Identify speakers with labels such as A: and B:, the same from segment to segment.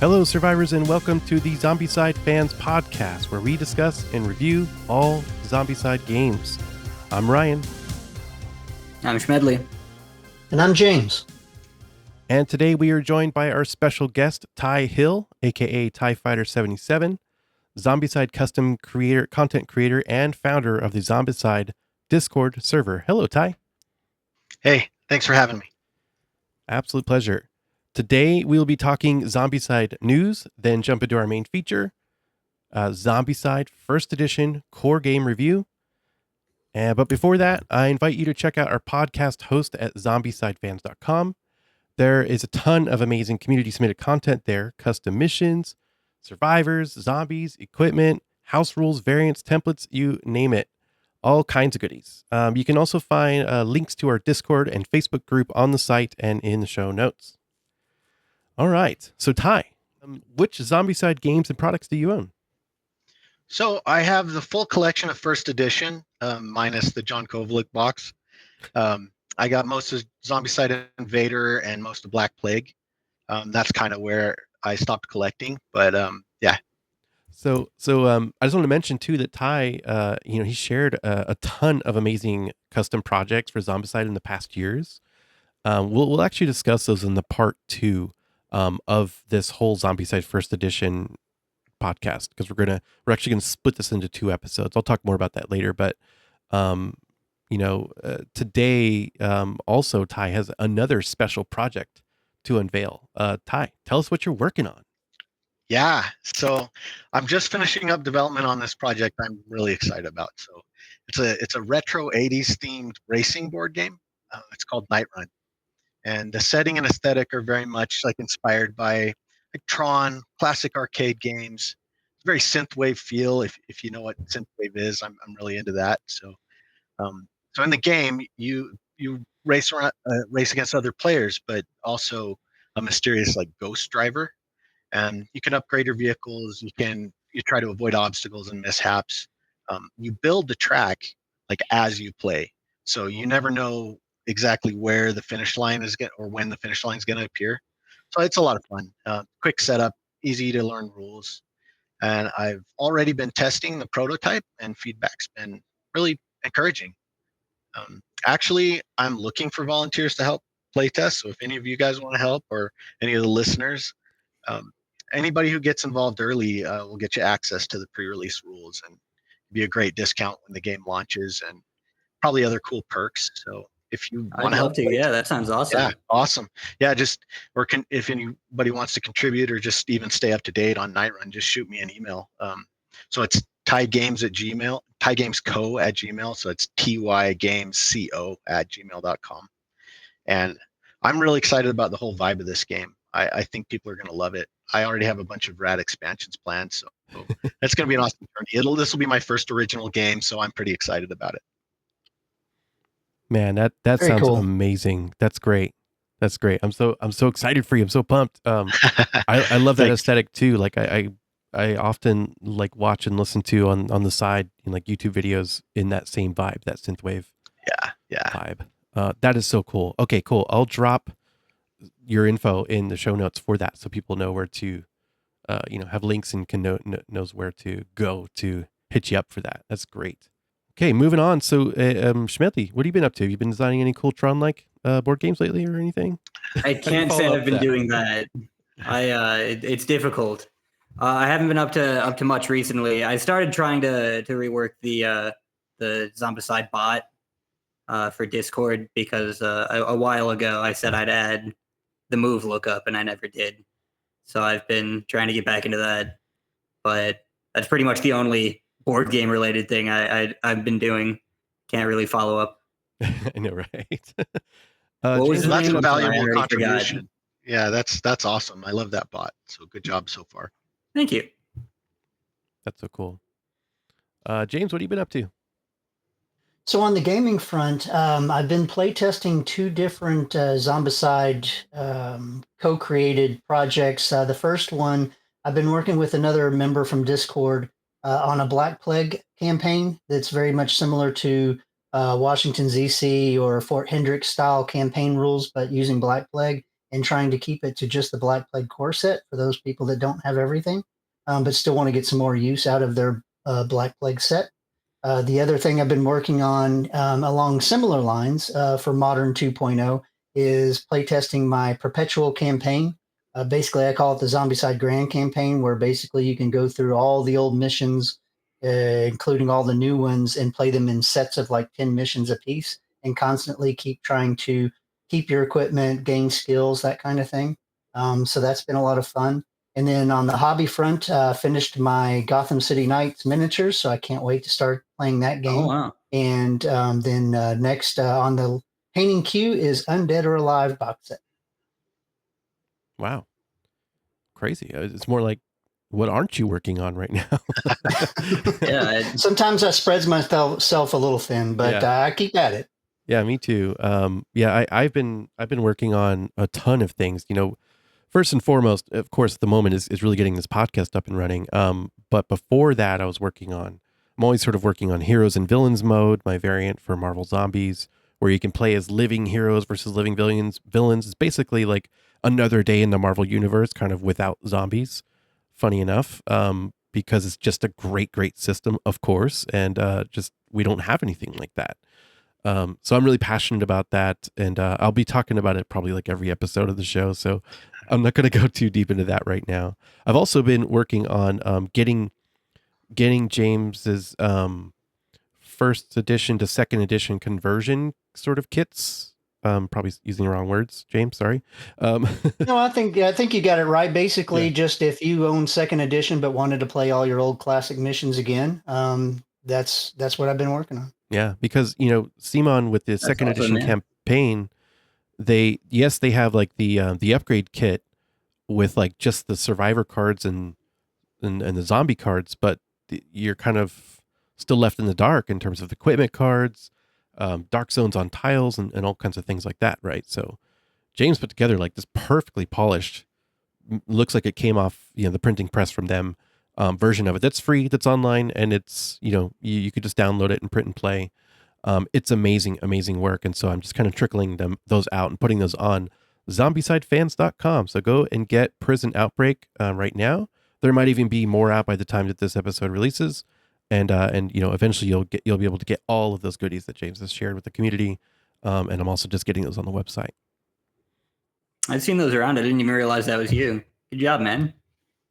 A: Hello, survivors, and welcome to the Zombicide Fans Podcast, where we discuss and review all Zombicide games. I'm Ryan.
B: I'm Schmedley.
C: And I'm James.
A: And today we are joined by our special guest, Ty Hill, aka TIE Fighter 77, Zombicide content creator, and founder of the Zombicide Discord server. Hello, Ty.
C: Hey, thanks for having me.
A: Absolute pleasure. Today we will be talking Zombicide news, then jump into our main feature, Zombicide First Edition core game review. But before that, I invite you to check out our podcast host at zombicidefans.com. There is a ton of amazing community submitted content there: custom missions, survivors, zombies, equipment, house rules, variants, templates, you name it. All kinds of goodies. You can also find links to our Discord and Facebook group on the site and in the show notes. All right. So, Ty, which Zombicide games and products do you own?
C: So I have the full collection of First Edition, minus the John Kovalik box. I got most of Zombicide Invader and most of Black Plague. That's kind of where I stopped collecting. But yeah.
A: So I just want to mention too that Ty, he shared a ton of amazing custom projects for Zombicide in the past years. We'll actually discuss those in the part 2 of this whole Zombicide First Edition podcast, because we're actually gonna split this into 2 episodes. I'll talk more about that later, but today also Ty has another special project to unveil. Ty, tell us what you're working on.
C: Yeah, so I'm just finishing up development on this project I'm really excited about. So it's a retro 80s themed racing board game. It's called Night Run. And the setting and aesthetic are very much like inspired by like Tron, classic arcade games. It's very synthwave feel. If you know what synthwave is, I'm really into that. So so in the game you race against other players, but also a mysterious like ghost driver. And you can upgrade your vehicles. You try to avoid obstacles and mishaps. You build the track like as you play, so you never know exactly where the finish line is or when the finish line is going to appear. So it's a lot of fun. Quick setup, easy to learn rules, and I've already been testing the prototype, and feedback's been really encouraging. Actually, I'm looking for volunteers to help playtest. So if any of you guys want to help, or any of the listeners, anybody who gets involved early will get you access to the pre-release rules and be a great discount when the game launches, and probably other cool perks. So if you want to help,
B: yeah, that sounds awesome.
C: Yeah, awesome. Yeah, if anybody wants to contribute or just even stay up to date on Night Run, just shoot me an email. So it's tygamesco@gmail. So it's tygamesco@gmail.com. And I'm really excited about the whole vibe of this game. I think people are going to love it. I already have a bunch of rad expansions planned, so that's going to be an awesome journey. This will be my first original game, so I'm pretty excited about it.
A: Man, that sounds cool. Amazing. That's great. I'm so excited for you. I'm so pumped. I love that aesthetic too. Like I often like watch and listen to on the side in like YouTube videos in that same vibe, that synthwave.
C: Yeah.
A: Vibe. That is so cool. Okay, cool. I'll drop your info in the show notes for that, so people know where to, have links and can knows where to go to hit you up for that. That's great. Okay, moving on. So, Schmedley, what have you been up to? Have you been designing any cool Tron-like board games lately or anything?
B: I can't say I've been doing that. It's difficult. I haven't been up to much recently. I started trying to rework the Zombicide bot for Discord, because a while ago I said I'd add the move lookup and I never did. So I've been trying to get back into that, but that's pretty much the only board game related thing I've been doing. Can't really follow up.
A: I know, right?
B: What was
C: that's a valuable contribution. Yeah, that's awesome. I love that bot. So good job so far.
B: Thank you.
A: That's so cool. James, what have you been up to?
D: So on the gaming front, I've been playtesting 2 different Zombicide co-created projects. The first one, I've been working with another member from Discord on a Black Plague campaign that's very much similar to Washington, D.C. or Fort Hendricks style campaign rules, but using Black Plague. and trying to keep it to just the Black Plague core set for those people that don't have everything, but still want to get some more use out of their Black Plague set. The other thing I've been working on along similar lines for Modern 2.0 is playtesting my perpetual campaign. Basically, I call it the Zombicide Grand Campaign, where basically you can go through all the old missions, including all the new ones, and play them in sets of like 10 missions apiece, and constantly keep trying to keep your equipment, gain skills, that kind of thing. So that's been a lot of fun. And then on the hobby front, finished my Gotham City Knights miniatures, so I can't wait to start playing that game.
B: Oh, wow.
D: And then next on the painting queue is Undead or Alive box set.
A: Wow. Crazy. It's more like, what aren't you working on right now?
B: Yeah.
D: Sometimes I spreads myself a little thin, but I keep at it.
A: Yeah, me too. I've been working on a ton of things. First and foremost, of course, the moment is really getting this podcast up and running. But before that, I'm always sort of working on heroes and villains mode, my variant for Marvel Zombies, where you can play as living heroes versus living villains. It's basically like another day in the Marvel universe, kind of without zombies. Funny enough, because it's just a great system, of course, and just we don't have anything like that. So I'm really passionate about that, and I'll be talking about it probably like every episode of the show. So I'm not going to go too deep into that right now. I've also been working on getting James's first edition to second edition conversion sort of kits. Probably using the wrong words, James. Sorry.
D: No, I think you got it right. Basically, just if you own second edition but wanted to play all your old classic missions again, that's what I've been working on.
A: Yeah, because CMON with the second edition campaign, they have like the upgrade kit with like just the survivor cards and the zombie cards, but you're kind of still left in the dark in terms of equipment cards, dark zones on tiles, and all kinds of things like that, right? So James put together like this perfectly polished, looks like it came off the printing press from them, version of it that's free, that's online, and it's you could just download it and print and play. It's amazing work, and so I'm just kind of trickling those out and putting those on ZombicideFans.com. So go and get Prison Outbreak right now. There might even be more out by the time that this episode releases, and eventually you'll be able to get all of those goodies that James has shared with the community. And I'm also just getting those on the website.
B: I've seen those around. I didn't even realize that was you. Good job, man.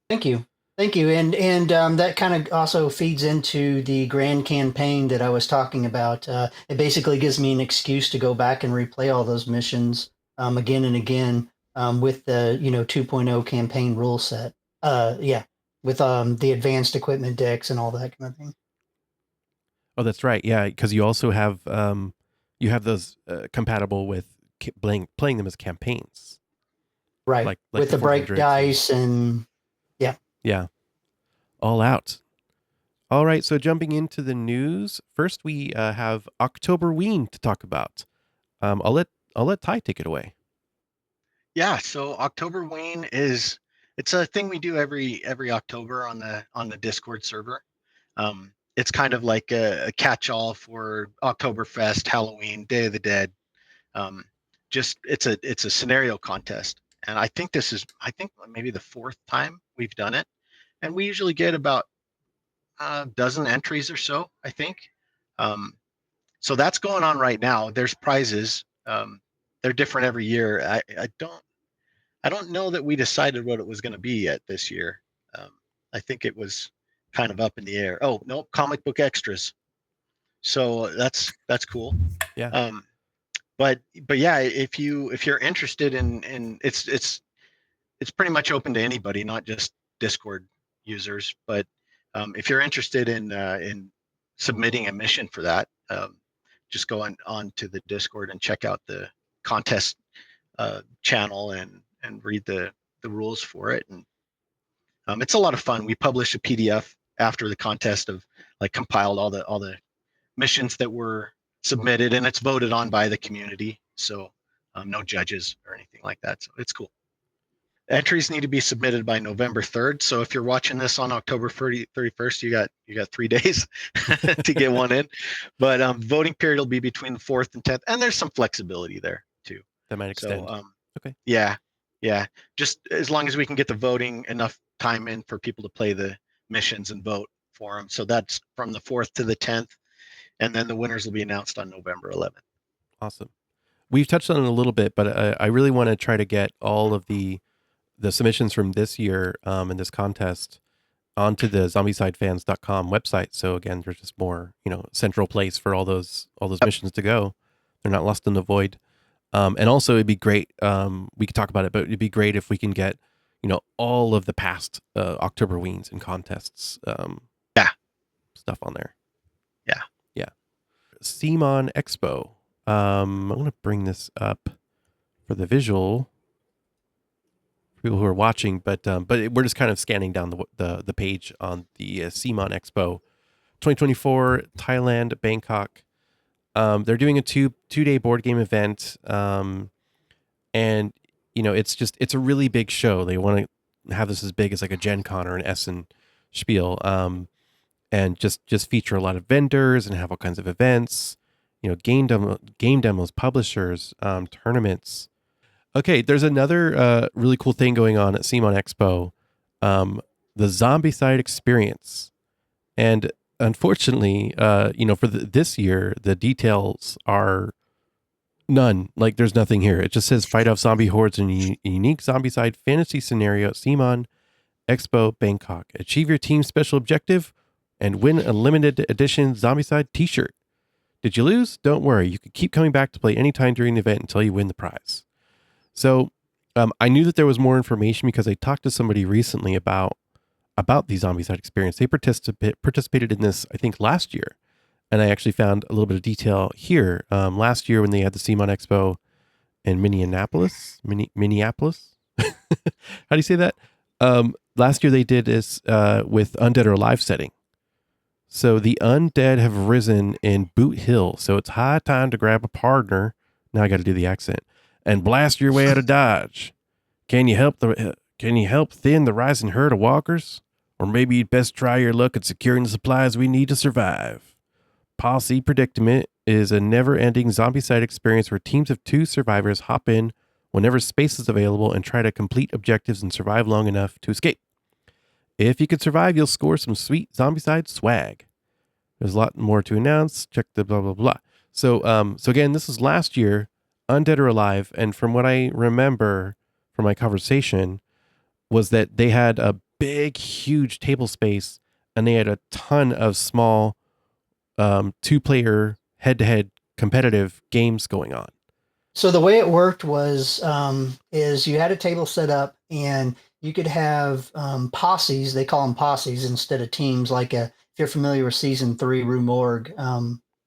D: Thank you. And that kind of also feeds into the grand campaign that I was talking about. It basically gives me an excuse to go back and replay all those missions again and again with the 2.0 campaign rule set. With the advanced equipment decks and all that kind of thing.
A: Oh, that's right. Yeah, because you also have those compatible with playing them as campaigns.
D: Right.
A: Like
D: with the break dice and
A: yeah. All out. All right, so jumping into the news, first we have Octoberween to talk about. I'll let Ty take it away.
C: Yeah, so Octoberween it's a thing we do every October on the Discord server. It's kind of like a catch-all for Oktoberfest, Halloween, Day of the Dead. It's a scenario contest, and I think maybe the fourth time we've done it, and we usually get about a dozen entries or so, I think. So that's going on right now. There's prizes. They're different every year. I don't know that we decided what it was going to be yet this year. I think it was kind of up in the air. Oh no, comic book extras. So that's cool.
A: Yeah.
C: But yeah, if you're interested in it's pretty much open to anybody, not just Discord users. But if you're interested in submitting a mission for that, just go on to the Discord and check out the contest channel and read the rules for it. And it's a lot of fun. We publish a PDF after the contest of like compiled all the missions that were submitted, and it's voted on by the community. So no judges or anything like that. So it's cool. Entries need to be submitted by November 3rd. So if you're watching this on October 31st, you got 3 days to get one in. But voting period will be between the 4th and 10th, and there's some flexibility there too.
A: That might extend.
C: So,
A: okay.
C: Yeah, Yeah, just as long as we can get the voting enough time in for people to play the missions and vote for them. So that's from the 4th to the 10th, and then the winners will be announced on November 11th.
A: Awesome. We've touched on it a little bit, but I really want to try to get all of the submissions from this year in this contest onto the zombicidefans.com website. So again, there's just more, central place for all those missions to go. They're not lost in the void. And also it'd be great. We could talk about it, but it'd be great if we can get, all of the past October Weens and contests stuff on there.
C: Yeah.
A: Yeah. CMON Expo. I'm going to bring this up for the visual for people who are watching, but we're just kind of scanning down the page on the CMON Expo 2024 Thailand, Bangkok. They're doing a two-day board game event. And it's a really big show. They want to have this as big as like a Gen Con or an Essen Spiel. And just feature a lot of vendors and have all kinds of events, game demos, publishers, tournaments. Okay, there's another really cool thing going on at CMON Expo, the Zombicide experience. And unfortunately, for this year, the details are none. Like there's nothing here. It just says fight off zombie hordes in a unique Zombicide fantasy scenario at CMON Expo Bangkok. Achieve your team's special objective and win a limited edition Zombicide t-shirt. Did you lose? Don't worry. You can keep coming back to play anytime during the event until you win the prize. So I knew that there was more information because I talked to somebody recently about the Zombicide experience. They participated in this, I think, last year. And I actually found a little bit of detail here. Last year when they had the CMON Expo in Minneapolis. How do you say that? Last year they did this with Undead or Alive setting. So the undead have risen in Boot Hill. So it's high time to grab a partner. Now I got to do the accent and blast your way out of Dodge. Can you help thin the rising herd of walkers? Or maybe you'd best try your luck at securing the supplies we need to survive. Posse Predicament is a never-ending Zombicide experience where teams of 2 survivors hop in whenever space is available and try to complete objectives and survive long enough to escape. If you can survive, you'll score some sweet Zombicide swag. There's a lot more to announce. Check the blah, blah, blah. So again, this was last year, Undead or Alive, and from what I remember from my conversation was that they had a big, huge table space and they had a ton of small 2-player head-to-head competitive games going on.
D: So the way it worked was is you had a table set up and you could have posses. They call them posses instead of teams. Like if you're familiar with Season 3 Rue Morgue,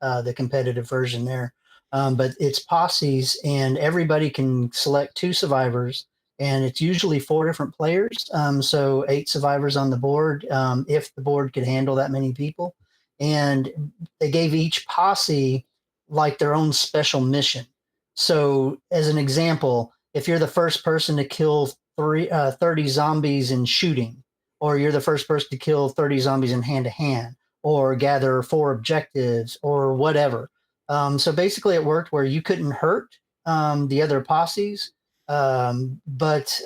D: the competitive version there. But it's posses and everybody can select 2 survivors. And it's usually 4 different players. So 8 survivors on the board if the board could handle that many people. And they gave each posse like their own special mission. So as an example, if you're the first person to kill 30 zombies in shooting, or you're the first person to kill 30 zombies in hand-to-hand, or gather 4 objectives, or whatever. So basically it worked where you couldn't hurt the other posses, but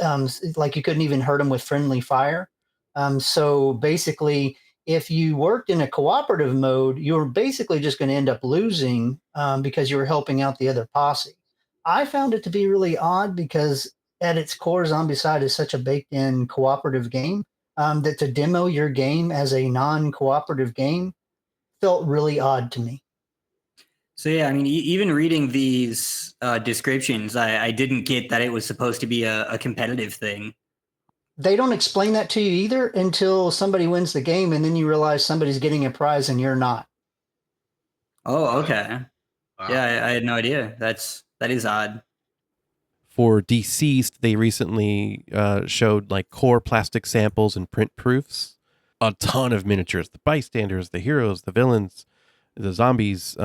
D: like you couldn't even hurt them with friendly fire. So basically, if you worked in a cooperative mode, you were basically just going to end up losing because you were helping out the other posse. I found it to be really odd because at its core, Zombicide is such a baked-in cooperative game that to demo your game as a non-cooperative game felt really odd to me.
B: So yeah, I mean, even reading these descriptions, I didn't get that it was supposed to be a competitive thing.
D: They don't explain that to you either until somebody wins the game, and then you realize somebody's getting a prize and you're not.
B: Oh, okay.
C: Wow.
B: Yeah, I had no idea. That is odd.
A: For Deceased, they recently showed like core plastic samples and print proofs. A ton of miniatures, the bystanders, the heroes, the villains, the zombies,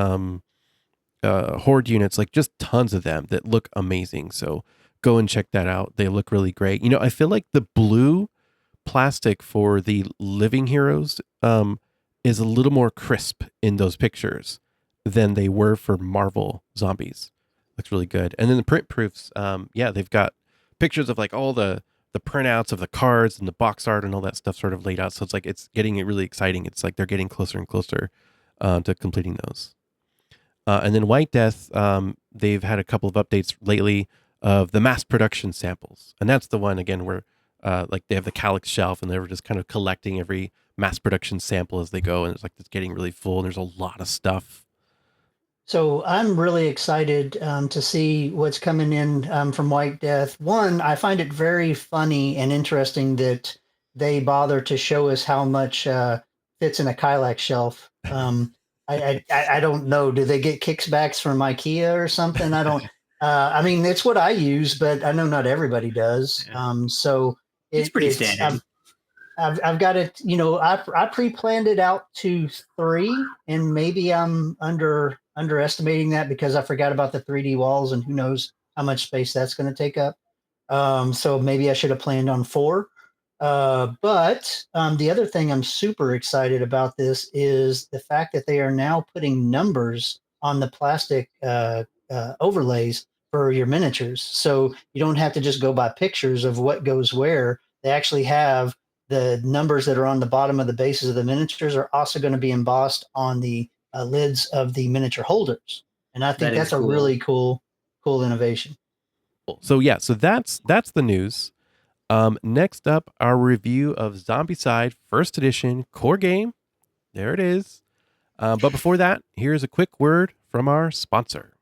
A: horde units, like just tons of them that look amazing. So go and check that out. They look really great. I feel like the blue plastic for the living heroes is a little more crisp in those pictures than they were for Marvel zombies. Looks really good. And then the print proofs, they've got pictures of like all the printouts of the cards and the box art and all that stuff sort of laid out. So it's like it's getting really exciting. It's like they're getting closer and closer to completing those. And then White Death, they've had a couple of updates lately of the mass production samples, and that's the one again where like they have the Calyx shelf and they're just kind of collecting every mass production sample as they go, and it's getting really full and there's a lot of stuff.
D: So I'm really excited to see what's coming in from White Death. One, I find it very funny and interesting that they bother to show us how much fits in a Kylax shelf. I don't know. Do they get kickbacks from IKEA or something? I don't. I mean, it's what I use, but I know not everybody does. So
B: it's pretty standard.
D: I've got it. You know, I pre-planned it out to 3, and maybe I'm underestimating that because I forgot about the 3D walls, and who knows how much space that's going to take up. So maybe I should have planned on 4. But the other thing I'm super excited about this is the fact that they are now putting numbers on the plastic overlays for your miniatures. So you don't have to just go by pictures of what goes where. They actually have the numbers that are on the bottom of the bases of the miniatures are also going to be embossed on the lids of the miniature holders. And I think that's a really cool innovation.
A: So yeah, so that's the news. Next up, our review of Zombicide First Edition core game. There it is. But before that, here's a quick word from our sponsor.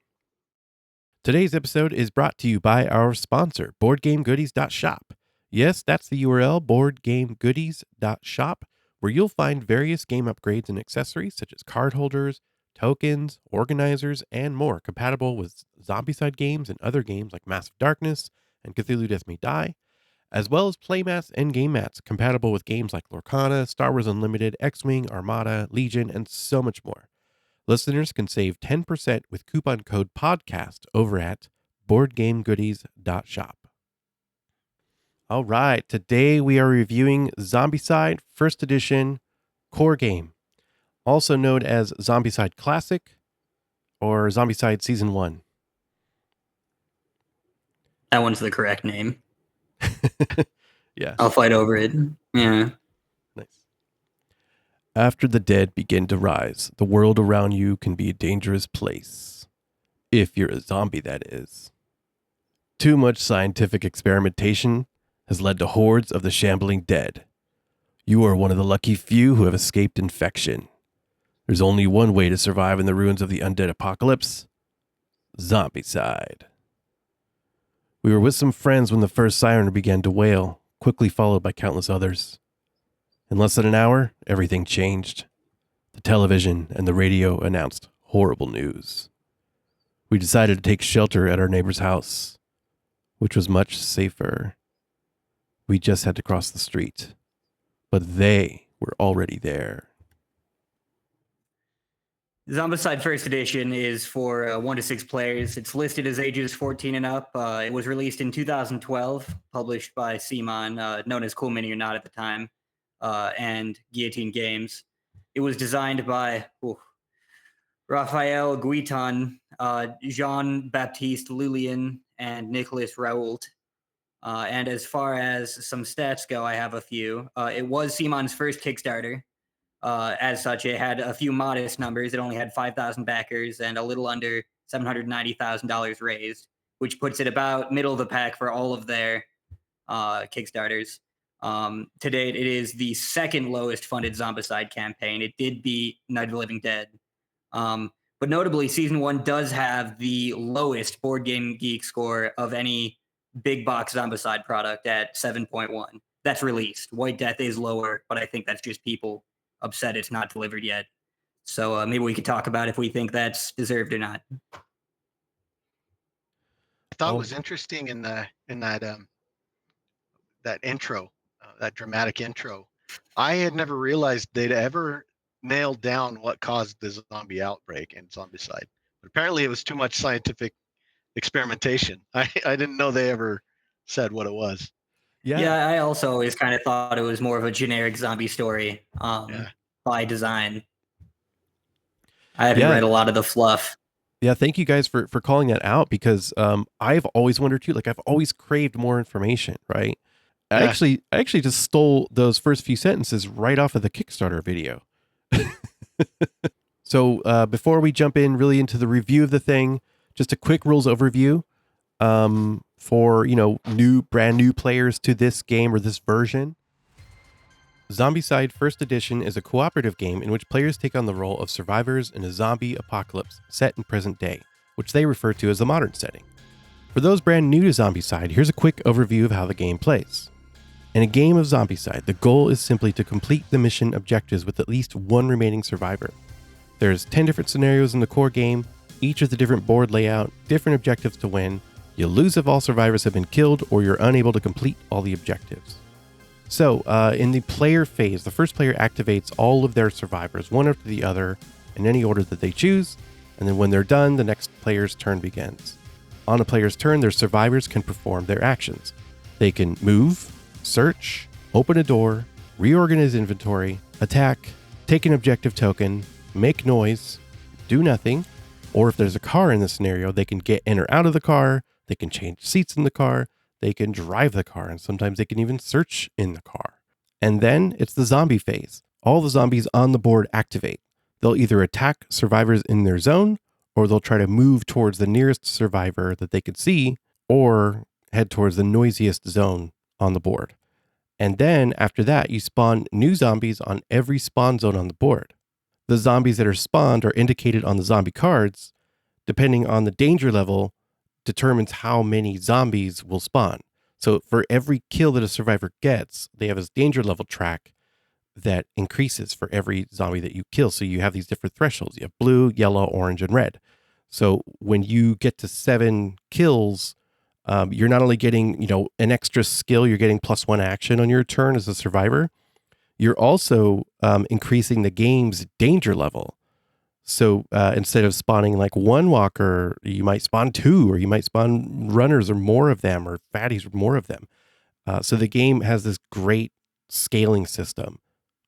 A: Today's episode is brought to you by our sponsor, BoardGameGoodies.shop. Yes, that's the URL, BoardGameGoodies.shop, where you'll find various game upgrades and accessories such as card holders, tokens, organizers, and more compatible with Zombicide games and other games like Massive Darkness and Cthulhu Death May Die, as well as playmats and game mats compatible with games like Lorcana, Star Wars Unlimited, X-Wing, Armada, Legion, and so much more. Listeners can save 10% with coupon code PODCAST over at BoardGameGoodies.shop. All right, today we are reviewing Zombicide First Edition core game, also known as Zombicide Classic or Zombicide Season 1.
B: That one's the correct name.
A: Yeah.
B: I'll fight over it. Yeah.
A: Nice. After the dead begin to rise, the world around you can be a dangerous place. If you're a zombie, that is. Too much scientific experimentation has led to hordes of the shambling dead. You are one of the lucky few who have escaped infection. There's only one way to survive in the ruins of the undead apocalypse: Zombicide. We were with some friends when the first siren began to wail, quickly followed by countless others. In less than an hour, everything changed. The television and the radio announced horrible news. We decided to take shelter at our neighbor's house, which was much safer. We just had to cross the street, but they were already there.
B: Zombicide First Edition is for 1 to 6 players. It's listed as ages 14 and up. It was released in 2012, published by CMON, known as Cool Mini or Not at the time, and Guillotine Games. It was designed by Raphael Guiton, Jean-Baptiste Lullian, and Nicolas Raoult. And as far as some stats go, I have a few. It was CMON's first Kickstarter. As such, it had a few modest numbers. It only had 5,000 backers and a little under $790,000 raised, which puts it about middle of the pack for all of their Kickstarters. To date, it is the second lowest funded Zombicide campaign. It did beat Night of the Living Dead. But notably, Season 1 does have the lowest Board Game Geek score of any big box Zombicide product at 7.1. That's released. White Death is lower, but I think that's just people upset it's not delivered yet. So maybe we could talk about if we think that's deserved or not.
C: I thought it was interesting in that intro, that dramatic intro. I had never realized they'd ever nailed down what caused the zombie outbreak in Zombicide. But apparently it was too much scientific experimentation. I didn't know they ever said what it was.
B: Yeah, I also always kind of thought it was more of a generic zombie story by design. I haven't read a lot of the fluff.
A: Yeah, thank you guys for calling that out, because I've always wondered too. Like, I've always craved more information, right?
C: Yeah.
A: I actually just stole those first few sentences right off of the Kickstarter video. So before we jump in really into the review of the thing, just a quick rules overview for brand new players to this game or this version. Zombicide First Edition is a cooperative game in which players take on the role of survivors in a zombie apocalypse set in present day, which they refer to as the modern setting. For those brand new to Zombicide, here's a quick overview of how the game plays. In a game of Zombicide, the goal is simply to complete the mission objectives with at least one remaining survivor. There's 10 different scenarios in the core game, each with a different board layout, different objectives to win. You'll lose if all survivors have been killed or you're unable to complete all the objectives. So, in the player phase, the first player activates all of their survivors, one after the other, in any order that they choose, and then when they're done, the next player's turn begins. On a player's turn, their survivors can perform their actions. They can move, search, open a door, reorganize inventory, attack, take an objective token, make noise, do nothing, or if there's a car in the scenario, they can get in or out of the car, they can change seats in the car, they can drive the car, and sometimes they can even search in the car. And then it's the zombie phase. All the zombies on the board activate. They'll either attack survivors in their zone, or they'll try to move towards the nearest survivor that they could see, or head towards the noisiest zone on the board. And then after that, you spawn new zombies on every spawn zone on the board. The zombies that are spawned are indicated on the zombie cards. Depending on the danger level, determines how many zombies will spawn. So for every kill that a survivor gets, they have this danger level track that increases for every zombie that you kill. So you have these different thresholds. You have blue, yellow, orange, and red. So when you get to 7 kills, you're not only getting, an extra skill, you're getting +1 action on your turn as a survivor. You're also increasing the game's danger level. So instead of spawning like 1 walker, you might spawn 2, or you might spawn runners or more of them, or fatties or more of them. So the game has this great scaling system.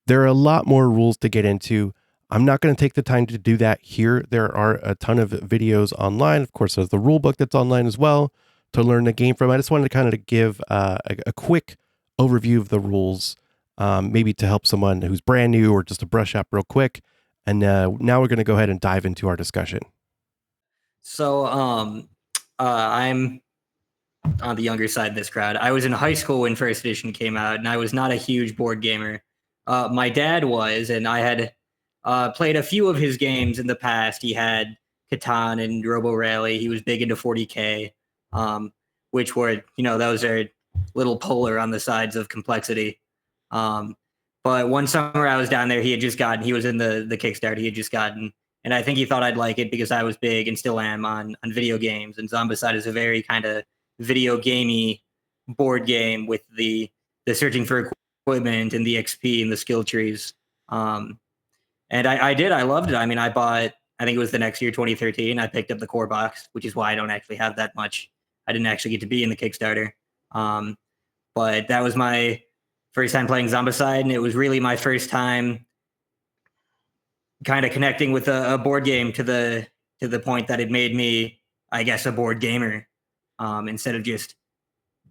A: There are a lot more rules to get into. I'm not going to take the time to do that here. There are a ton of videos online. Of course, there's the rule book that's online as well to learn the game from. I just wanted to kind of give a quick overview of the rules, maybe to help someone who's brand new or just to brush up real quick. And now we're going to go ahead and dive into our discussion.
B: So I'm on the younger side of this crowd. I was in high school when First Edition came out, and I was not a huge board gamer. My dad was, and I had played a few of his games in the past. He had Catan and Robo Rally. He was big into 40K, which were, those are little polar on the sides of complexity. But one summer I was down there, he was in the Kickstarter, he had just gotten, and I think he thought I'd like it because I was big and still am on video games. And Zombicide is a very kind of video gamey board game with the searching for equipment and the XP and the skill trees. And I loved it. I mean, I think it was the next year, 2013, I picked up the core box, which is why I don't actually have that much. I didn't actually get to be in the Kickstarter. But that was my first time playing Zombicide, and it was really my first time kind of connecting with a board game to the point that it made me, I guess, a board gamer, instead of just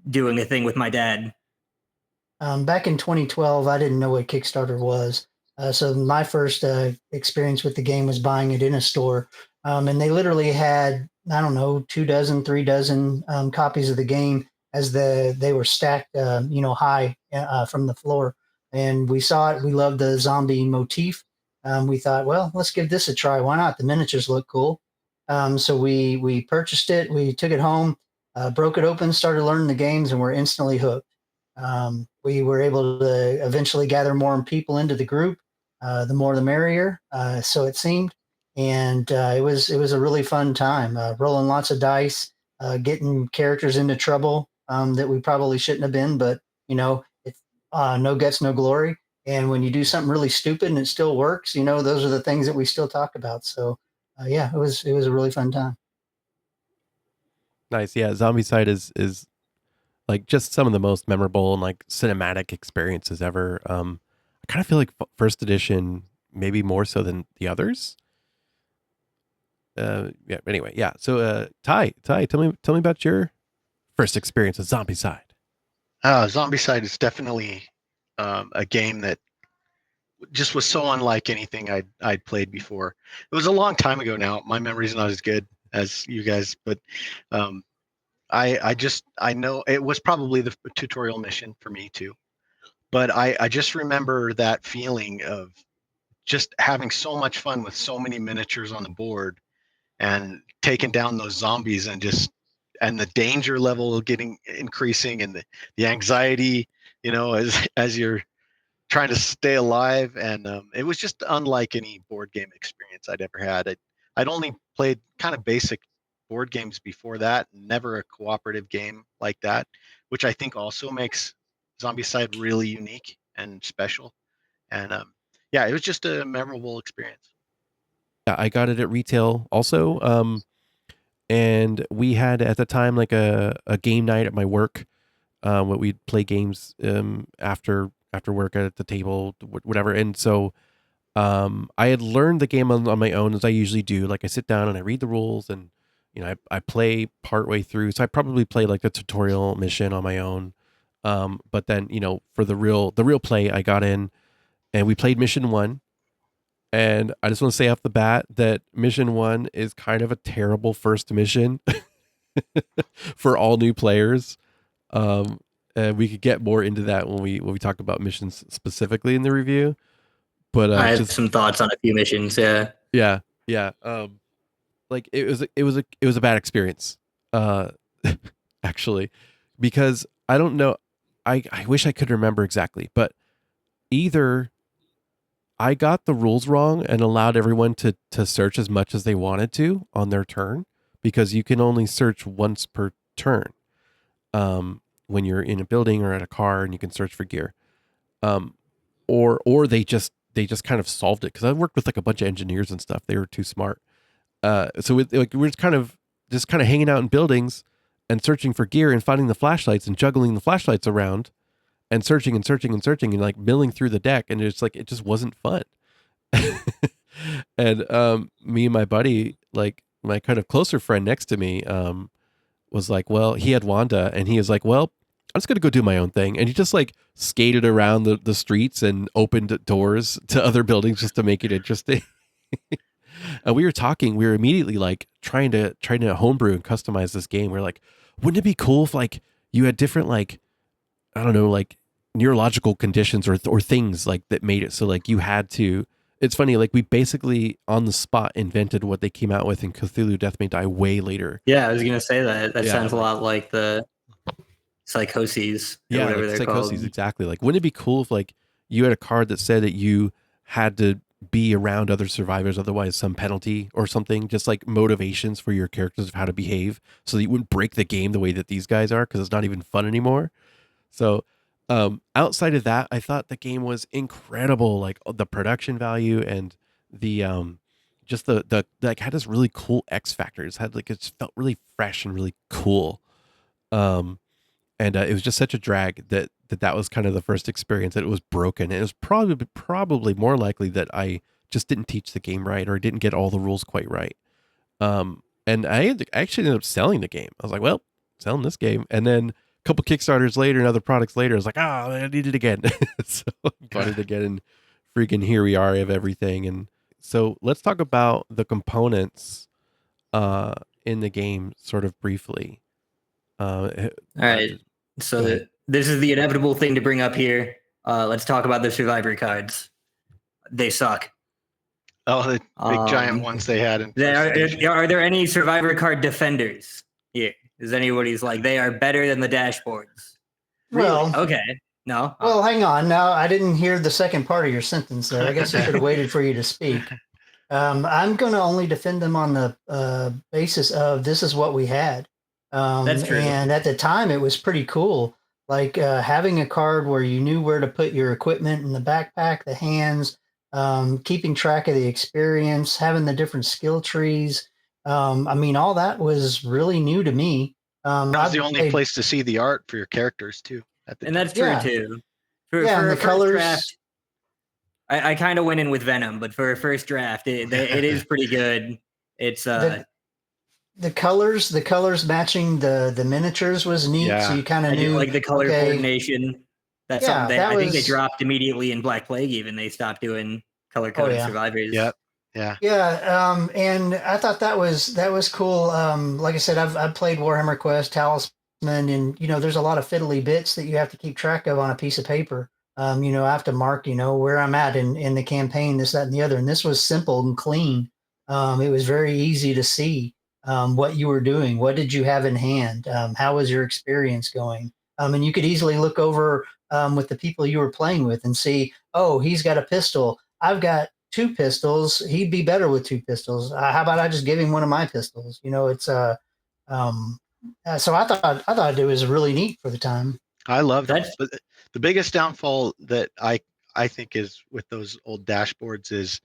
B: doing a thing with my dad.
D: Back in 2012, I didn't know what Kickstarter was. So my first experience with the game was buying it in a store. And they literally had, 2 dozen, 3 dozen copies of the game as they were stacked, high from the floor. And we saw it. We loved the zombie motif. We thought, well, let's give this a try. Why not? The miniatures look cool. So we purchased it. We took it home, broke it open, started learning the games, and we're instantly hooked. We were able to eventually gather more people into the group. The more the merrier, so it seemed. And it was a really fun time, rolling lots of dice, getting characters into trouble that we probably shouldn't have been, but it's no guts, no glory. And when you do something really stupid and it still works, those are the things that we still talk about. So it was a really fun time.
A: Nice. Yeah. Zombicide is like just some of the most memorable and like cinematic experiences ever. I kind of feel like First Edition maybe more so than the others. yeah. Anyway, yeah. So, Ty, tell me about your first experience with Zombicide.
C: Zombicide is definitely a game that just was so unlike anything I'd played before. It was a long time ago now. My memory's not as good as you guys, but um, I know it was probably the tutorial mission for me too. But I just remember that feeling of just having so much fun with so many miniatures on the board and taking down those zombies and the danger level getting increasing and the anxiety, as you're trying to stay alive. And it was just unlike any board game experience I'd ever had. I'd only played kind of basic board games before that, never a cooperative game like that, which I think also makes Zombicide really unique and special. And yeah, it was just a memorable experience.
A: Yeah, I got it at retail also. And we had at the time like a game night at my work, where we'd play games after work at the table, whatever. And so I had learned the game on my own, as I usually do. Like, I sit down and I read the rules, and I play partway through. So I probably play like the tutorial mission on my own. But then for the real play, I got in and we played mission 1. And I just want to say off the bat that mission 1 is kind of a terrible first mission for all new players. And we could get more into that when we talk about missions specifically in the review. But
B: I have some thoughts on a few missions. Yeah.
A: Yeah. Like it was a bad experience. Actually, because I don't know. I wish I could remember exactly, but either I got the rules wrong and allowed everyone to search as much as they wanted to on their turn, because you can only search once per turn. When you're in a building or at a car, and you can search for gear. Or they just kind of solved it, because I worked with like a bunch of engineers and stuff. They were too smart. So we're just kind of hanging out in buildings and searching for gear and finding the flashlights and juggling the flashlights around and searching and like milling through the deck. And it's like, it just wasn't fun. And me and my buddy, like my kind of closer friend next to me, was like, well, he had Wanda, and he was like, well, I'm just going to go do my own thing. And he just like skated around the streets and opened doors to other buildings just to make it interesting. And we were immediately like trying to homebrew and customize this game. We're like, wouldn't it be cool if like you had different, like, I don't know, like neurological conditions or things like that made it so like you had to. It's funny, like we basically on the spot invented what they came out with in Cthulhu Death May Die way later.
B: Yeah, I was gonna say that. That
A: Yeah,
B: sounds a lot like the psychoses.
A: Yeah,
B: whatever
A: like
B: they're
A: psychoses,
B: called.
A: exactly. Like, wouldn't it be cool if like you had a card that said that you had to be around other survivors, otherwise some penalty or something, just like motivations for your characters of how to behave, so that you wouldn't break the game the way that these guys are, because it's not even fun anymore. So outside of that, I thought the game was incredible. Like the production value and the just the like had this really cool X factors. Had like, it felt really fresh and really cool. And it was just such a drag that was kind of the first experience that it was broken. And it was probably more likely that I just didn't teach the game right, or didn't get all the rules quite right. And I actually ended up selling the game. I was like, well, selling this game. And then a couple Kickstarters later and other products later, I was like, I need it again. So I bought it again, and freaking here we are, I have everything. And so let's talk about the components in the game sort of briefly.
B: All right. So this is the inevitable thing to bring up here. Let's talk about the Survivor cards. They suck.
C: Oh, the big giant ones they had.
B: Are there any Survivor card defenders here? Is anybody's like, they are better than the dashboards?
D: Well,
B: okay. No.
D: Well, hang on. Now, I didn't hear the second part of your sentence there. I guess I should have waited for you to speak. I'm going to only defend them on the basis of this is what we had.
B: That's true.
D: And at the time, it was pretty cool. Like having a card where you knew where to put your equipment in the backpack, the hands, keeping track of the experience, having the different skill trees. I mean, all that was really new to me.
C: That was the only place to see the art for your characters too.
B: And that's true too. For
D: the colors.
B: Draft, I kind of went in with Venom, but for a first draft, it is pretty good. It's
D: the colors matching the miniatures was neat.
C: Yeah.
D: So you kind
B: I
D: of
B: do
D: knew,
B: like the color
D: okay,
B: coordination. That's
D: yeah,
B: something
D: that
B: I think they
D: was,
B: dropped immediately in Black Plague. Even they stopped doing color
D: oh
B: coded
D: yeah.
B: survivors.
C: Yep. Yeah.
D: Yeah, and I thought that was cool. Like I said, I've played Warhammer Quest, Talisman, and there's a lot of fiddly bits that you have to keep track of on a piece of paper. I have to mark, where I'm at in the campaign, this, that, and the other. And this was simple and clean. It was very easy to see what you were doing. What did you have in hand? How was your experience going? And you could easily look over with the people you were playing with and see, oh, he's got a pistol. I've got two pistols. He'd be better with two pistols. How about I just give him one of my pistols? It's so I thought it was really neat for the time.
C: I loved it.
B: That's
C: But the biggest downfall that I think is with those old dashboards is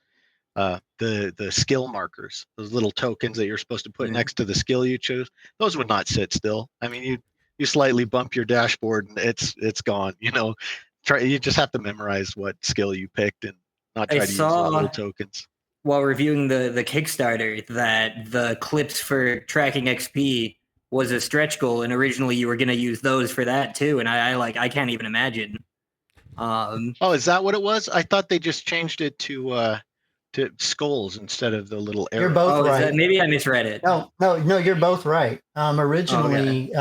C: the skill markers, those little tokens that you're supposed to put next to the skill you choose. Those would not sit still. I mean, you slightly bump your dashboard and it's gone. You just have to memorize what skill you picked and not
B: I
C: try to use those little
B: saw
C: tokens.
B: while reviewing the Kickstarter that the clips for tracking XP was a stretch goal, and originally you were going to use those for that too. And I can't even imagine.
C: Oh, is that what it was? I thought they just changed it to skulls instead of the little arrow.
D: You're both right.
B: Maybe I misread it.
D: No, you're both right. Originally,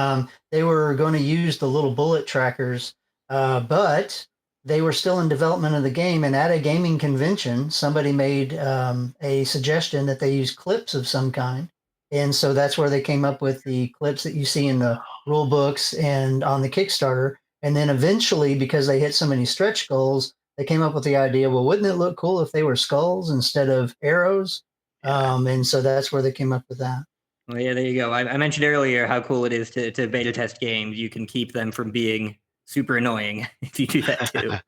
D: they were going to use the little bullet trackers, but they were still in development of the game. And at a gaming convention, somebody made a suggestion that they use clips of some kind. And so that's where they came up with the clips that you see in the rule books and on the Kickstarter. And then eventually, because they hit so many stretch goals, they came up with the idea, well, wouldn't it look cool if they were skulls instead of arrows? And so that's where they came up with that.
B: Well, yeah, there you go. I mentioned earlier how cool it is to beta test games. You can keep them from being super annoying if you do that too.
A: Yeah,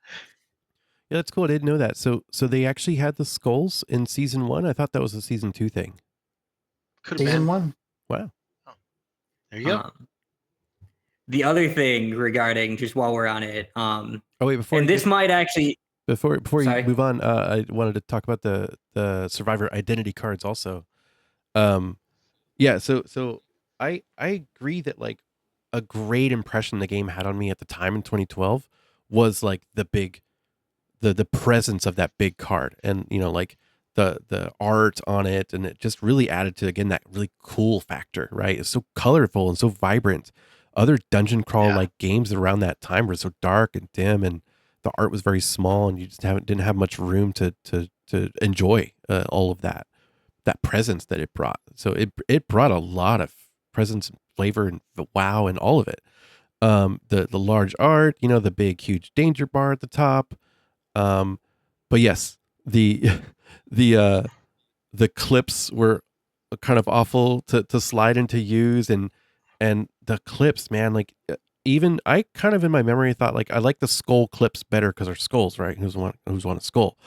A: that's cool. I didn't know that. So they actually had the skulls in season 1. I thought that was a season 2 thing.
C: Could have
D: Season
C: been.
D: 1.
A: Wow.
C: There you go.
B: The other thing regarding, just while we're on it,
A: oh wait, before
B: and this might actually
A: before you
B: Sorry.
A: move on, I wanted to talk about the survivor identity cards also. Yeah, so I agree that like a great impression the game had on me at the time in 2012 was like the presence of that big card, and like the art on it, and it just really added to, again, that really cool factor, right? It's so colorful and so vibrant. Other dungeon crawl like games around that time were so dark and dim, and the art was very small, and you just didn't have much room to enjoy all of that presence that it brought. So it brought a lot of presence and flavor and the wow and all of it. The large art, the big huge danger bar at the top. But yes, the clips were kind of awful to slide into use, and the clips, man, like even I kind of in my memory thought like I like the skull clips better because they're skulls, right? Who's want a skull?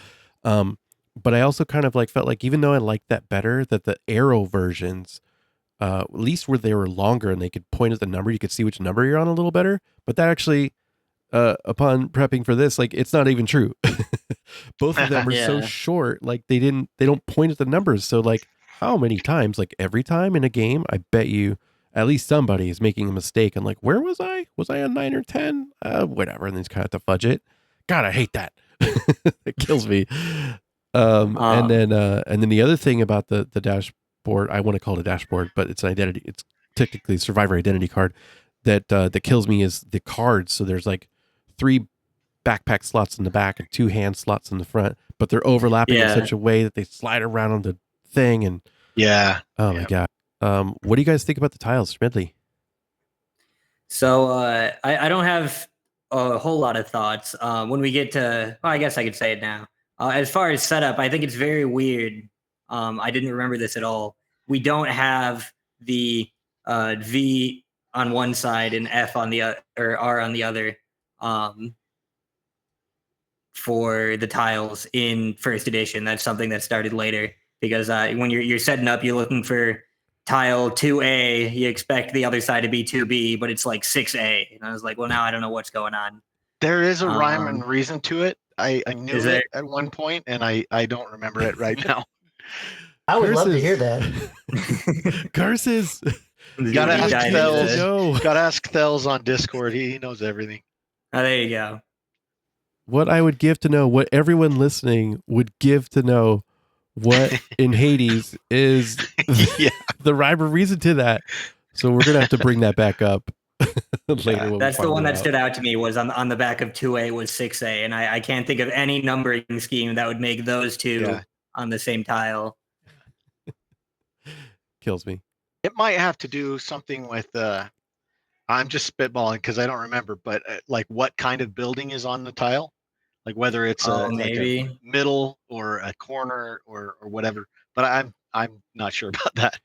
A: But I also kind of like felt like, even though I liked that better, that the arrow versions, at least where they were longer and they could point at the number, you could see which number you're on a little better. But that actually, upon prepping for this, like it's not even true. Both of them were so short, like they don't point at the numbers. So like how many times, like every time in a game, I bet you at least somebody is making a mistake and like, where was I? Was I on 9 or 10? Whatever. And then it's kind of have to fudge it. God, I hate that. It kills me. And then the other thing about the dashboard, I want to call it a dashboard, but it's an identity. It's technically a survivor identity card that kills me is the cards. So there's like 3 backpack slots in the back and 2 hand slots in the front, but they're overlapping in such a way that they slide around on the thing. And oh my God. What do you guys think about the tiles, Schmedley?
B: So I don't have a whole lot of thoughts. When we get to, well, I guess I could say it now. As far as setup, I think it's very weird. I didn't remember this at all. We don't have the V on one side and F on the other, or R on the other, for the tiles in first edition. That's something that started later, because when you're setting up, you're looking for tile 2A, you expect the other side to be 2B, but it's like 6A. And I was like, well, now I don't know what's going on.
C: There is a rhyme and reason to it. I knew it at one point, and I don't remember it right now.
D: I would love to hear that.
A: Curses.
C: Gotta ask
B: Dive into
C: Thels.
B: it.
A: No.
C: Gotta ask Thels on Discord. He knows everything.
B: Oh, there you go.
A: What I would give to know, what everyone listening would give to know, what in Hades is
C: Yeah.
A: the rhyme or reason to that. So we're gonna have to bring that back up later. When
B: That's
A: we
B: the one
A: find it
B: that
A: out.
B: stood out to me was on the back of 2A was 6A, and I can't think of any numbering scheme that would make those two on the same tile.
A: Kills me.
C: It might have to do something with I'm just spitballing because I don't remember, but like what kind of building is on the tile, like whether it's
B: maybe
C: like a middle or a corner or whatever. But I'm not sure about that.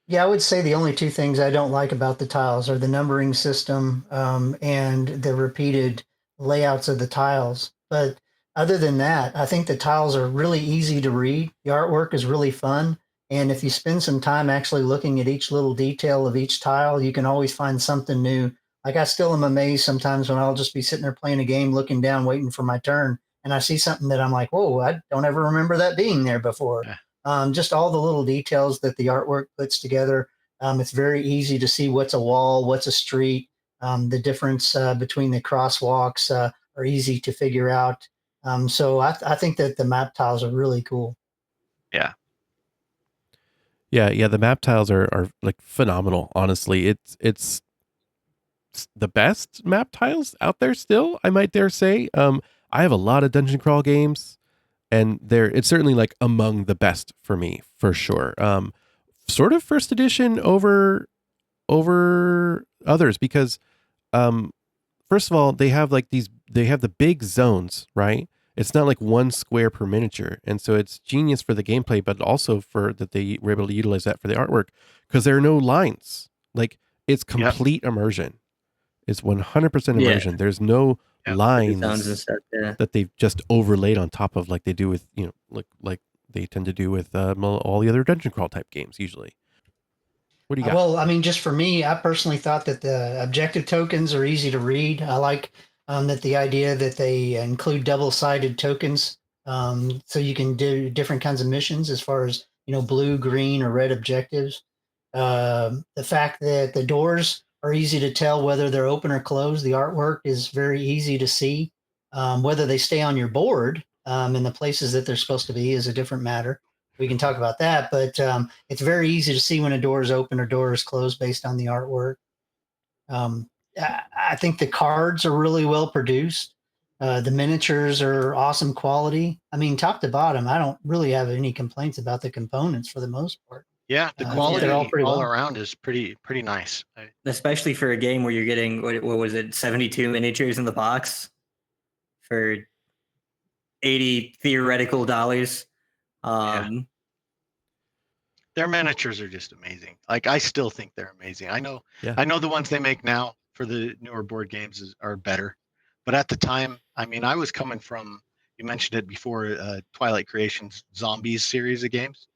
D: Yeah, I would say the only two things I don't like about the tiles are the numbering system and the repeated layouts of the tiles. But other than that, I think the tiles are really easy to read. The artwork is really fun. And if you spend some time actually looking at each little detail of each tile, you can always find something new. Like I still am amazed sometimes when I'll just be sitting there playing a game, looking down, waiting for my turn. And I see something that I'm like, whoa, I don't ever remember that being there before.
C: Yeah.
D: Just all the little details that the artwork puts together. It's very easy to see what's a wall, what's a street. The difference between the crosswalks are easy to figure out. So I think that the map tiles are really cool.
C: Yeah.
A: Yeah. The map tiles are like phenomenal. Honestly, it's the best map tiles out there still, I might dare say. I have a lot of dungeon crawl games, and it's certainly like among the best for me, for sure. Sort of first edition over others because first of all, they have the big zones, right? It's not like one square per miniature. And so it's genius for the gameplay, but also for that they were able to utilize that for the artwork because there are no lines. Like it's complete immersion. It's 100% immersion.
B: Yeah.
A: There's no lines
B: Sounds and stuff,
A: that they've just overlaid on top of like they do with, like they tend to do with all the other dungeon crawl type games usually. What do you got?
D: Well, I mean, just for me, I personally thought that the objective tokens are easy to read. I like that the idea that they include double-sided tokens, so you can do different kinds of missions as far as blue, green, or red objectives. The fact that the doors are easy to tell whether they're open or closed. The artwork is very easy to see. Whether they stay on your board in the places that they're supposed to be is a different matter. We can talk about that, but it's very easy to see when a door is open or door is closed based on the artwork. I think the cards are really well produced. The miniatures are awesome quality. I mean, top to bottom, I don't really have any complaints about the components for the most part.
C: Yeah, the
D: I think
C: quality
D: they're all pretty well.
C: around is pretty nice.
B: especially for a game where you're getting what was it, 72 miniatures in the box for 80 theoretical dollars.
C: Their miniatures are just amazing. Like I still think they're amazing. I know the ones they make now for the newer board games are better, but at the time, I mean, I was coming from, you mentioned it before, Twilight Creations Zombies series of games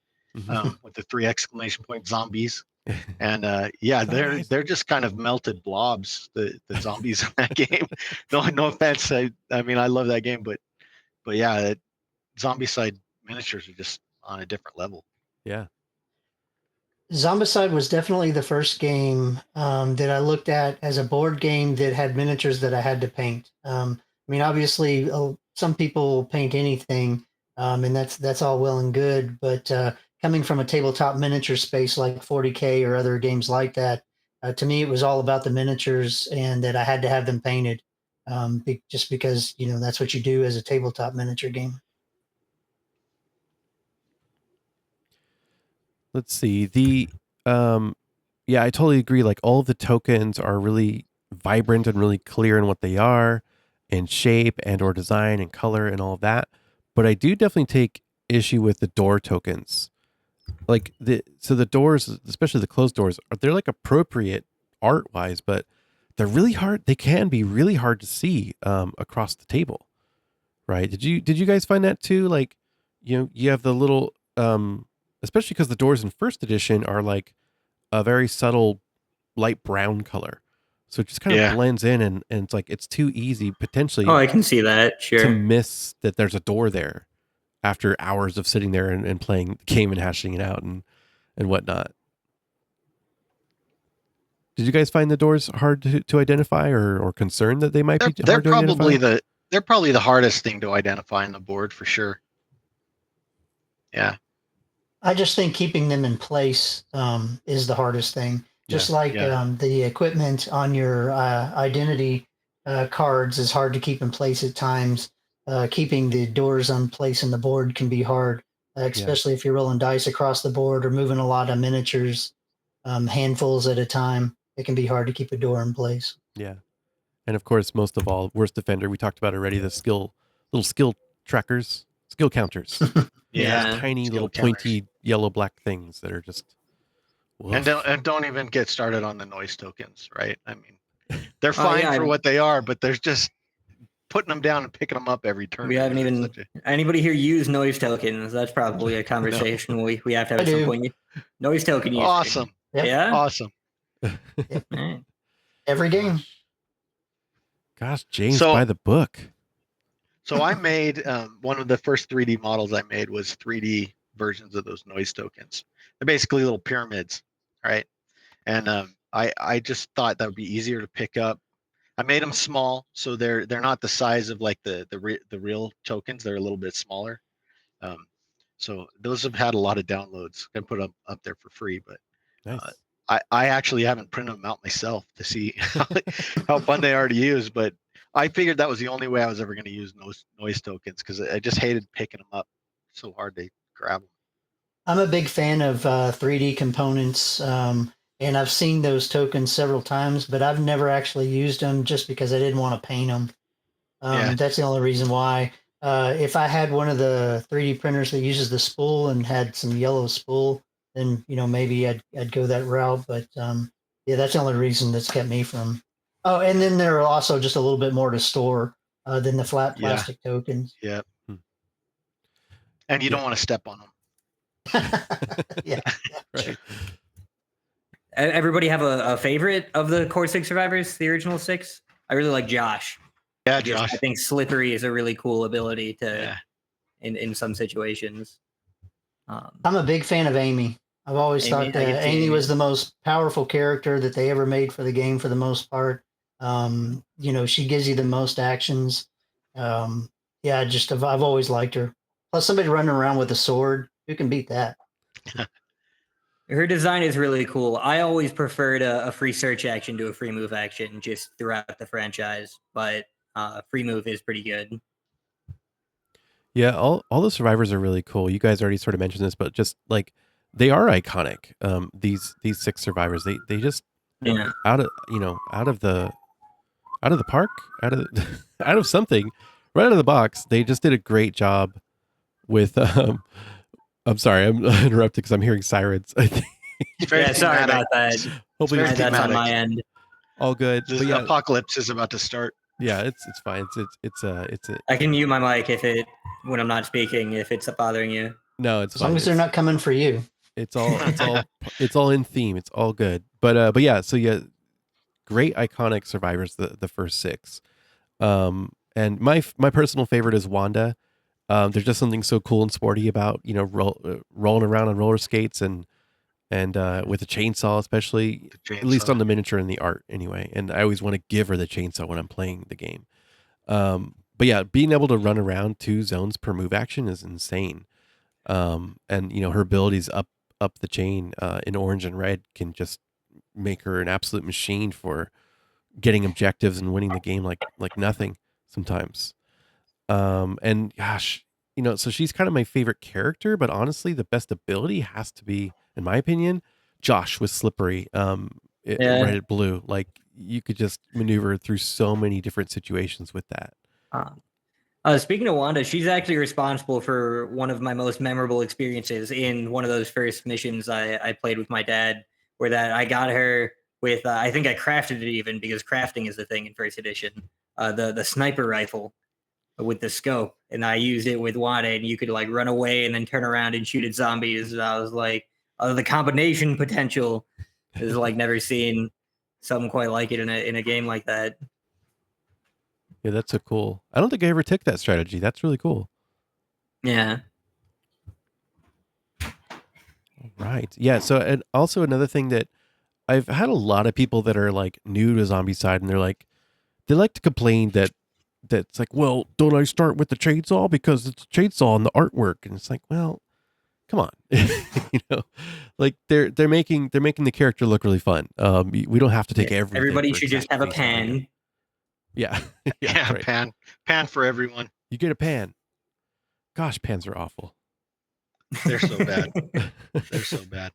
C: with the 3 exclamation point zombies. And they're just kind of melted blobs, the zombies in that game. No offense. I mean, I love that game, but yeah, Zombicide miniatures are just on a different level.
A: Yeah.
D: Zombicide was definitely the first game that I looked at as a board game that had miniatures that I had to paint. I mean, obviously, some people paint anything, and that's all well and good. But coming from a tabletop miniature space like 40K or other games like that, to me, it was all about the miniatures and that I had to have them painted, just because that's what you do as a tabletop miniature game.
A: Let's see. Yeah, I totally agree. Like all of the tokens are really vibrant and really clear in what they are and shape and or design and color and all of that. But I do definitely take issue with the door tokens. Like the doors, especially the closed doors, they're like appropriate art wise, but they're really hard. They can be really hard to see across the table. Right. Did you guys find that too? Like, you have the little especially because the doors in first edition are like a very subtle light brown color. So it just kind of blends in and it's like it's too easy potentially
B: I can see that. Sure.
A: to miss that there's a door there after hours of sitting there and playing the game and hashing it out and whatnot. Did you guys find the doors hard to identify or concerned that they might be hard to identify?
C: They're probably the hardest thing to identify on the board for sure. Yeah.
D: I just think keeping them in place is the hardest thing. Just like the equipment on your identity cards is hard to keep in place at times. Keeping the doors in place in the board can be hard, especially if you're rolling dice across the board or moving a lot of miniatures, handfuls at a time. It can be hard to keep a door in place.
A: Yeah. And of course, most of all, worst defender, we talked about already, the little skill trackers, skill counters.
B: Yeah.
A: Tiny
C: Skill
A: little
C: counters.
A: pointy yellow black things that are just woof.
C: And don't even get started on the noise tokens, right? I mean, they're fine for what they are, but there's just putting them down and picking them up every turn.
B: We haven't even anybody here use noise tokens. That's probably a conversation we have to have at some point. Noise token use.
C: Awesome.
D: Yep.
B: Yeah.
C: Awesome.
B: Right.
D: Every game.
A: Gosh, James, by the book.
C: So I made one of the first 3D models I made was 3D versions of those noise tokens. They're basically little pyramids, right? And I just thought that would be easier to pick up. I made them small, so they're not the size of like the real tokens. They're a little bit smaller. So those have had a lot of downloads. I put them up there for free, but
A: nice.
C: I actually haven't printed them out myself to see how fun they are to use. But I figured that was the only way I was ever going to use noise tokens because I just hated picking them up. So hard to grab them. I'm
D: a big fan of 3D components. And I've seen those tokens several times, but I've never actually used them just because I didn't want to paint them. That's the only reason why. If I had one of the 3D printers that uses the spool and had some yellow spool, then maybe I'd go that route. But that's the only reason that's kept me from. Oh, and then there are also just a little bit more to store than the flat plastic tokens.
C: Yeah. And you don't want to step on them.
D: Yeah.
A: Right.
B: Everybody have a favorite of the core 6 survivors, the original 6? I really like Josh.
C: Yeah, Josh.
B: I think Slippery is a really cool ability to in some situations.
D: I'm a big fan of Amy. I've always thought that Amy was the most powerful character that they ever made for the game for the most part. She gives you the most actions. I've always liked her. Plus somebody running around with a sword, who can beat that?
B: Her design is really cool. I always preferred a free search action to a free move action just throughout the franchise, but free move is pretty good.
A: Yeah, all the survivors are really cool. You guys already sort of mentioned this, but just like they are iconic. These 6 survivors, they just out of the park, out of something, right out of the box. They just did a great job with I'm sorry, I'm interrupted because I'm hearing sirens. I think.
B: Sorry about that.
A: Hopefully
B: that's on my end.
A: All good.
C: The apocalypse is about to start.
A: Yeah, it's fine. It's
B: I can mute my mic when I'm not speaking if it's bothering you.
A: No, it's
D: as long as they're not coming for you.
A: It's all in theme. It's all good. But yeah, so yeah, great iconic survivors. The first 6, and my personal favorite is Wanda. There's just something so cool and sporty about rolling around on roller skates and with a chainsaw, especially at least on the miniature and the art anyway. And I always want to give her the chainsaw when I'm playing the game. But yeah, being able to run around 2 zones per move action is insane. And her abilities up the chain in orange and red can just make her an absolute machine for getting objectives and winning the game like nothing sometimes. And gosh, so she's kind of my favorite character, but honestly, the best ability has to be, in my opinion, Josh with Slippery, right at blue. Like you could just maneuver through so many different situations with that.
B: Speaking of Wanda, she's actually responsible for one of my most memorable experiences in one of those first missions I played with my dad, where that I got her with, I think I crafted it even because crafting is the thing in first edition, the sniper rifle with the scope, and I used it with Wanda, and you could like run away and then turn around and shoot at zombies. And I was like, the combination potential is like never seen something quite like it in a game like that.
A: Yeah, that's so cool. I don't think I ever took that strategy. That's really cool.
B: Yeah.
A: Right. Yeah. So, and also another thing that I've had a lot of people that are like new to Zombicide, and they like to complain that's like, well, don't I start with the chainsaw because it's a chainsaw in the artwork? And it's like, well, come on, like they're making the character look really fun. We don't have to take everything.
B: Everybody
A: for
B: should just have a
A: exact face value.
B: pan.
A: Yeah.
C: Yeah,
A: right.
C: pan for everyone.
A: You get a pan. Gosh, pans are awful.
C: They're so bad. They're so bad.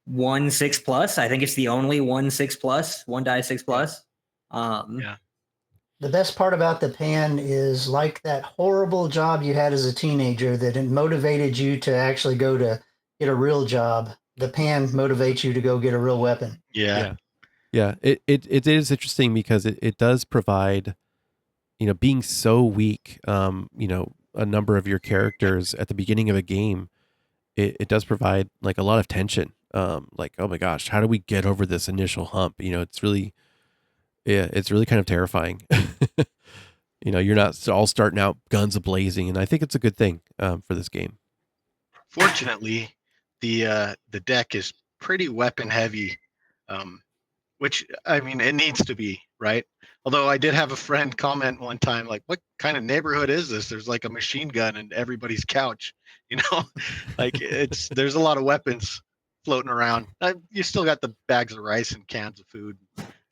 B: 1 6+. I think it's the only 1 6+, 1 die 6+.
C: Yeah.
D: The best part about the pan is like that horrible job you had as a teenager that it motivated you to actually go to get a real job. The pan motivates you to go get a real weapon.
C: Yeah.
A: It is interesting because it does provide, being so weak, a number of your characters at the beginning of a game, it does provide like a lot of tension. Like, oh my gosh, how do we get over this initial hump? It's really kind of terrifying. You're not all starting out guns a-blazing, and I think it's a good thing for this game.
C: Fortunately, the deck is pretty weapon heavy, which, I mean, it needs to be, right? Although I did have a friend comment one time, like, what kind of neighborhood is this? There's like a machine gun in everybody's couch, like there's a lot of weapons floating around. You still got the bags of rice and cans of food,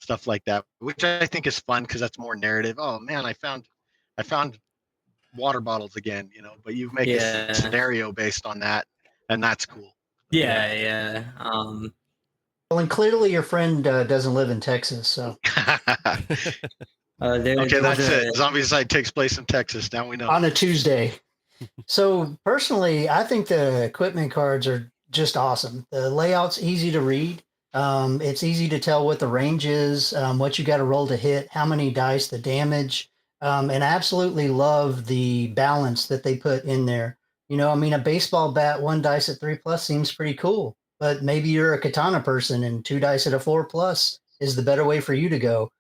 C: stuff like that, which I think is fun because that's more narrative. Oh man, I found water bottles again, but you make a scenario based on that, and that's cool.
B: Yeah.
D: Well, and clearly your friend doesn't live in Texas, so.
C: Okay, that's it. Zombicide takes place in Texas. Now we know.
D: On a Tuesday. So personally, I think the equipment cards are just awesome. The layout's easy to read. It's easy to tell what the range is, what you got to roll to hit, how many dice, the damage. And I absolutely love the balance that they put in there. A baseball bat, 1 dice at 3+ seems pretty cool, but maybe you're a katana person and 2 dice at a 4+ is the better way for you to go.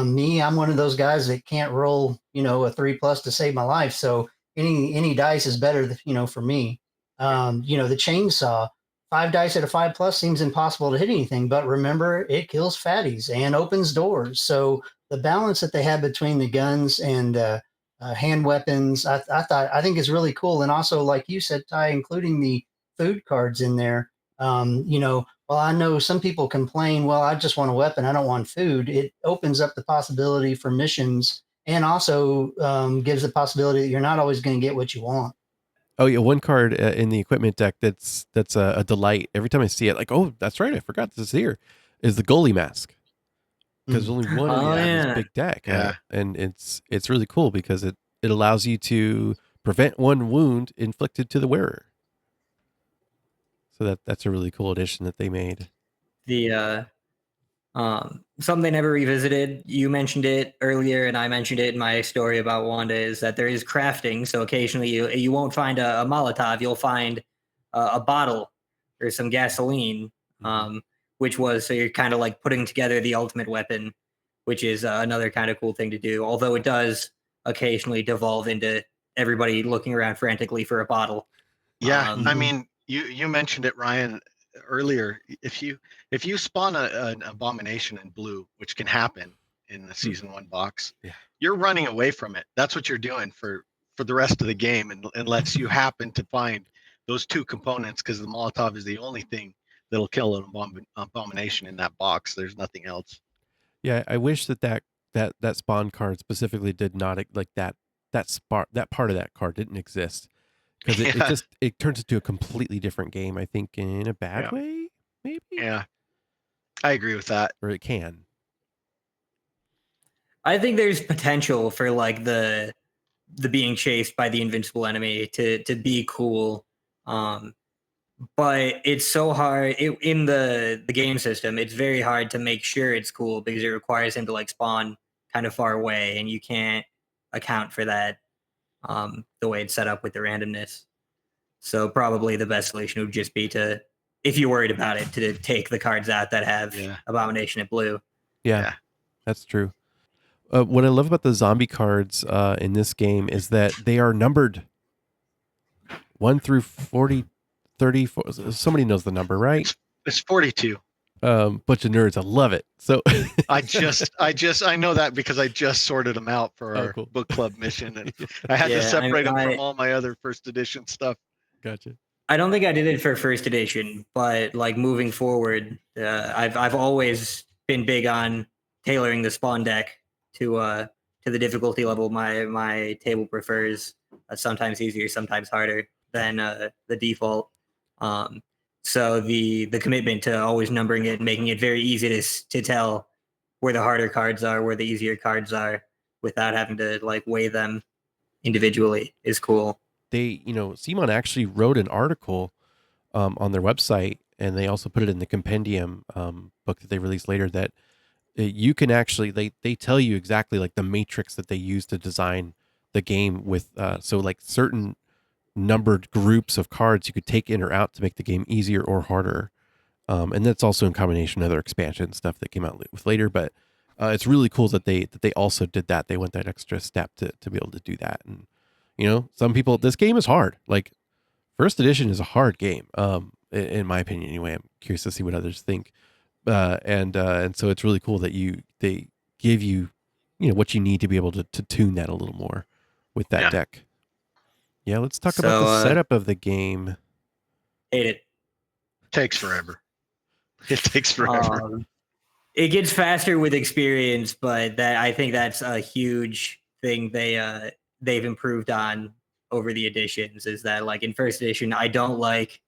D: Me, I'm one of those guys that can't roll, a 3+ to save my life. So any dice is better, for me. The chainsaw, 5 dice at a 5+ seems impossible to hit anything, but remember, it kills fatties and opens doors. So the balance that they have between the guns and hand weapons, I think is really cool. And also, like you said, Ty, including the food cards in there. Well, I know some people complain, well, I just want a weapon, I don't want food. It opens up the possibility for missions and also gives the possibility that you're not always going to get what you want.
A: Oh yeah, one card in the equipment deck that's a delight. Every time I see it, like, oh, that's right, I forgot this is here, is the goalie mask. Because only one of these in this big deck.
C: Yeah.
A: And it's really cool because it allows you to prevent 1 wound inflicted to the wearer. So that's a really cool addition that they made.
B: The something they never revisited, you mentioned it earlier and I mentioned it in my story about Wanda, is that there is crafting. So occasionally you won't find a Molotov, you'll find a bottle or some gasoline, which was, so you're kind of like putting together the ultimate weapon, which is another kind of cool thing to do, although it does occasionally devolve into everybody looking around frantically for a bottle.
C: Yeah, I mean, you mentioned it, Ryan, earlier. If you spawn an abomination in blue, which can happen in the season 1 box, you're running away from it. That's what you're doing for the rest of the game, unless you happen to find those 2 components, because the Molotov is the only thing that'll kill an abomination in that box. There's nothing else.
A: Yeah, I wish that spawn card specifically did not, like that part of that card didn't exist. Because it turns into a completely different game, I think, in a bad way, maybe?
C: Yeah, I agree with that.
A: Or it can.
B: I think there's potential for like the being chased by the invincible enemy to be cool. But it's so hard in the game system. It's very hard to make sure it's cool because it requires him to like spawn kind of far away, and you can't account for that the way it's set up with the randomness. So probably the best solution would just be to, if you're worried about it, to take the cards out that have Abomination at blue.
A: Yeah, that's true. What I love about the zombie cards in this game is that they are numbered 1 through 40. 34. Somebody knows the number, right?
C: It's 42.
A: Bunch of nerds. I love it. So
C: I know that because I just sorted them out for our
A: cool.
C: book club mission, and I had to separate them from all my other first edition stuff.
A: Gotcha.
B: I don't think I did it for first edition, but like moving forward, I've always been big on tailoring the spawn deck to the difficulty level my table prefers. Sometimes easier, sometimes harder than the default. So the commitment to always numbering it, making it very easy to tell where the harder cards are, where the easier cards are, without having to like weigh them individually is cool.
A: They, CMON actually wrote an article on their website, and they also put it in the compendium book that they released later, that you can actually, they tell you exactly like the matrix that they use to design the game with, so like certain numbered groups of cards you could take in or out to make the game easier or harder. And that's also in combination with other expansion stuff that came out with later, but it's really cool that they also did that. They went that extra step to be able to do that. And, some people, this game is hard. Like first edition is a hard game. In my opinion, anyway. I'm curious to see what others think. And so it's really cool that they give you, what you need to be able to tune that a little more with that deck. Yeah, let's talk about the setup of the game.
B: Hate it.
C: Takes forever. It takes forever.
B: It gets faster with experience, but I think that's a huge thing they've improved on over the editions. Is that like in first edition, I don't like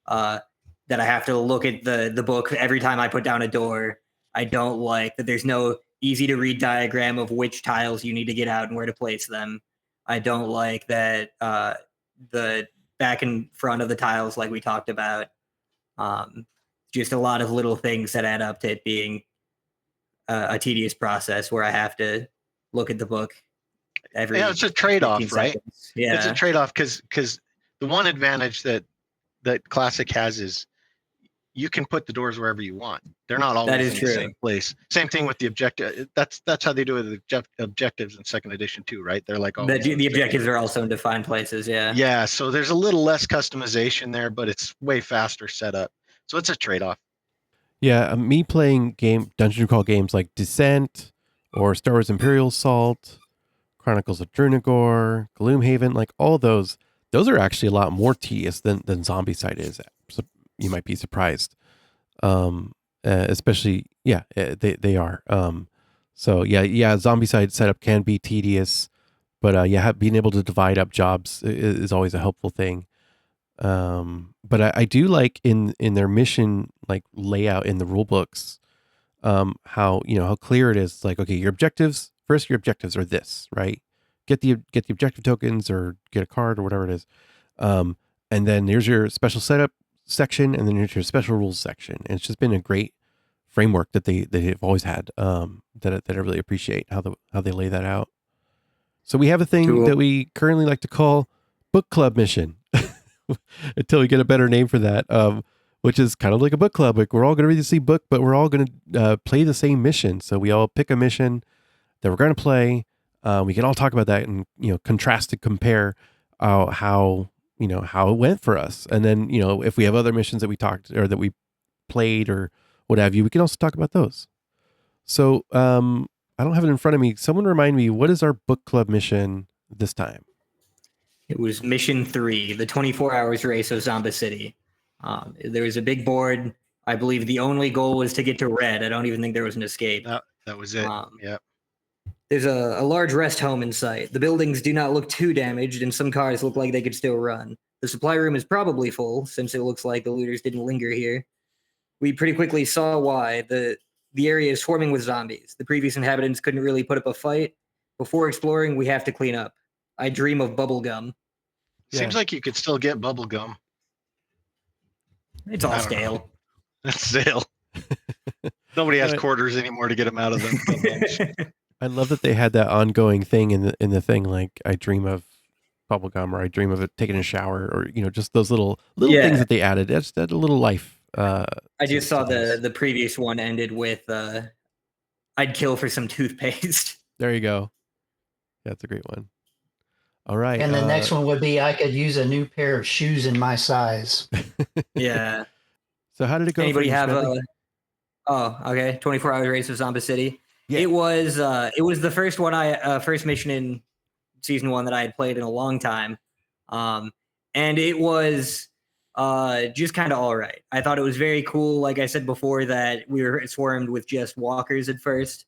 B: that I have to look at the book every time I put down a door. I don't like that there's no easy to read diagram of which tiles you need to get out and where to place them. I don't like that the back and front of the tiles, like we talked about. Just a lot of little things that add up to it being a tedious process where I have to look at the book every.
C: Yeah, it's a trade-off, right?
B: Seconds. Yeah,
C: it's a trade-off because the one advantage that Classic has is you can put the doors wherever you want. They're not always in the same place. Same thing with the objective. That's how they do it with the objectives in second edition too, right? They're like
B: the objectives are also in defined places. Yeah.
C: Yeah. So there's a little less customization there, but it's way faster setup. So it's a trade-off.
A: Yeah, me playing Dungeon Crawl games like Descent or Star Wars Imperial Assault, Chronicles of Drunagor, Gloomhaven, like all those are actually a lot more tedious than Zombicide is. So you might be surprised. Especially, they are. So Zombicide setup can be tedious, but being able to divide up jobs is always a helpful thing. But I do like in their mission like layout in the rule books, how clear it is. Like, okay, your objectives are this, right? Get the objective tokens or get a card or whatever it is. And then here's your special setup section, and then here's your special rules section. And it's just been a great framework that they've always had, that I really appreciate how they lay that out. So we have a thing that we currently like to call book club mission until we get a better name for that, which is kind of like a book club. Like we're all going to read the same book, but we're all going to play the same mission. So we all pick a mission that we're going to play. We can all talk about that and, contrast and compare how it went for us. And then, if we have other missions that we talked or that we played or what have you, we can also talk about those. So I don't have it in front of me. Someone remind me, what is our book club mission this time?
B: It was mission 3, the 24 hours race of Zombie City. There was a big board. I believe the only goal was to get to red. I don't even think there was an escape.
C: That was it. Yep.
B: There's a large rest home in sight. The buildings do not look too damaged, and some cars look like they could still run. The supply room is probably full, since it looks like the looters didn't linger here. We pretty quickly saw why. The area is swarming with zombies. The previous inhabitants couldn't really put up a fight. Before exploring, we have to clean up. I dream of bubble gum.
C: Seems like you could still get bubble gum.
B: It's all stale.
C: It's stale. Nobody has quarters anymore to get them out of them.
A: I love that they had that ongoing thing in the thing. Like I dream of bubblegum, or I dream of it taking a shower, or just those little things that they added. That's a little life.
B: I just saw the previous one ended with I'd kill for some toothpaste.
A: There you go. That's a great one. All right.
D: And the next one would be I could use a new pair of shoes in my size.
B: Yeah.
A: So how did it go
B: Anybody
A: for you,
B: have
A: Schmedley?
B: Oh, okay. 24-hour race of Zombie City.
A: Yeah.
B: It was the first one first mission in season 1 that I had played in a long time. And it was just kind of all right. I thought it was very cool. Like I said before, that we were swarmed with just walkers at first.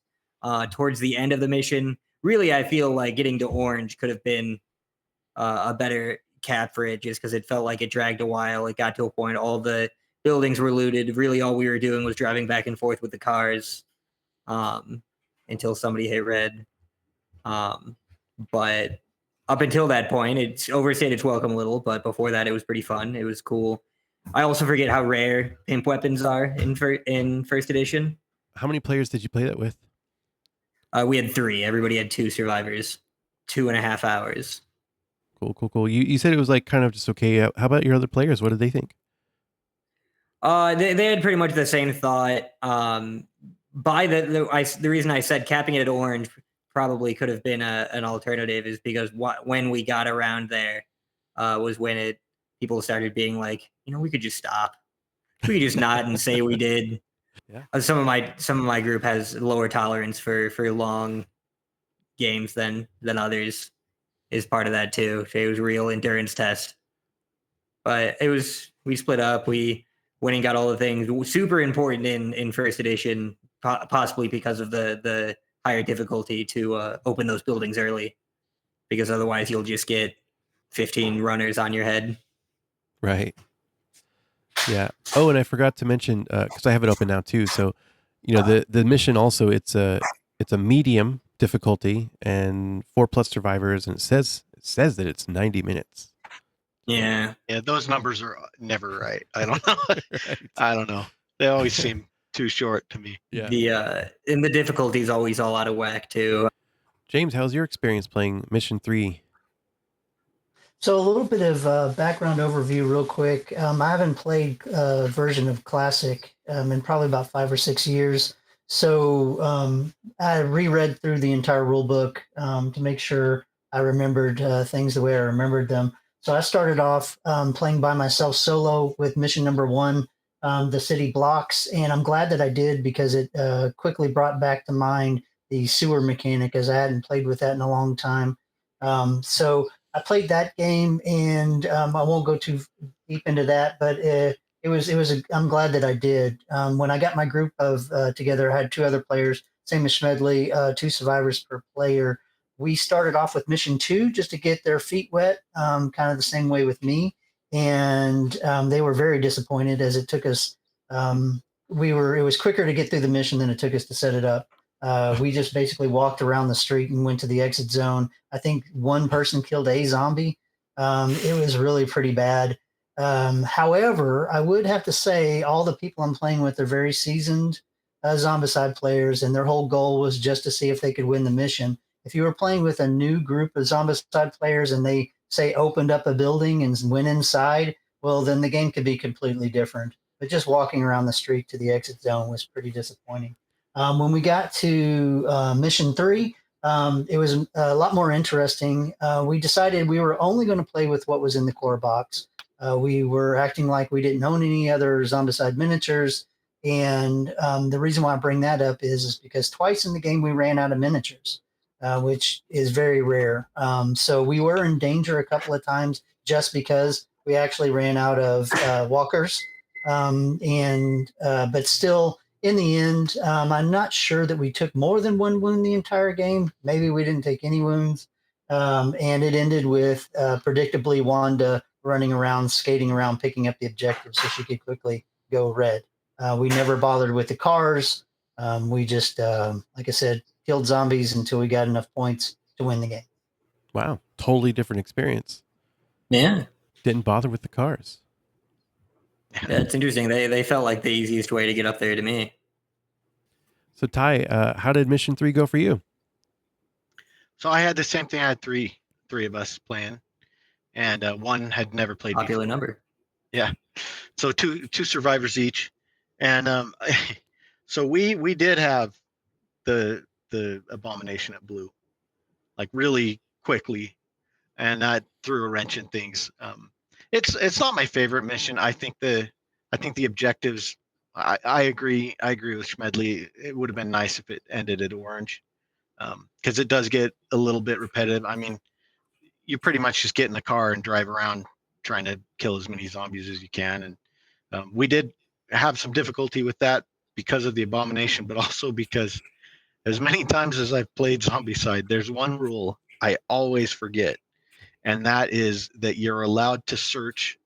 B: Towards the end of the mission, really, I feel like getting to Orange could have been a better cap for it, just because it felt like it dragged a while. It got to a point all the buildings were looted. Really, all we were doing was driving back and forth with the cars until somebody hit red. But up until that point, it's overstayed its welcome a little. But before that, it was pretty fun. It was cool. I also forget how rare pimp weapons are in first edition.
A: How many players did you play that with?
B: We had 3. Everybody had 2 survivors. 2.5 hours.
A: Cool. You said it was like kind of just okay. How about your other players? What did they think?
B: They had pretty much the same thought. By the reason I said capping it at Orange probably could have been an alternative is because when we got around there was when people started being like, we could just stop. We could just not and say we did.
A: Yeah.
B: Some of my group has lower tolerance for long games than others. Is part of that too. It was a real endurance test. But we split up. We went and got all the things. Super important in first edition, possibly because of the higher difficulty to open those buildings early, because otherwise you'll just get 15 runners on your head.
A: Right. Yeah. Oh, and I forgot to mention because I have it open now too. So, the mission also it's a medium difficulty and 4+ survivors, and it says that it's 90 minutes.
B: Yeah.
C: Yeah, those numbers are never right. I don't know.
A: Right.
C: I don't know. They always seem too short to me.
A: Yeah.
B: And the difficulty is always all out of whack too.
A: James, how's your experience playing Mission 3?
D: So a little bit of background overview real quick. I haven't played a version of Classic in probably about 5 or 6 years. So I reread through the entire rule book to make sure I remembered things the way I remembered them. So I started off playing by myself solo with mission number 1, the city blocks. And I'm glad that I did, because it quickly brought back to mind the sewer mechanic, as I hadn't played with that in a long time. So I played that game, and I won't go too deep into that, but I'm glad that I did. When I got my group of together, I had 2 other players, same as Schmedley, 2 survivors per player. We started off with mission 2 just to get their feet wet, kind of the same way with me, and they were very disappointed, as it took us. It was quicker to get through the mission than it took us to set it up. We just basically walked around the street and went to the exit zone. I think one person killed a zombie. It was really pretty bad. However, I would have to say all the people I'm playing with are very seasoned Zombicide players, and their whole goal was just to see if they could win the mission. If you were playing with a new group of Zombicide players and they, say, opened up a building and went inside, well, then the game could be completely different. But just walking around the street to the exit zone was pretty disappointing. When we got to mission 3, it was a lot more interesting. We decided we were only going to play with what was in the core box. We were acting like we didn't own any other Zombicide miniatures. And the reason why I bring that up is because twice in the game we ran out of miniatures, which is very rare. So we were in danger a couple of times just because we actually ran out of walkers. But still, in the end, I'm not sure that we took more than 1 wound the entire game. Maybe we didn't take any wounds. And it ended with, predictably, Wanda running around, skating around, picking up the objective so she could quickly go red. We never bothered with the cars. We just, like I said, killed zombies until we got enough points to win the game.
A: Wow. Totally different experience.
B: Yeah.
A: Didn't bother with the cars.
B: Yeah, it's interesting. They felt like the easiest way to get up there to me.
A: So Ty, how did Mission 3 go for you?
C: So I had the same thing. I had three of us playing, and one had never played
B: Popular
C: before.
B: number.
C: Yeah. So two survivors each, and so we did have the abomination at blue, like really quickly, and that threw a wrench in things. It's not my favorite mission. I think the objectives. I agree. I agree with Schmedley. It would have been nice if it ended at orange, because it does get a little bit repetitive. I mean, you pretty much just get in the car and drive around trying to kill as many zombies as you can. And we did have some difficulty with that because of the abomination, but also because as many times as I've played Zombicide, there's one rule I always forget, and that is that you're allowed to search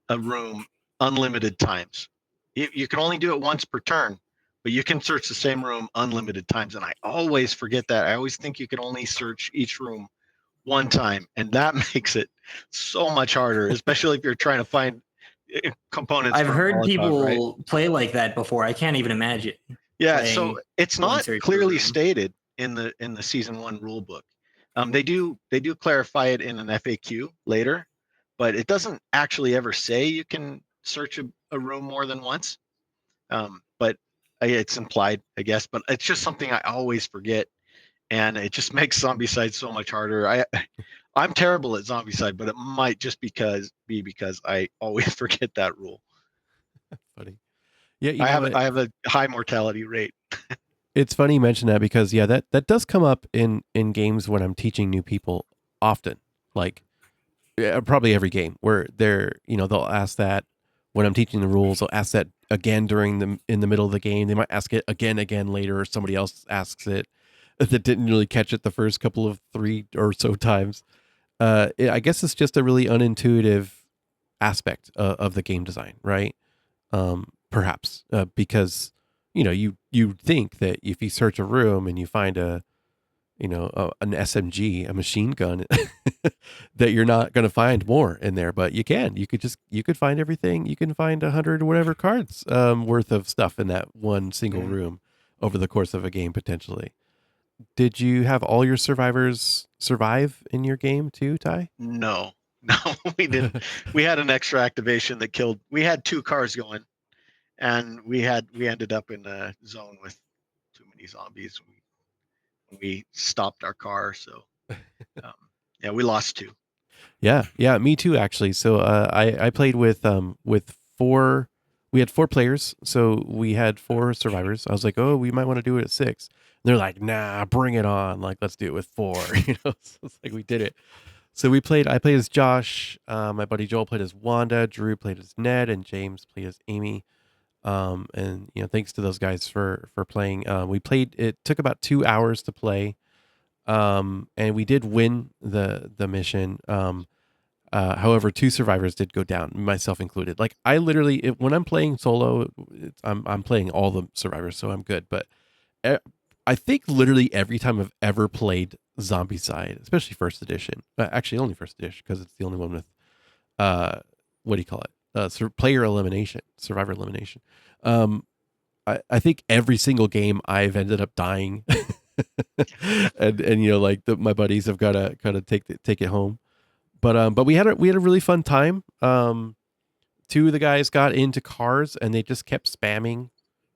C: a room unlimited times. You can only do it once per turn, but you can search the same room unlimited times. And I always forget that. I always think you can only search each room one time, and that makes it so much harder, especially if you're trying to find components.
B: I've heard
C: Molotov,
B: people play like that before. I can't even imagine.
C: Yeah, so it's not clearly
B: room.
C: stated in the season 1 rule book. They do clarify it in an FAQ later, but it doesn't actually ever say you can search a room more than once. But it's implied, I guess. But it's just something I always forget, and it just makes Zombicide so much harder. I'm terrible at Zombicide, but it might just be because I always forget that rule.
A: Funny. Yeah,
C: I have a high mortality rate.
A: It's funny you mention that because that does come up in games when I'm teaching new people often. Like probably every game where they'll ask that when I'm teaching the rules. They'll ask that again in the middle of the game. They might ask it again later, or somebody else asks it that didn't really catch it the first couple of 3 or so times. I guess it's just a really unintuitive aspect of the game design, right? Perhaps because you think that if you search a room and you find an SMG, a machine gun, that you're not going to find more in there, but you could find everything. You can find 100 or whatever cards worth of stuff in that one single room over the course of a game potentially. Did you have all your survivors survive in your game too, Ty?
C: No, we didn't. We had an extra activation that killed. We had 2 cars going, and we ended up in a zone with too many zombies. We stopped our car, so yeah, we lost 2.
A: Yeah, me too actually. So I played with 4. We had 4 players, so we had 4 survivors. I was like, oh, we might want to do it at 6. And they're like, nah, bring it on. Like, let's do it with 4. So it's like we did it. So I played as Josh. My buddy Joel played as Wanda. Drew played as Ned, and James played as Amy. And thanks to those guys for playing. We played. It took about 2 hours to play. And we did win the mission. However, 2 survivors did go down, myself included. Like I literally, when I'm playing solo, I'm playing all the survivors, so I'm good. But I think literally every time I've ever played Zombicide, especially first edition, actually only first edition because it's the only one with what do you call it? Player elimination, survivor elimination. I think every single game I've ended up dying, and like my buddies have got to kind of take it home. But we had a really fun time. 2 of the guys got into cars and they just kept spamming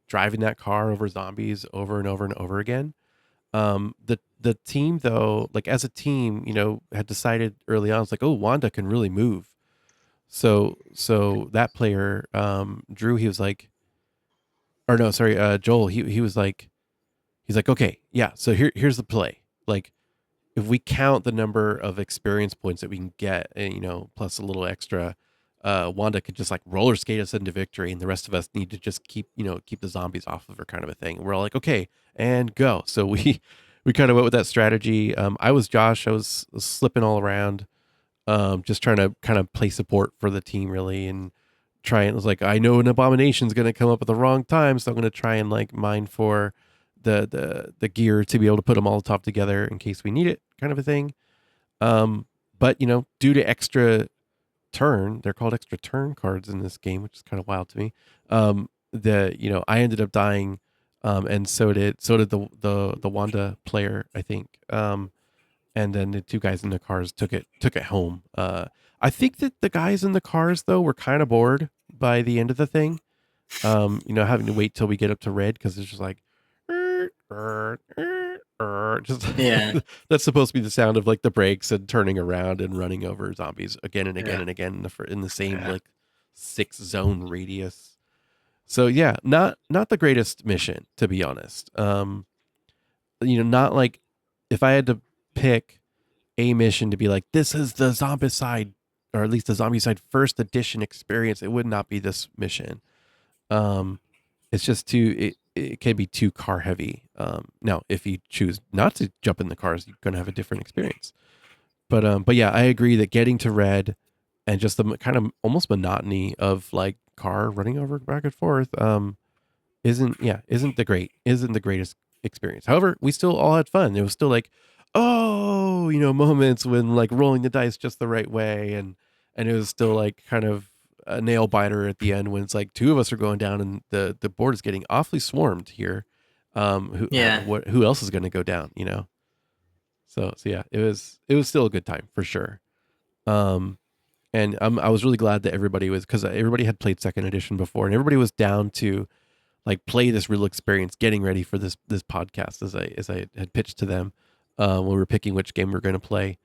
A: driving that car over zombies over and over and over again. The team though, like as a team, had decided early on, it's like, oh, Wanda can really move. So that player, Drew, he was like, or no, sorry, Joel, he was like, he's like, okay, yeah. So here's the play. Like, if we count the number of experience points that we can get, plus a little extra, Wanda could just like roller skate us into victory, and the rest of us need to just keep the zombies off of her, kind of a thing. And we're all like, okay, and go. So we kind of went with that strategy. I was Josh. I was slipping all around, just trying to kind of play support for the team, really, and it was like, I know an abomination's going to come up at the wrong time, so I'm going to try and like mine for the gear to be able to put them all top together in case we need it, kind of a thing. But due to extra turn, they're called extra turn cards in this game, which is kind of wild to me. I ended up dying, and so did the Wanda player, I think. And then the 2 guys in the cars took it home. I think that the guys in the cars though were kind of bored by the end of the thing. Having to wait till we get up to red because it's just like just
B: Yeah.
A: that's supposed to be the sound of like the brakes and turning around and running over zombies again and again
C: Yeah.
A: and again in the same
C: Yeah.
A: like 6 zone radius. So yeah, not the greatest mission, to be honest. Not like if I had to pick a mission to be like, this is the Zombicide, or at least the Zombicide first edition experience, it would not be this mission. It's just it can be too car heavy. Now if you choose not to jump in the cars, you're gonna have a different experience. But yeah, I agree that getting to red and just the kind of almost monotony of like car running over back and forth, isn't the greatest experience. However, we still all had fun. It was still like, oh, moments when like rolling the dice just the right way, and it was still like kind of a nail biter at the end when it's like 2 of us are going down and the board is getting awfully swarmed here. Who else is going to go down? So yeah, it was still a good time for sure. And I was really glad that everybody was, because everybody had played second edition before, and everybody was down to like play this real experience, getting ready for this podcast as I had pitched to them when we were picking which game we were going to play.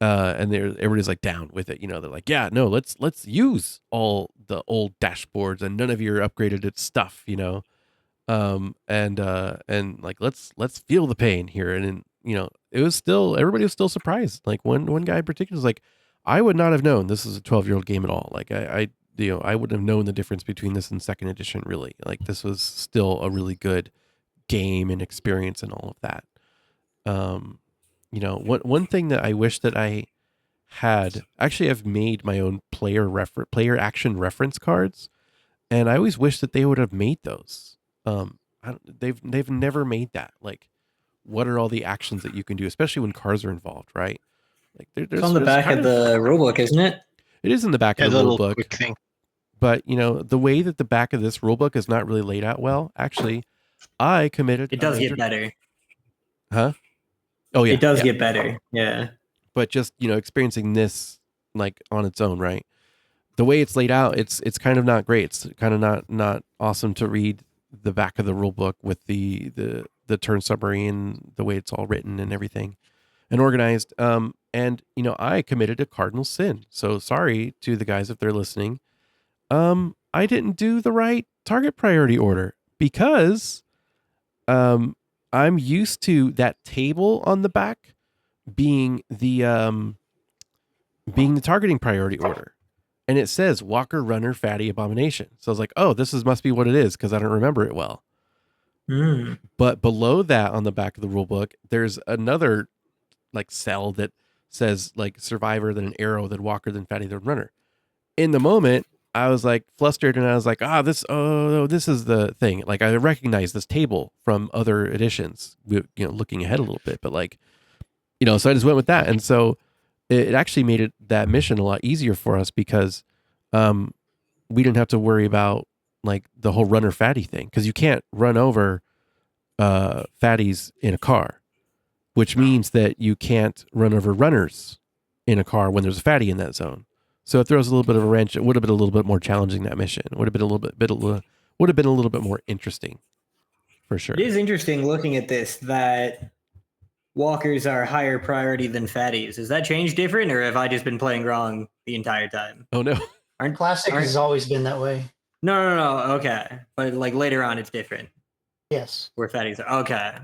A: And everybody's like down with it. They're like, yeah, no, let's use all the old dashboards and none of your upgraded stuff. And like let's feel the pain here. And it was still, everybody was still surprised. Like one guy in particular was like, I would not have known this is a 12-year-old game at all. Like I wouldn't have known the difference between this and second edition, really. Like this was still a really good game and experience and all of that. One thing that I wish that I had, actually I've made my own player action reference cards, and I always wish that they would have made those. They've never made that. Like, what are all the actions that you can do, especially when cars are involved, right? Like
B: It's on the back of the rulebook, isn't it?
A: It is in the back of the
C: little
A: rulebook.
C: quick thing.
A: But the way that the back of this rulebook is not really laid out well. Actually, I committed.
B: It does get better.
A: Huh? Oh yeah,
B: it does get better. Yeah.
A: But just experiencing this like on its own, right? The way it's laid out, it's kind of not great. It's kind of not awesome to read the back of the rulebook with the turn summary and the way it's all written and everything and organized. And I committed a cardinal sin. So sorry to the guys if they're listening. I didn't do the right target priority order because I'm used to that table on the back being the targeting priority order. And it says Walker, Runner, Fatty, Abomination. So I was like, oh, must be what it is, because I don't remember it well. But below that on the back of the rule book, there's another like cell that says like Survivor, then an arrow, then Walker, then Fatty, then Runner. In the moment, I was like flustered and I was like, this is the thing. Like I recognize this table from other editions, looking ahead a little bit, but like, so I just went with that. And so it actually made that mission a lot easier for us because we didn't have to worry about like the whole runner fatty thing, because you can't run over fatties in a car, which means that you can't run over runners in a car when there's a fatty in that zone. So it throws a little bit of a wrench. It would have been a little bit more challenging, that mission. It would have been a little bit more interesting, for sure.
B: It is interesting looking at this that walkers are higher priority than fatties. Is that change different, or have I just been playing wrong the entire time?
A: Oh no,
D: Classic has always been that way.
B: No. Okay, but like later on, it's different.
D: Yes,
B: where fatties are. Okay.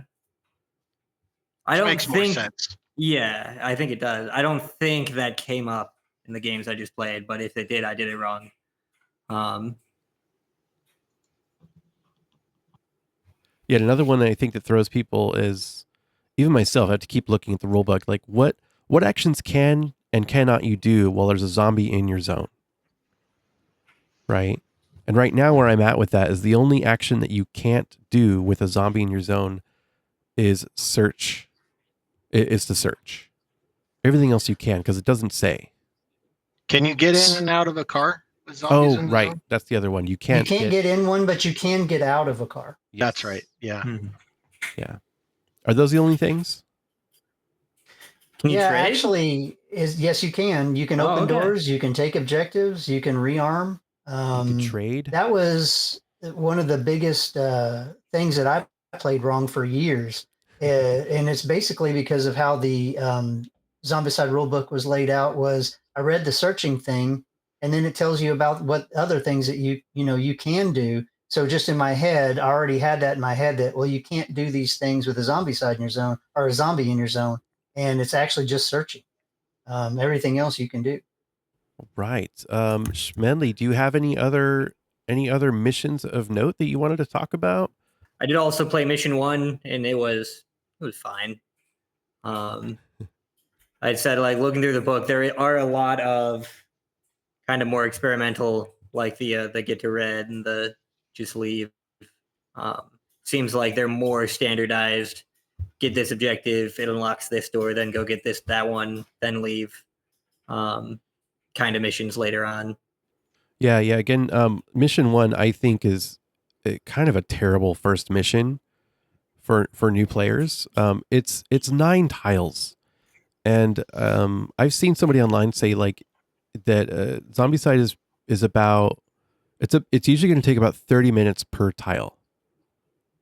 B: I
C: Which
B: don't
C: makes
B: think.
C: more sense.
B: Yeah, I think it does. I don't think that came up in the games I just played, but if it did, I did it wrong.
A: Yeah, another one that I think that throws people is, even myself, I have to keep looking at the rulebook. Like what actions can and cannot you do while there's a zombie in your zone? Right? And right now where I'm at with that is the only action that you can't do with a zombie in your zone is search. Is to search. Everything else you can, because it doesn't say.
C: Can you get in and out of a car with zombies in the
A: right.
C: zone?
A: That's the other one. You can't
D: get in one, but you can get out of a car.
A: Yes.
C: That's right. Yeah.
B: Mm-hmm.
A: Yeah. Are those the only things?
B: Can you trade?
D: Actually, yes, you can. You can open doors. You can take objectives. You can rearm.
A: You can trade.
D: That was one of the biggest things that I played wrong for years. And it's basically because of how the Zombicide rulebook was laid out. Was I read the searching thing, and then it tells you about what other things that you can do. So just in my head, I already had that in my head that, well, you can't do these things with a Zombicide in your zone or a zombie in your zone, and it's actually just searching. Everything else you can do.
A: Right. Schmedley, do you have any other missions of note that you wanted to talk about?
B: I did also play mission 1, and it was fine. I said, like, looking through the book, there are a lot of kind of more experimental, like the get to red and the just leave. Seems like they're more standardized. Get this objective, it unlocks this door, then go get that one, then leave. Kind of missions later on.
A: Yeah. Again, mission 1 I think is kind of a terrible first mission for new players. It's 9 tiles, and I've seen somebody online say like that Zombicide is about it's usually going to take about 30 minutes per tile,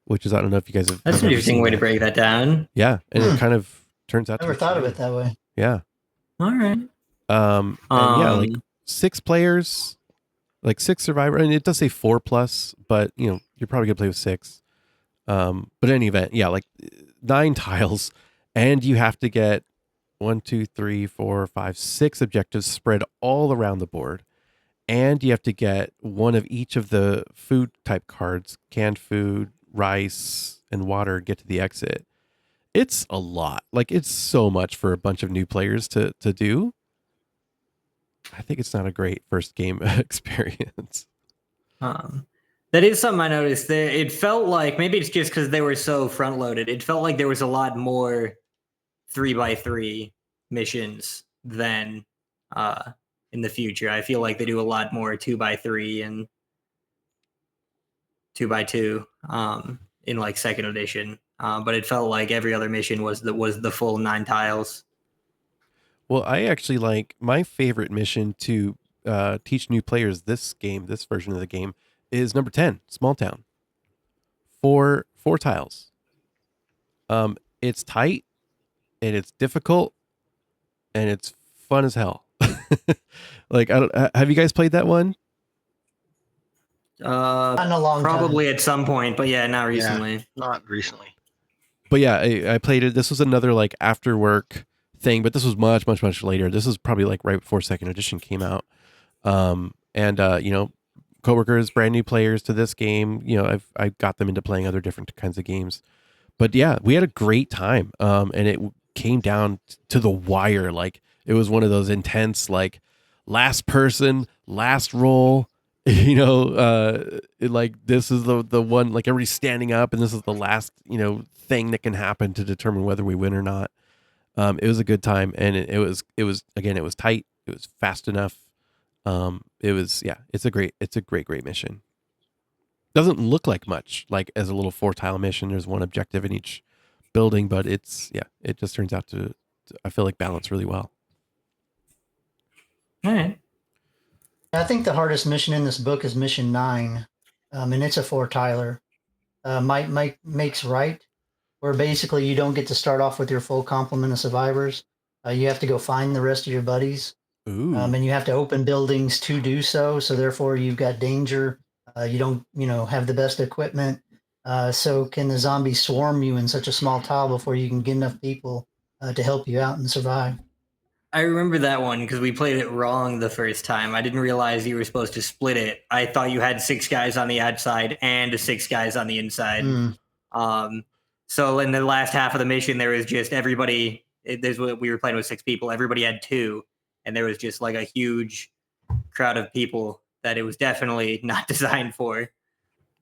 A: which is, I don't know if you guys have.
B: That's an interesting way to break that down.
A: Yeah, and it kind of turns out.
D: Never thought of it that way.
A: Yeah.
B: All right.
A: And yeah, like 6 players, like 6 survivor, and it does say 4+, but you're probably gonna play with 6. But in any event, yeah, like 9 tiles, and you have to get 1, 2, 3, 4, 5, 6 objectives spread all around the board. And you have to get one of each of the food type cards, canned food, rice, and water, get to the exit. It's a lot. Like, it's so much for a bunch of new players to do. I think it's not a great first game experience.
B: That is something I noticed. It felt like, maybe it's just because they were so front loaded, it felt like there was a lot more 3x3 missions than in the future. I feel like they do a lot more 2x3 and 2x2 in like second edition. But it felt like every other mission was the full 9 tiles.
A: Well, I actually like my favorite mission to teach new players this version of the game is number 10, Small Town. 4 tiles. It's tight and it's difficult and it's fun as hell. Like, have you guys played that one?
D: Not in a long
B: Probably
D: time.
B: at some point, but yeah, not recently.
C: Yeah, not recently.
A: But yeah, I played it. This was another like after work thing, but this was much later. This is probably like right before second edition came out. And coworkers, brand new players to this game, I got them into playing other different kinds of games. But yeah, we had a great time. And it came down to the wire. Like, it was one of those intense, like, last person, last roll, like, this is the one, like, everybody's standing up and this is the last, thing that can happen to determine whether we win or not. It was a good time, and it was again, it was tight, it was fast enough. It's a great mission. Doesn't look like much, like as a little 4 tile mission. There's one objective in each building, but it just turns out to I feel like balance really well.
B: All right.
D: I think the hardest mission in this book is mission 9, and it's a 4 tiler. Might makes right, where basically you don't get to start off with your full complement of survivors. You have to go find the rest of your buddies.
A: Ooh.
D: And you have to open buildings to do so. So therefore you've got danger. You don't, have the best equipment. So can the zombies swarm you in such a small tile before you can get enough people to help you out and survive?
B: I remember that one because we played it wrong the first time. I didn't realize you were supposed to split it. I thought you had 6 guys on the outside and 6 guys on the inside. So in the last half of the mission, there was just everybody. We were playing with 6 people. Everybody had 2, and there was just like a huge crowd of people that it was definitely not designed for.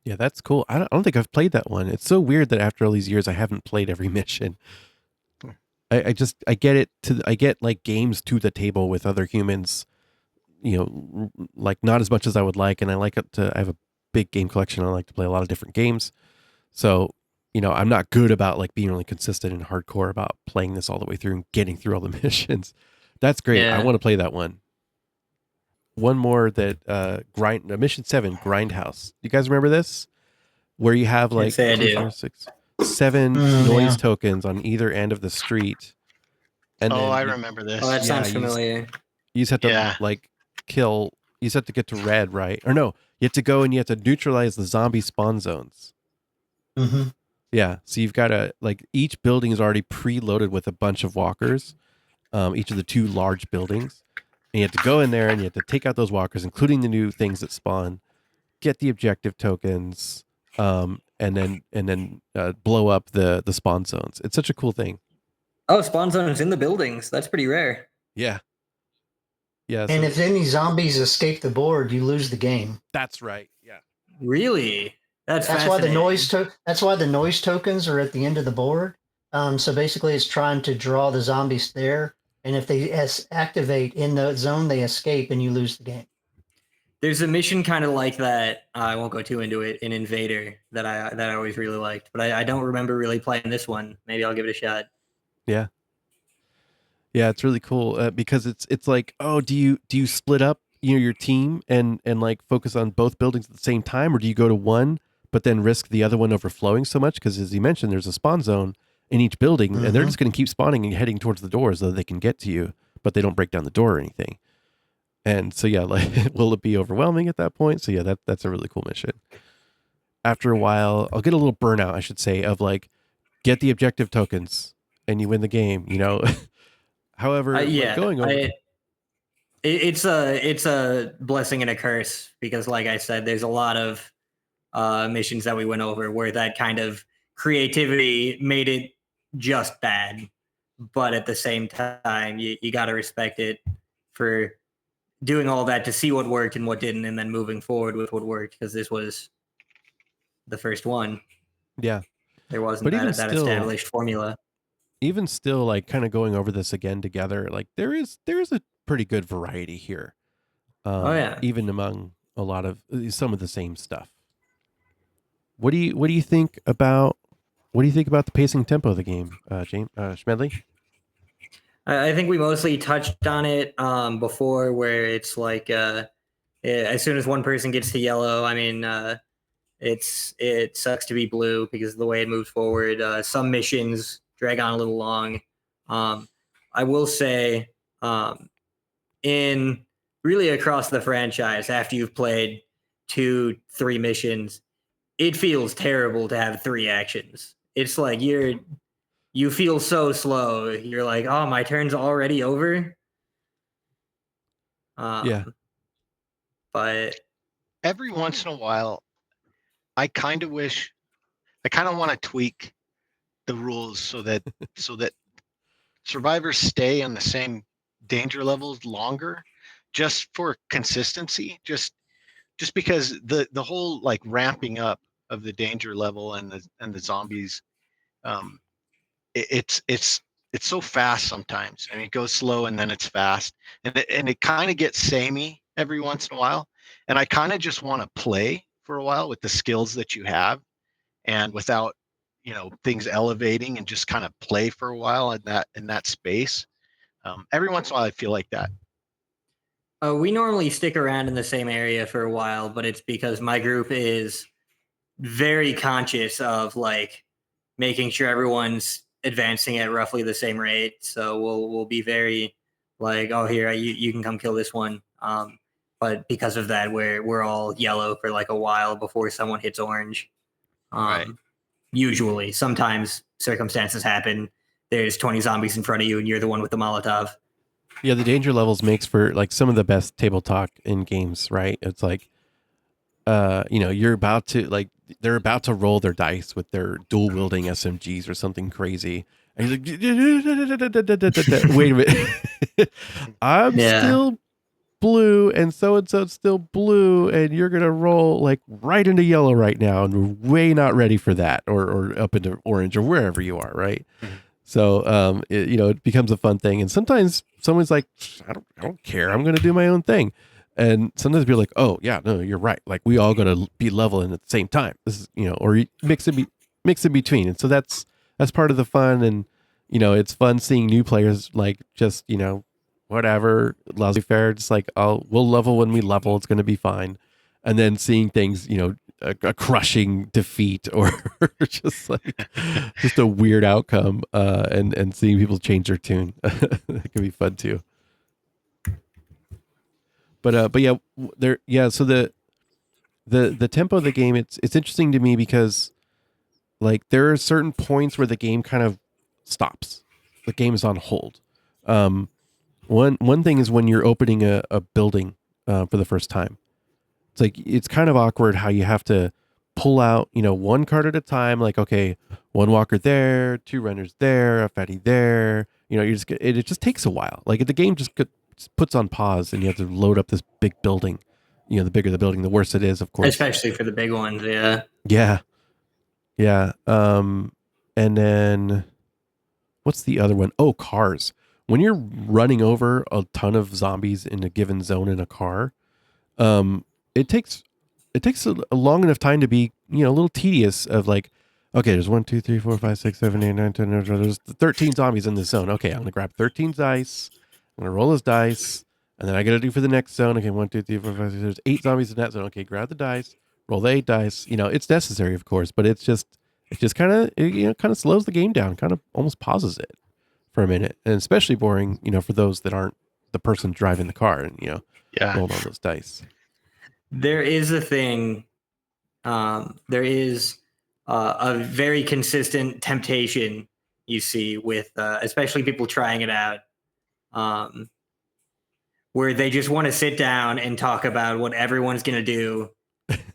A: Yeah, that's cool. I don't think I've played that one. It's so weird that after all these years, I haven't played every mission. I get like games to the table with other humans, like not as much as I would like. And I have a big game collection. I like to play a lot of different games. So, I'm not good about like being really consistent and hardcore about playing this all the way through and getting through all the missions. That's great.
B: Yeah.
A: I want to play that one. One more that mission 7, Grindhouse. You guys remember this? Where you have like
B: Yes, I do.
A: 6. 7 noise
D: Yeah.
A: tokens on either end of the street. And then
C: I
A: you
C: remember this.
B: Oh, that
A: Yeah,
B: sounds
A: you just-
B: familiar.
A: just have to
C: Yeah.
A: like kill. You just have to get to red, right? Or no, you have to go and you have to neutralize the zombie spawn zones.
D: Hmm.
A: Yeah, so you've got to like each building is already preloaded with a bunch of walkers. Each of the 2 large buildings, and you have to go in there and you have to take out those walkers, including the new things that spawn, get the objective tokens, and then blow up the spawn zones. It's such a cool thing.
B: Oh, spawn zones in the buildings. That's pretty rare.
A: Yeah, yeah.
D: And
A: So
D: if any zombies escape the board, you lose the game.
A: that's right. Yeah,
B: Really? That's
D: That's why the
B: fascinating.
D: that's why the noise tokens are at the end of the board. So basically, it's trying to draw the zombies there, and if they activate in the zone, they escape, and you lose the game.
B: There's a mission kind of like that. I won't go too into it. In Invader that I always really liked, but I don't remember really playing this one. Maybe I'll give it a shot.
A: yeah. It's really cool because it's like, oh, do you split up your team and like focus on both buildings at the same time, or do you go to one but then risk the other one overflowing so much? Because as you mentioned, there's a spawn zone in each building, and they're
D: Mhm.
A: just going to keep spawning and heading towards the door so that they can get to you, but they don't break down the door or anything. And so yeah, like will it be overwhelming at that point? So yeah, that's a really cool mission. After a while, I'll get a little burnout, I should say, of like get the objective tokens and you win the game. However, like,
B: Yeah,
A: going over.
B: it's a blessing and a curse because, like I said, there's a lot of missions that we went over where that kind of creativity made it just bad, but at the same time, you got to respect it for doing all that to see what worked and what didn't, and then moving forward with what worked because this was the first one.
A: Yeah.
B: There wasn't
A: But even
B: that
A: still,
B: established formula.
A: like kind of going over this again together, like there's a pretty good variety here.
B: Oh yeah.
A: Even among a lot of some of the same stuff. What do you think about the pacing tempo of the game, James Schmedley?
B: I think we mostly touched on it before, where it's like as soon as one person gets to yellow, I mean, it sucks to be blue because of the way it moves forward. Some missions drag on a little long. I will say, in really across the franchise, after you've played 2-3 missions, it feels terrible to have 3 actions. It's like you feel so slow. You're like, oh, my turn's already over.
A: Yeah.
B: But
C: Every once in a while, I kind of want to tweak the rules so that survivors stay on the same danger levels longer, just for consistency. Just because the whole like ramping up of the danger level and the zombies, um, it's so fast sometimes. I mean, it goes slow and then it's fast, and it kind of gets samey every once in a while. And I kind of just want to play for a while with the skills that you have, and without things elevating, and just kind of play for a while in that space. Every once in a while, I feel like that.
B: we normally stick around in the same area for a while, but it's because my group is very conscious of like making sure everyone's advancing at roughly the same rate. So we'll be very like, oh, here you can come kill this one. But because of that, we're all yellow for like a while before someone hits orange.
C: Right.
B: Usually, sometimes circumstances happen. There's 20 zombies in front of you, and you're the one with the Molotov.
A: Yeah, the danger levels makes for like some of the best table talk in games, right? It's like you're about to like they're about to roll their dice with their dual wielding SMGs or something crazy. And he's like, wait a minute. I'm still blue and so still blue, and you're gonna roll like right into yellow right now, and we're way not ready for that, or up into orange or wherever you are, right?
C: Mhm.
A: So it becomes a fun thing, and sometimes someone's like, I don't care, I'm gonna do my own thing. And sometimes you're like, oh yeah, no, you're right, like we all gotta be leveling at the same time. This is or you mix in between. And so that's part of the fun. And it's fun seeing new players like just whatever, laissez faire, just like we'll level when we level, it's going to be fine. And then seeing things a crushing defeat or just like just a weird outcome, and seeing people change their tune. It can be fun too. But yeah, so the tempo of the game, it's interesting to me because like there are certain points where the game kind of stops. The game is on hold. One thing is when you're opening a building for the first time. It's like it's kind of awkward how you have to pull out, one card at a time. Like, okay, one walker there, two runners there, a fatty there. It just takes a while. Like the game just puts on pause, and you have to load up this big building. The bigger the building, the worse it is, of course.
B: Especially for the big ones, yeah.
A: Yeah. And then what's the other one? Oh, cars. When you're running over a ton of zombies in a given zone in a car, it takes a long enough time to be, a little tedious of like, okay, there's 1, 2, 3, 4, 5, 6, 7, 8, 9, 10, there's 13 zombies in this zone. Okay, I'm going to grab 13 dice. I'm going to roll those dice. And then I got to do for the next zone. Okay, 1, 2, 3, 4, 5, 6, there's 8 zombies in that zone. Okay, grab the dice, roll the 8 dice. It's necessary, of course, but it just kind of slows the game down, kind of almost pauses it for a minute. And especially boring, for those that aren't the person driving the car and, rolling all those dice.
B: There is a thing. There is a very consistent temptation you see with, especially people trying it out, where they just want to sit down and talk about what everyone's going to do.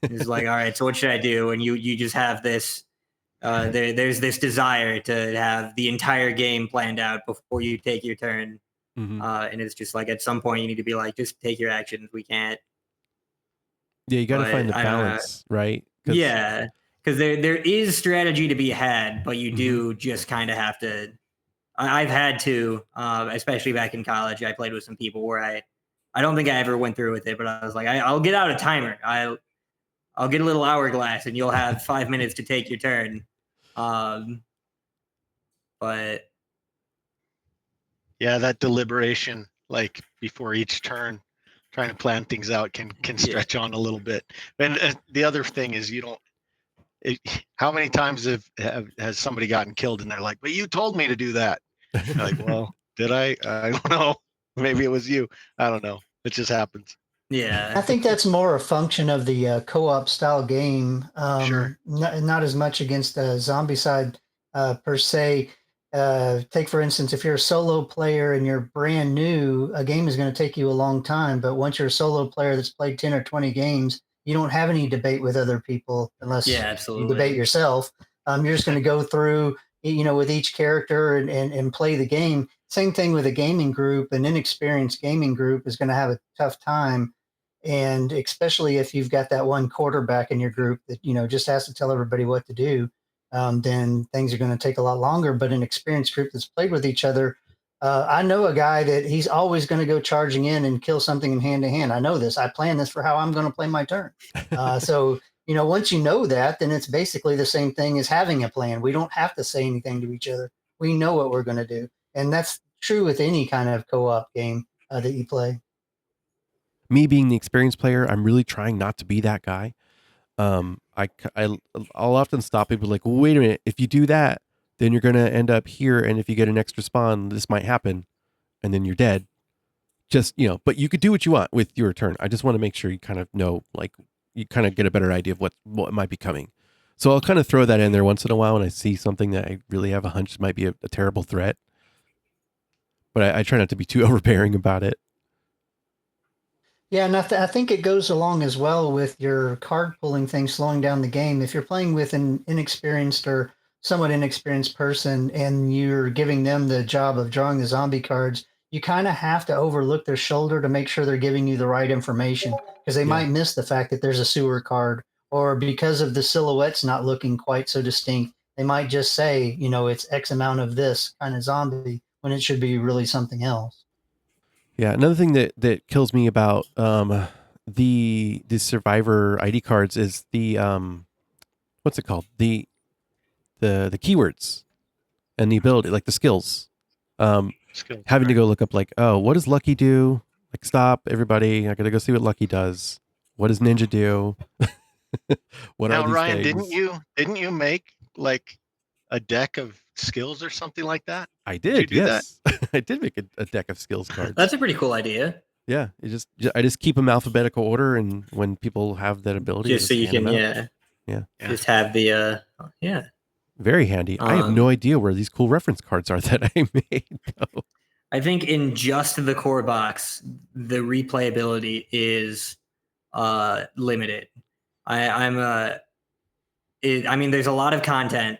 B: It's like, all right, so what should I do? And you just have this. There's this desire to have the entire game planned out before you take your turn.
A: Mm-hmm.
B: And it's just like at some point you need to be like, just take your actions. We can't.
A: Yeah, you got to find the balance, right?
B: Yeah, because there is strategy to be had, but you do just kind of have to. I've had to, especially back in college. I played with some people where I don't think I ever went through with it, but I was like, I'll get out a timer. I'll get a little hourglass, and you'll have 5 minutes to take your turn. But
C: yeah, that deliberation, like before each turn, trying to plan things out can stretch on a little bit. And the other thing is how many times has somebody gotten killed and they're like, but you told me to do that. You're like, well, did I? I don't know. Maybe it was you. I don't know. It just happens.
B: yeah,
D: I think that's more a function of the co-op style game.
C: Sure.
D: Not as much against the Zombicide per se. Take, for instance, if you're a solo player and you're brand new, a game is going to take you a long time. But once you're a solo player that's played 10 or 20 games, you don't have any debate with other people unless you debate yourself. You're just going to go through, with each character and play the game. Same thing with a gaming group. An inexperienced gaming group is going to have a tough time. And especially if you've got that one quarterback in your group that, just has to tell everybody what to do, then things are going to take a lot longer. But an experienced group that's played with each other, I know a guy that he's always going to go charging in and kill something in hand to hand. I know this. I plan this for how I'm going to play my turn. So, once you know that, then it's basically the same thing as having a plan. We don't have to say anything to each other. We know what we're going to do. And that's true with any kind of co-op game that you play.
A: Me being the experienced player, I'm really trying not to be that guy. I'll often stop people like, well, wait a minute, if you do that, then you're going to end up here. And if you get an extra spawn, this might happen. And then you're dead. Just, but you could do what you want with your turn. I just want to make sure you kind of know, like, you kind of get a better idea of what might be coming. So I'll kind of throw that in there once in a while when I see something that I really have a hunch might be a terrible threat. But I try not to be too overbearing about it.
D: Yeah, and I think it goes along as well with your card pulling thing, slowing down the game. If you're playing with an inexperienced or somewhat inexperienced person and you're giving them the job of drawing the zombie cards, you kind of have to overlook their shoulder to make sure they're giving you the right information, because they might miss the fact that there's a sewer card, or because of the silhouettes not looking quite so distinct, they might just say, it's X amount of this kind of zombie when it should be really something else.
A: Yeah, another thing that kills me about the survivor ID cards is the what's it called? The keywords and the ability, like the skills. Having to go look up like, oh, what does Lucky do? Like, stop, everybody! I gotta go see what Lucky does. What does Ninja do? What
C: Now,
A: are these
C: Ryan,
A: things?
C: didn't you make like a deck of skills or something like that?
A: I
C: Did you
A: did,
C: do that?
A: yes. I did make a deck of skills cards.
B: That's a pretty cool idea.
A: Yeah, I just keep them alphabetical order, and when people have that ability,
B: Just so you
A: hand
B: can,
A: them out.
B: yeah,
C: Yeah.
B: just have the, yeah.
A: Very handy. I have no idea where these cool reference cards are that I made, though.
B: I think in just the core box, the replayability is limited. I mean, there's a lot of content,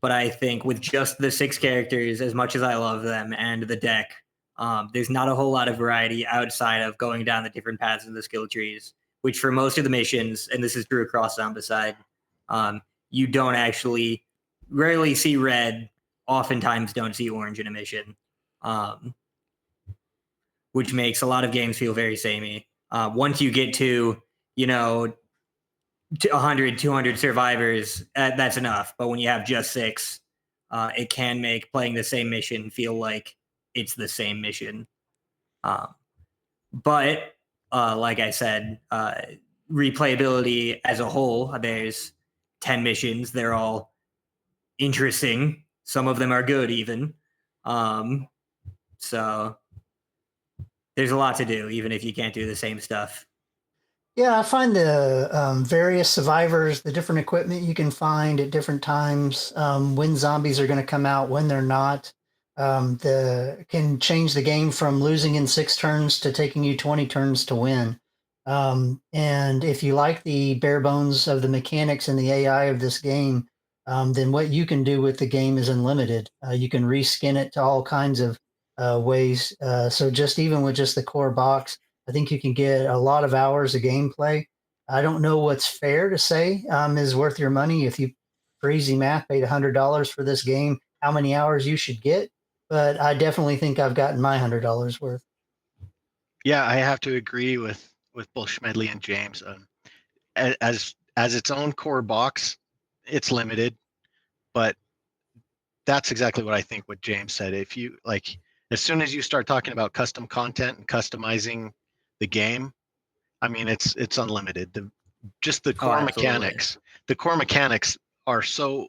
B: but I think with just the 6 characters, as much as I love them and the deck, there's not a whole lot of variety outside of going down the different paths of the skill trees, which for most of the missions, and this is true across Zombicide, you don't actually rarely see red, oftentimes don't see orange in a mission, which makes a lot of games feel very samey. Once you get to, 100, 200 survivors, that's enough. But when you have just 6, it can make playing the same mission feel like it's the same mission. But like I said, replayability as a whole, there's 10 missions. They're all interesting. Some of them are good, even. So there's a lot to do, even if you can't do the same stuff.
D: Yeah, I find the various survivors, the different equipment you can find at different times, when zombies are going to come out, when they're not, can change the game from losing in 6 turns to taking you 20 turns to win. And if you like the bare bones of the mechanics and the AI of this game, then what you can do with the game is unlimited. You can reskin it to all kinds of ways. So just even with just the core box, I think you can get a lot of hours of gameplay. I don't know what's fair to say is worth your money. If you, for easy math, paid $100 for this game, how many hours you should get. But I definitely think I've gotten my $100 worth.
C: Yeah, I have to agree with both Schmedley and James. As its own core box, it's limited, but that's exactly what I think. What James said. If you like, as soon as you start talking about custom content and customizing the game, I mean, it's unlimited. The core mechanics are so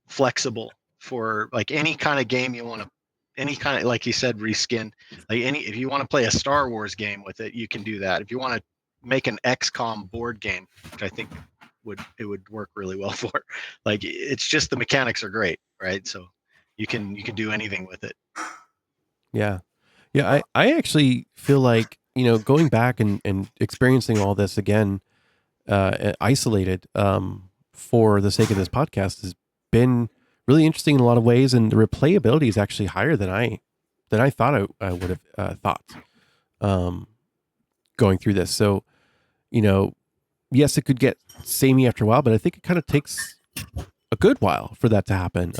C: flexible for like any kind of game you want to, any kind of, like you said, reskin. Like if you want to play a Star Wars game with it, you can do that. If you want to make an XCOM board game, which I think it would work really well for, like it's just the mechanics are great, right? So you can do anything with it.
A: Yeah. I actually feel like, going back and experiencing all this again, isolated, for the sake of this podcast has been really interesting in a lot of ways. And the replayability is actually higher than I thought I would have thought, going through this. So, yes, it could get samey after a while, but I think it kind of takes a good while for that to happen.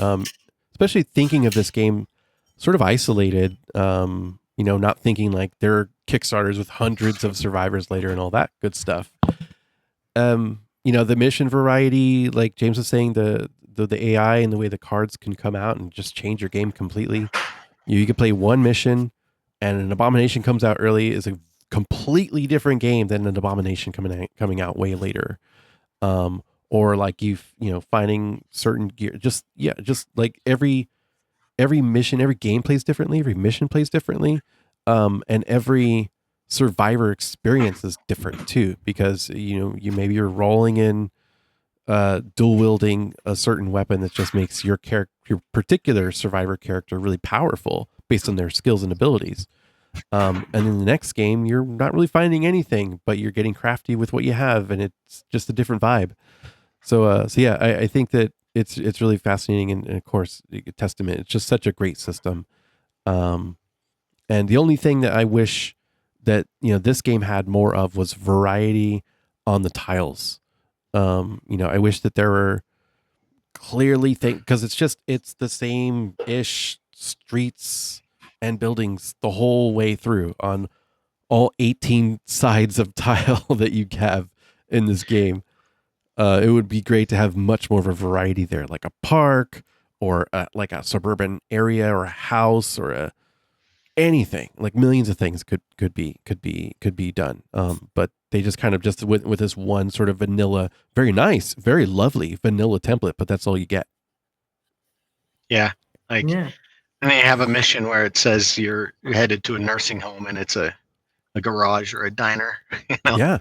A: Especially thinking of this game sort of isolated, not thinking like there are Kickstarters with hundreds of survivors later and all that good stuff. The mission variety, like James was saying, the AI and the way the cards can come out and just change your game completely. You could play one mission and an abomination comes out early is a completely different game than an abomination coming out way later. Or like finding certain gear, just like every mission, every game plays differently, every mission plays differently. And every survivor experience is different too, because you're rolling in dual wielding a certain weapon that just makes your particular survivor character really powerful based on their skills and abilities. And in the next game, you're not really finding anything, but you're getting crafty with what you have, and it's just a different vibe. So yeah, I think that it's really fascinating, and of course, a testament. It's just such a great system. And the only thing that I wish that this game had more of was variety on the tiles. I wish that there were clearly because it's the same ish streets and buildings the whole way through on all 18 sides of tile that you have in this game. It would be great to have much more of a variety there, like a park or like a suburban area or a house or anything, like millions of things could be done. But they just kind of just went with this one sort of vanilla, very nice, very lovely vanilla template, but that's all you get.
C: Yeah. Like,
B: Yeah.
C: and they have a mission where it says you're headed to a nursing home and it's a garage or a diner. You know?
A: Yeah.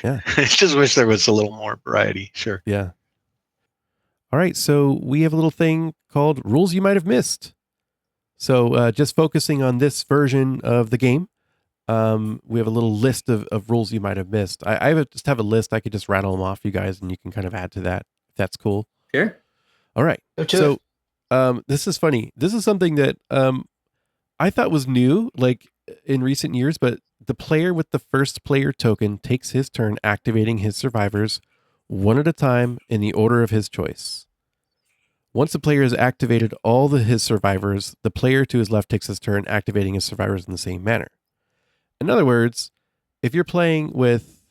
A: Yeah.
C: I just wish there was a little more variety. Sure.
A: Yeah. All right. So we have a little thing called rules you might have missed. So just focusing on this version of the game, we have a little list of rules you might have missed. I just have a list. I could just rattle them off, you guys, and you can kind of add to that if that's cool.
B: Sure.
A: All right. So this is funny. This is something that I thought was new, like in recent years, but the player with the first player token takes his turn activating his survivors one at a time in the order of his choice. Once the player has activated all his survivors, the player to his left takes his turn activating his survivors in the same manner. In other words, if you're playing with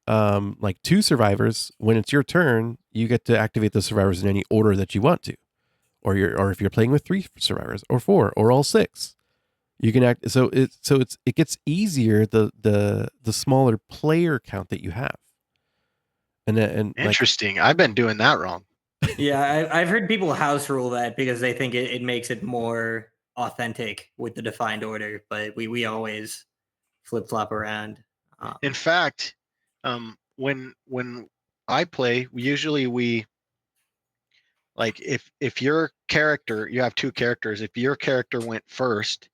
A: like 2 survivors, when it's your turn, you get to activate the survivors in any order that you want to. Or if you're playing with 3 survivors or 4 or all 6, you can act. So it gets easier the smaller player count that you have. And
C: Interesting. Like, I've been doing that wrong.
B: Yeah, I've heard people house rule that because they think it makes it more authentic with the defined order, but we always flip flop around.
C: In fact, when I play, we like if your character, you have 2 characters. If your character went first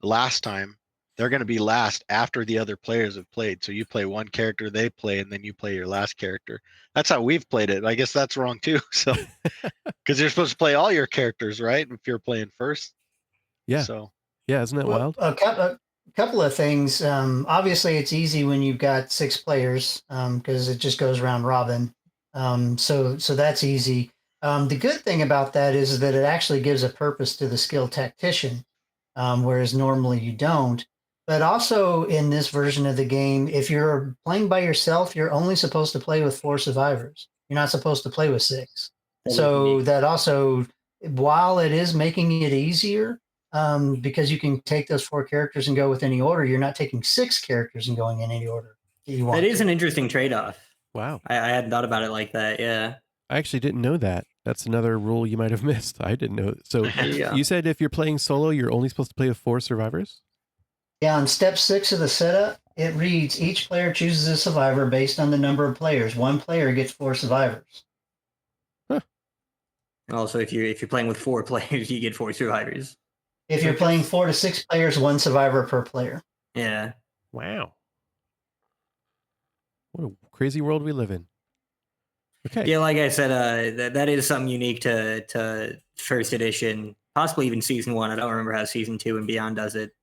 C: last time, they're going to be last after the other players have played. So you play one character, they play, and then you play your last character. That's how we've played it. I guess that's wrong too. So because you're supposed to play all your characters, right? If you're playing first.
A: Yeah.
C: So
A: yeah, isn't that wild?
D: A couple of things. Obviously, it's easy when you've got 6 players because it just goes round robin. So that's easy. The good thing about that is that it actually gives a purpose to the skilled tactician, whereas normally you don't. But also in this version of the game, if you're playing by yourself, you're only supposed to play with 4 survivors. You're not supposed to play with 6. So that also, while it is making it easier, because you can take those 4 characters and go with any order, you're not taking 6 characters and going in any order that you want.
B: That is an interesting trade-off.
A: Wow.
B: I hadn't thought about it like that. Yeah.
A: I actually didn't know that. That's another rule you might have missed. I didn't know. So
B: Yeah.
A: you said if you're playing solo, you're only supposed to play with 4 survivors?
D: Yeah, on step 6 of the setup, it reads each player chooses a survivor based on the number of players. 1 player gets 4 survivors.
A: Huh.
B: Also, if you're playing with 4 players, you get 4 survivors.
D: If you're playing 4 to 6 players, 1 survivor per player.
B: Yeah.
A: Wow. What a crazy world we live in. Okay.
B: Yeah, like I said, that is something unique to first edition, possibly even season 1. I don't remember how season 2 and beyond does it.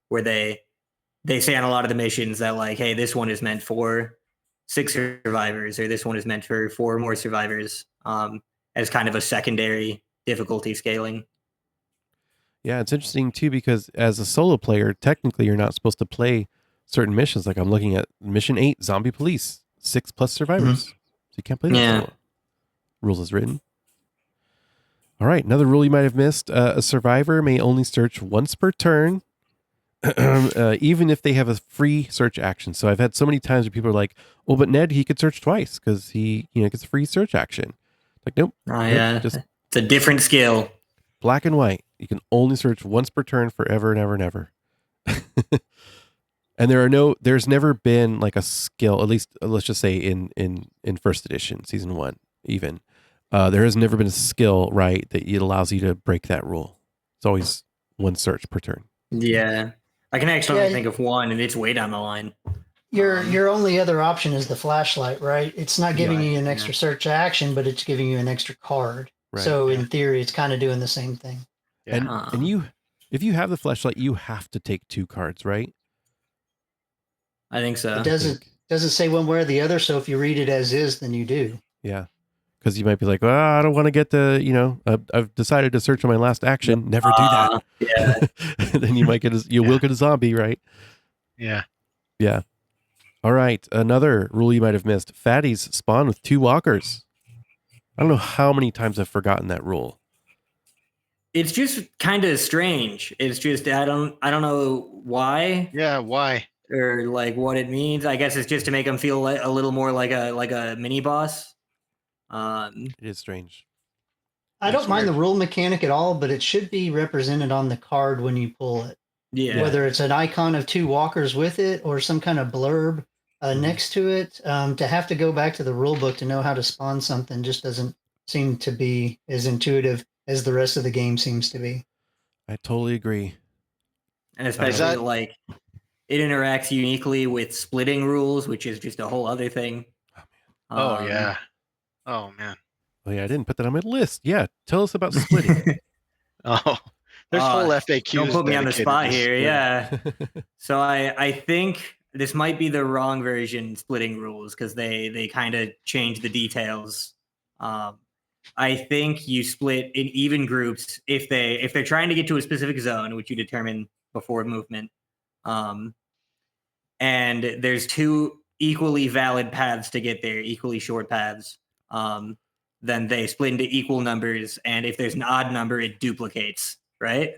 B: Where they say on a lot of the missions that like, hey, this one is meant for 6 survivors, or this one is meant for 4 more survivors, as kind of a secondary difficulty scaling.
A: Yeah, it's interesting too because as a solo player, technically you're not supposed to play certain missions. Like I'm looking at mission 8, Zombie Police, 6+ survivors. So you can't play that solo. Rules as written. All right, another rule you might have missed. A survivor may only search once per turn, even if they have a free search action. So I've had so many times where people are like, "Oh, but Ned, he could search twice because he, gets a free search action." Like, nope.
B: Yeah,
A: just
B: it's a different skill.
A: Black and white. You can only search once per turn forever and ever and ever. And there's never been like a skill, at least let's just say in first edition, season 1, even. There has never been a skill, right, that it allows you to break that rule. It's always 1 search per turn.
B: Yeah. I can actually think of one, and it's way down the line.
D: Your only other option is the flashlight, right? It's not giving you an extra search action, but it's giving you an extra card.
A: Right.
D: So in theory, it's kind of doing the same thing.
A: Yeah. And you, if you have the flashlight, you have to take 2 cards, right?
B: I think so.
D: It doesn't say one way or the other. So if you read it as is, then you do.
A: Yeah. Because you might be like, well, I don't want to get the, I've decided to search on my last action. Never do that.
B: Yeah.
A: Then you might will get a zombie, right?
C: Yeah.
A: Yeah. All right. Another rule you might have missed. Fatties spawn with 2 walkers. I don't know how many times I've forgotten that rule.
B: It's just kind of strange. It's just I don't know why
C: Yeah, why?
B: or like what it means. I guess it's just to make them feel a little more like a mini boss.
A: It is strange.
D: I
C: That's
D: don't mind the
C: weird.
D: rule mechanic at all, but it should be represented on the card when you pull it.
B: Yeah.
D: Whether it's an icon of two walkers with it or some kind of blurb
A: Mhm.
D: next to it. To have to go back to the rule book to know how to spawn something just doesn't seem to be as intuitive as the rest of the game seems to be.
A: I totally agree.
B: And especially
C: that-
B: like it interacts uniquely with splitting rules, which is just a whole other thing.
C: Oh
B: Um,
C: yeah. Oh man.
A: Oh yeah, I didn't put that on my list. Yeah, tell us about splitting.
C: Oh, there's whole FAQs.
B: Don't put me on the
C: dedicated
B: spot
C: to
B: here.
C: splitting.
B: Yeah. So I think this might be the wrong version splitting rules because they kind of change the details. I think you split in even groups if they're trying to get to a specific zone, which you determine before movement. And there's two equally valid paths to get there, equally short paths. Then they split into equal numbers, and if there's an odd number, it duplicates. Right?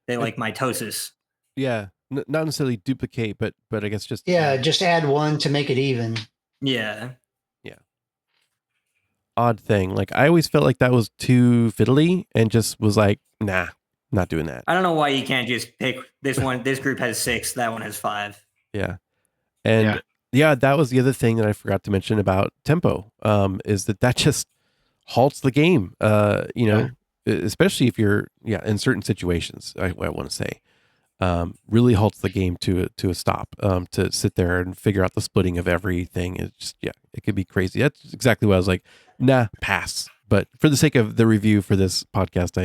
B: They like mitosis.
A: Yeah, not necessarily duplicate, but I guess just
D: Yeah, just add one to make it even.
B: Yeah.
A: odd thing. Like I always felt like that was too fiddly, and just was like, nah, not doing that.
B: I don't know why you can't just pick this one. This group has 6, that one has 5.
A: Yeah, and yeah, that was the other thing that I forgot to mention about tempo. Is that just halts the game. You know, especially if you're in certain situations. I want to say. Really halts the game to a stop. To sit there and figure out the splitting of everything. It's just, it could be crazy. That's exactly what I was like. Nah, pass. But for the sake of the review for this podcast,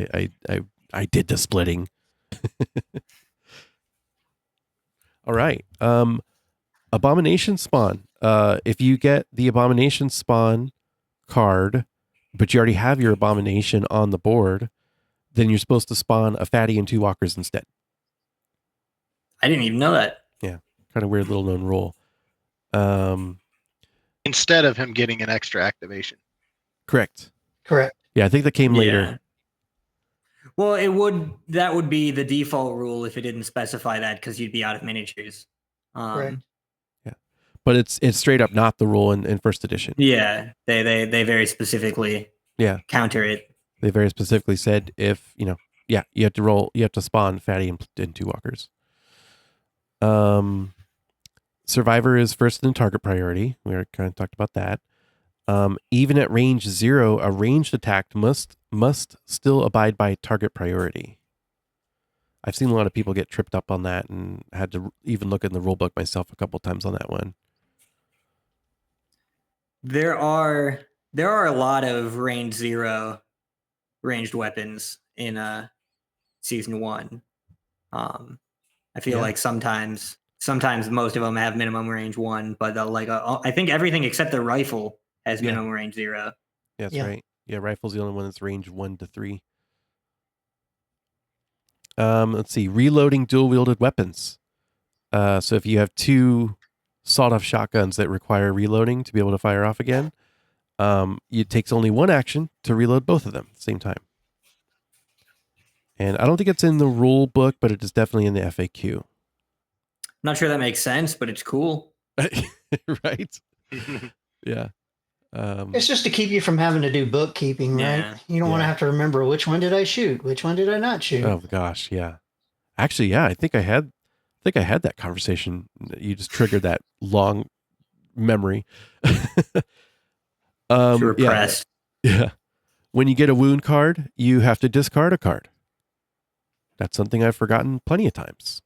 A: I did the splitting. All right. Abomination spawn. If you get the abomination spawn card, but you already have your abomination on the board, then you're supposed to spawn a fatty and 2 walkers instead.
B: I didn't even know that.
A: Yeah, kind of weird little known rule.
C: Instead of him getting an extra activation.
A: Correct. Yeah, I think that came later.
B: Well, that would be the default rule if it didn't specify that because you'd be out of miniatures.
D: Correct.
A: Yeah, but it's straight up not the rule in first edition.
B: Yeah, they very specifically counter it.
A: They very specifically said if you have to spawn fatty and 2 walkers. Survivor is first in target priority. We already kind of talked about that. Even at range 0, a ranged attack must still abide by target priority. I've seen a lot of people get tripped up on that and had to even look in the rule book myself a couple times on that one.
B: There are a lot of range 0 ranged weapons in season 1. I feel like sometimes most of them have minimum range 1, but I think everything except the rifle has minimum range 0.
A: Yeah, that's right. Yeah, rifle's the only one that's range 1 to 3. Let's see. Reloading dual wielded weapons. So if you have 2 sawed-off shotguns that require reloading to be able to fire off again, it takes only 1 action to reload both of them at the same time. And I don't think it's in the rule book, but it is definitely in the FAQ.
B: Not sure that makes sense, but it's cool.
A: Right? Yeah.
D: It's just to keep you from having to do bookkeeping, right? You don't want to have to remember which one did I shoot, which one did I not shoot.
A: Oh gosh, yeah. Actually, yeah, I think I had that conversation. You just triggered that long memory.
B: Repressed.
A: Yeah. When you get a wound card, you have to discard a card. That's something I've forgotten plenty of times.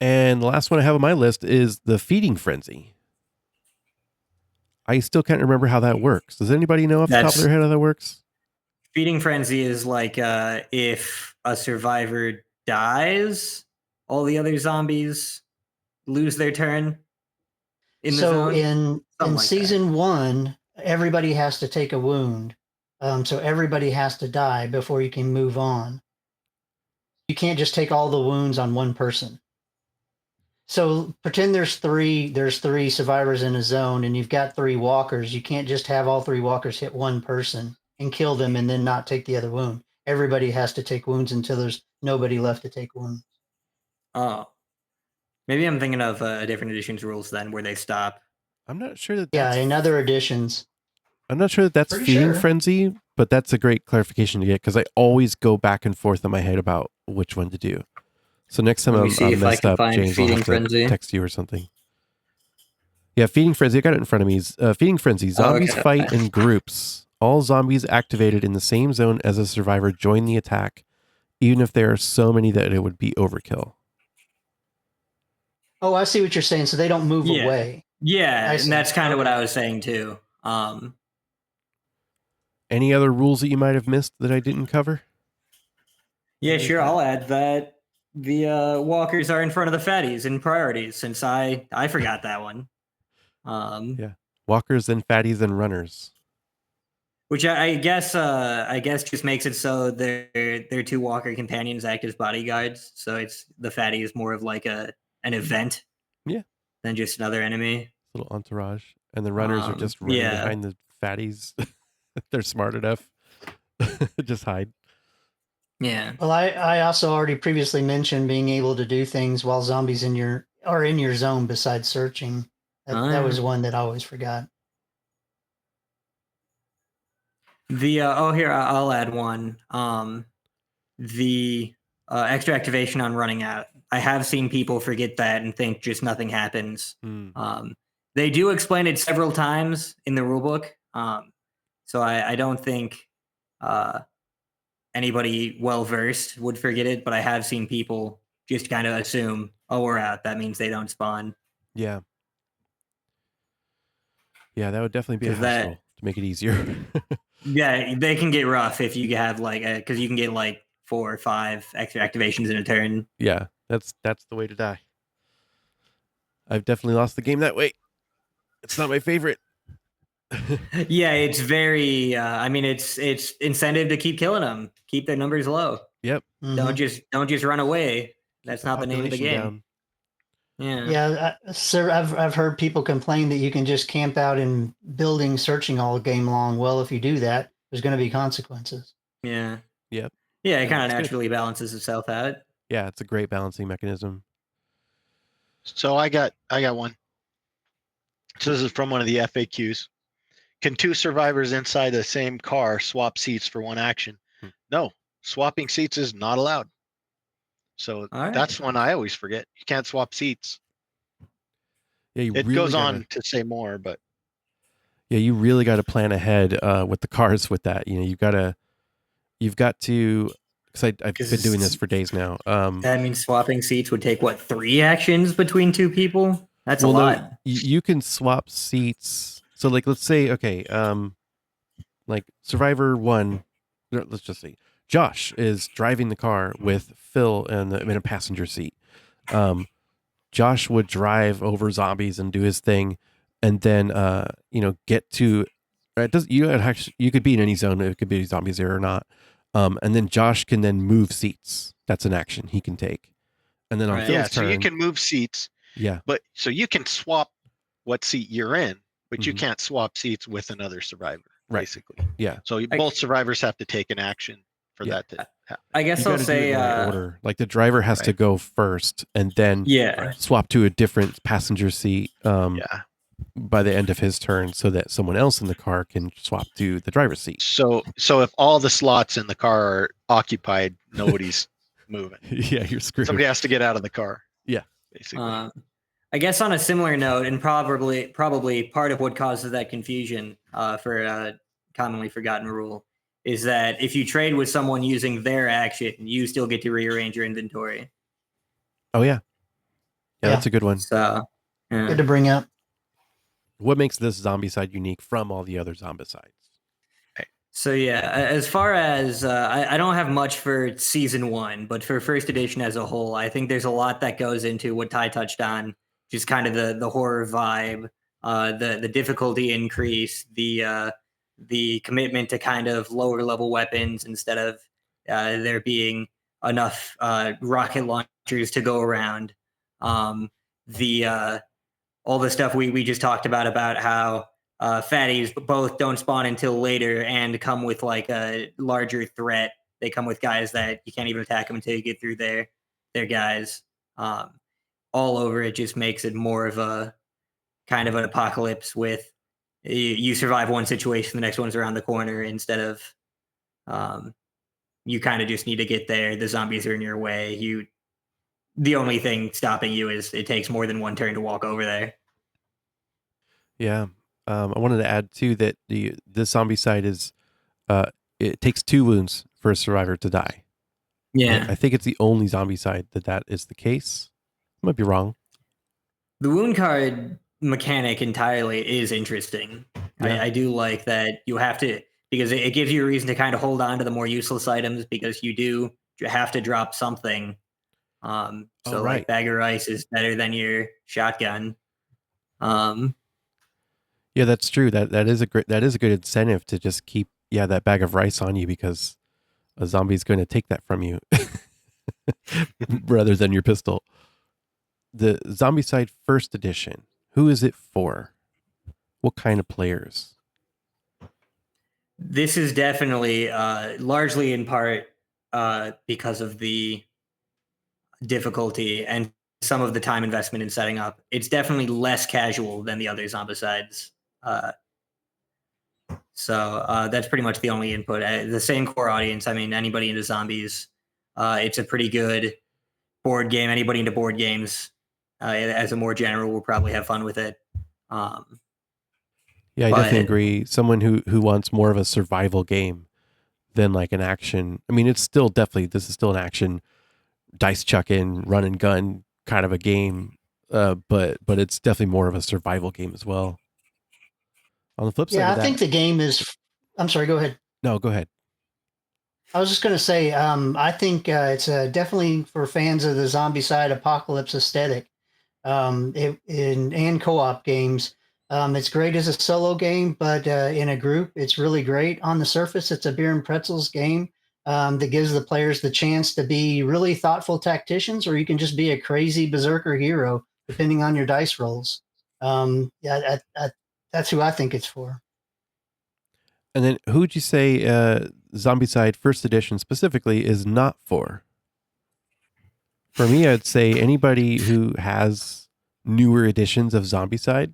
A: And the last one I have on my list is the feeding frenzy. I still can't remember how that works. Does anybody know off the top of their head how that works?
B: Feeding frenzy is like if a survivor dies, all the other zombies lose their turn. In
D: season 1, everybody has to take a wound. So everybody has to die before you can move on. You can't just take all the wounds on one person. So pretend there's three survivors in a zone and you've got 3 walkers. You can't just have all 3 walkers hit one person and kill them and then not take the other wound. Everybody has to take wounds until there's nobody left to take wounds.
B: Oh, maybe I'm thinking of a different edition's rules then, where they stop.
A: I'm not sure that.
D: Yeah, in other editions.
A: I'm not sure that that's
D: Pretty
A: feeding
D: sure.
A: frenzy, but that's a great clarification to get because I always go back and forth in my head about which one to do. So next time
B: Let me
A: I'm,
B: see
A: I'm
B: if I
A: messed
B: can
A: up,
B: find
A: James will
B: Feeding
A: have to
B: Frenzy.
A: text you or something. Yeah, feeding frenzy. I got it in front of me. Feeding frenzy. Zombies
B: okay.
A: fight in groups. All zombies activated in the same zone as a survivor join the attack, even if there are so many that it would be overkill.
D: Oh, I see what you're saying. So they don't move
B: Yeah.
D: away.
B: Yeah,
D: I
B: and
D: see.
B: that's kind of what
D: Okay.
B: I was saying too.
A: Any other rules that you might have missed that I didn't cover?
B: Yeah, sure. I'll add that the walkers are in front of the fatties in priorities, since I forgot that one.
A: Yeah. Walkers, then fatties, and runners.
B: Which I guess just makes it so their two walker companions act as bodyguards. So it's the fatty is more of like an event,
A: Yeah.
B: than just another enemy.
A: Little entourage. And the runners are just running
B: yeah.
A: behind the fatties. They're smart enough. Just hide.
B: Yeah.
D: Well, I also already previously mentioned being able to do things while zombies in your zone besides searching. That was one that I always forgot.
B: The here I'll add one. The extra activation on running out. I have seen people forget that and think just nothing happens. They do explain it several times in the rulebook. So I don't think anybody well versed would forget it, but I have seen people just kind of assume, oh, we're out. That means they don't spawn.
A: Yeah. Yeah, that would definitely be a
B: 'Cause
A: house
B: that-
A: rule to make it easier.
B: Yeah, they can get rough if you have like because you can get like 4 or 5 extra activations in a turn.
A: Yeah, that's the way to die. I've definitely lost the game that way. It's not my favorite.
B: Yeah, it's very. I mean, it's incentive to keep killing them, keep their numbers low.
A: Yep.
D: Mhm.
B: Don't just run away. That's
A: the
B: not the name of the
A: population
B: game.
A: down.
B: Yeah.
D: Yeah, sir. I've heard people complain that you can just camp out in buildings searching all game long. Well, if you do that, there's going to be consequences.
B: Yeah.
A: Yep.
B: Yeah, it
A: Yeah,
B: kind of
A: that's good.
B: naturally balances itself out.
A: Yeah, it's a great balancing mechanism.
C: So I got one. So this is from one of the FAQs. Can two survivors inside the same car swap seats for one action? No, swapping seats is not allowed. So
B: All right.
C: that's one I always forget. You can't swap seats.
A: Yeah, you
C: It
A: really
C: goes
A: gotta,
C: on to say more, but
A: Yeah, you really got to plan ahead with the cars with that. You know, you've got to, because I've been doing this for days now.
B: That means swapping seats would take what 3 actions between 2 people? That's a lot.
A: No, you can swap seats. So like, let's say, okay, like Survivor 1, let's just say Josh is driving the car with Phil in a passenger seat. Josh would drive over zombies and do his thing, and then get to it does you could be in any zone. It could be zombies there or not. And then Josh can then move seats. That's an action he can take. And then on
B: Right.
A: Phil's
C: yeah, so
A: turn,
C: you can move seats.
A: Yeah.
C: But so you can swap what seat you're in, but you
A: Mhm.
C: can't swap seats with another survivor,
A: Right.
C: basically.
A: Yeah.
C: So both survivors have to take an action for
A: Yeah.
C: that to happen.
B: I guess
A: You
B: I'll
A: got to do it
B: say
A: in the right order. Like the driver has to
C: Right.
A: go first, and then
B: yeah.
A: swap to a different passenger seat.
C: Yeah.
A: By the end of his turn, so that someone else in the car can swap to the driver's seat.
C: So if all the slots in the car are occupied, nobody's moving.
A: Yeah, you're screwed.
C: Somebody has to get out of the car.
A: Yeah.
C: Basically.
B: I guess on a similar note, and probably part of what causes that confusion for a commonly forgotten rule is that if you trade with someone using their action, you still get to rearrange your inventory.
A: Oh yeah. Yeah, that's a good one.
B: So, yeah.
D: Good to bring up.
A: What makes this Zombicide unique from all the other Zombicides?
B: So yeah, as far as I don't have much for season 1, but for first edition as a whole, I think there's a lot that goes into what Ty touched on, just kind of the horror vibe, the difficulty increase, the commitment to kind of lower level weapons instead of there being enough rocket launchers to go around. All the stuff we just talked about how fatties, but both don't spawn until later and come with like a larger threat. They come with guys that you can't even attack them until you get through their guys. All over, it just makes it more of a kind of an apocalypse with you survive one situation, the next one's around the corner, instead of you kind of just need to get there. The zombies are in your way. The only thing stopping you is it takes more than one turn to walk over there.
A: Yeah. I wanted to add too that the Zombicide is it takes 2 wounds for a survivor to die.
B: Yeah.
A: I think it's the only Zombicide that is the case. I might be wrong.
B: The wound card mechanic entirely is interesting.
A: Yeah.
B: I do like that you have to, because it gives you a reason to kind of hold on to the more useless items, because you have to drop something. So
A: right.
B: like bag of rice is better than your shotgun.
A: Yeah, that's true. That is a good incentive to just keep that bag of rice on you, because a zombie's going to take that from you rather than your pistol. The Zombicide First Edition, who is it for? What kind of players?
B: This is definitely largely in part because of the difficulty and some of the time investment in setting up. It's definitely less casual than the other Zombicides. So that's pretty much the only input. The same core audience. I mean, anybody into zombies. It's a pretty good board game. Anybody into board games, as a more general, will probably have fun with it.
A: Yeah, I definitely agree. Someone who wants more of a survival game than like an action. I mean, this is still an action, dice chucking, run and gun kind of a game. But it's definitely more of a survival game as well. On the flip side of that,
D: I think the game is. I'm sorry. Go ahead.
A: No, go ahead.
D: I was just going to say, I think it's definitely for fans of the Zombicide apocalypse aesthetic, and co-op games. It's great as a solo game, but in a group, it's really great. On the surface, it's a beer and pretzels game that gives the players the chance to be really thoughtful tacticians, or you can just be a crazy berserker hero, depending on your dice rolls. That's who I think it's for.
A: And then who would you say Zombicide First Edition specifically is not for? For me, I'd say anybody who has newer editions of Zombicide,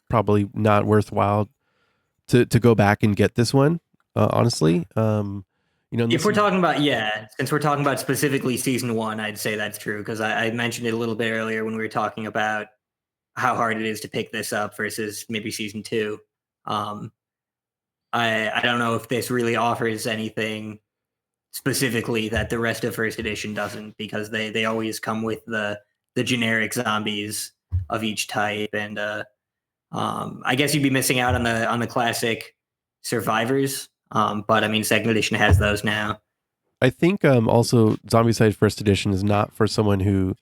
A: probably not worthwhile to go back and get this one, honestly.
B: If we're talking about, since we're talking about specifically season 1, I'd say that's true, because I mentioned it a little bit earlier when we were talking about how hard it is to pick this up versus maybe season 2. I don't know if this really offers anything specifically that the rest of First Edition doesn't, because they always come with the generic zombies of each type, and I guess you'd be missing out on the classic survivors. But I mean, Second Edition has those now.
A: I think also Zombicide First Edition is not for someone who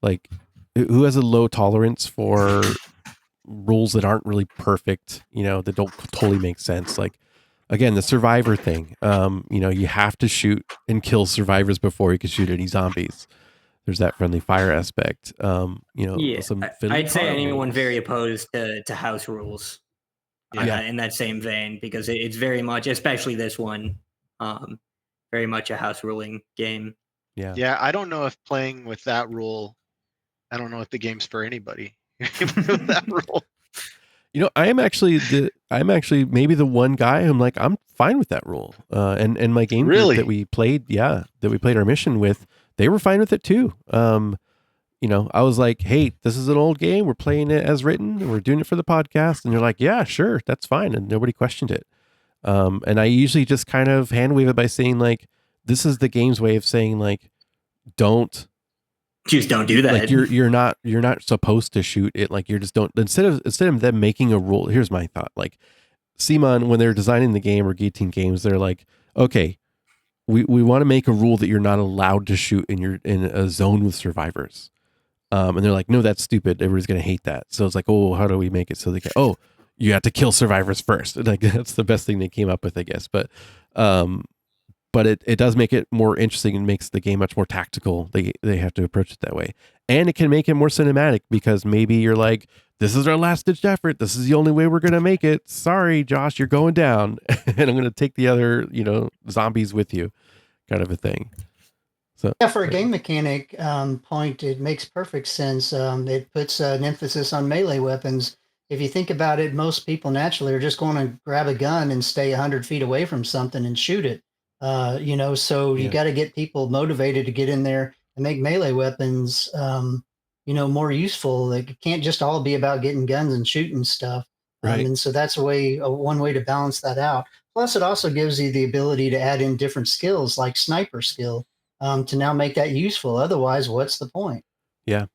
A: has a low tolerance for rules that aren't really perfect, that don't totally make sense. Like, again, the survivor thing, you have to shoot and kill survivors before you can shoot any zombies. There's that friendly fire aspect.
B: I'd say anyone very opposed to house rules in that same vein, because it's very much, especially this one, very much a house ruling game.
C: Yeah, I don't know if playing with that rule, I don't know if the game's for anybody. That rule.
A: I'm actually maybe the one guy who's like, I'm fine with that rule. And my game group that we played our mission with, they were fine with it too. I was like, hey, this is an old game. We're playing it as written, and we're doing it for the podcast. And they're like, yeah, sure, that's fine. And nobody questioned it. And I usually just kind of hand wave it by saying, like, this is the game's way of saying, like, don't do that. Like, you're not supposed to shoot it. Like, you're just don't, instead of them making a rule. Here's my thought. Like, CMON, when they're designing the game, or Guillotine Games, they're like, okay, we want to make a rule that you're not allowed to shoot in a zone with survivors. And they're like, no, that's stupid. Everybody's going to hate that. So it's like, oh, how do we make it so they can, you have to kill survivors first. Like, that's the best thing they came up with, I guess. But it does make it more interesting and makes the game much more tactical. They have to approach it that way. And it can make it more cinematic because maybe you're like, this is our last ditch effort. This is the only way we're going to make it. Sorry, Josh, you're going down. And I'm going to take the other, zombies with you, kind of a thing. So
D: Yeah, for a game mechanic point, it makes perfect sense. It puts an emphasis on melee weapons. If you think about it, most people naturally are just going to grab a gun and stay 100 feet away from something and shoot it. So you got to get people motivated to get in there and make melee weapons, more useful. Like, it can't just all be about getting guns and shooting stuff.
A: Right.
D: And so that's one way to balance that out. Plus, it also gives you the ability to add in different skills like sniper skill. To now make that useful. Otherwise, what's the point?
A: Yeah.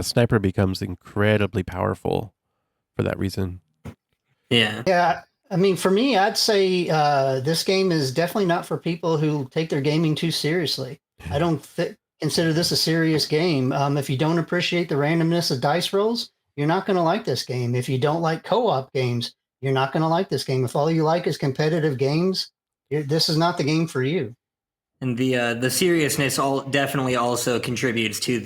A: Sniper becomes incredibly powerful for that reason.
B: Yeah.
D: Yeah. I mean, for me, I'd say this game is definitely not for people who take their gaming too seriously. I don't consider this a serious game. If you don't appreciate the randomness of dice rolls, you're not going to like this game. If you don't like co-op games, you're not going to like this game. If all you like is competitive games, this is not the game for you.
B: And the seriousness definitely also contributes to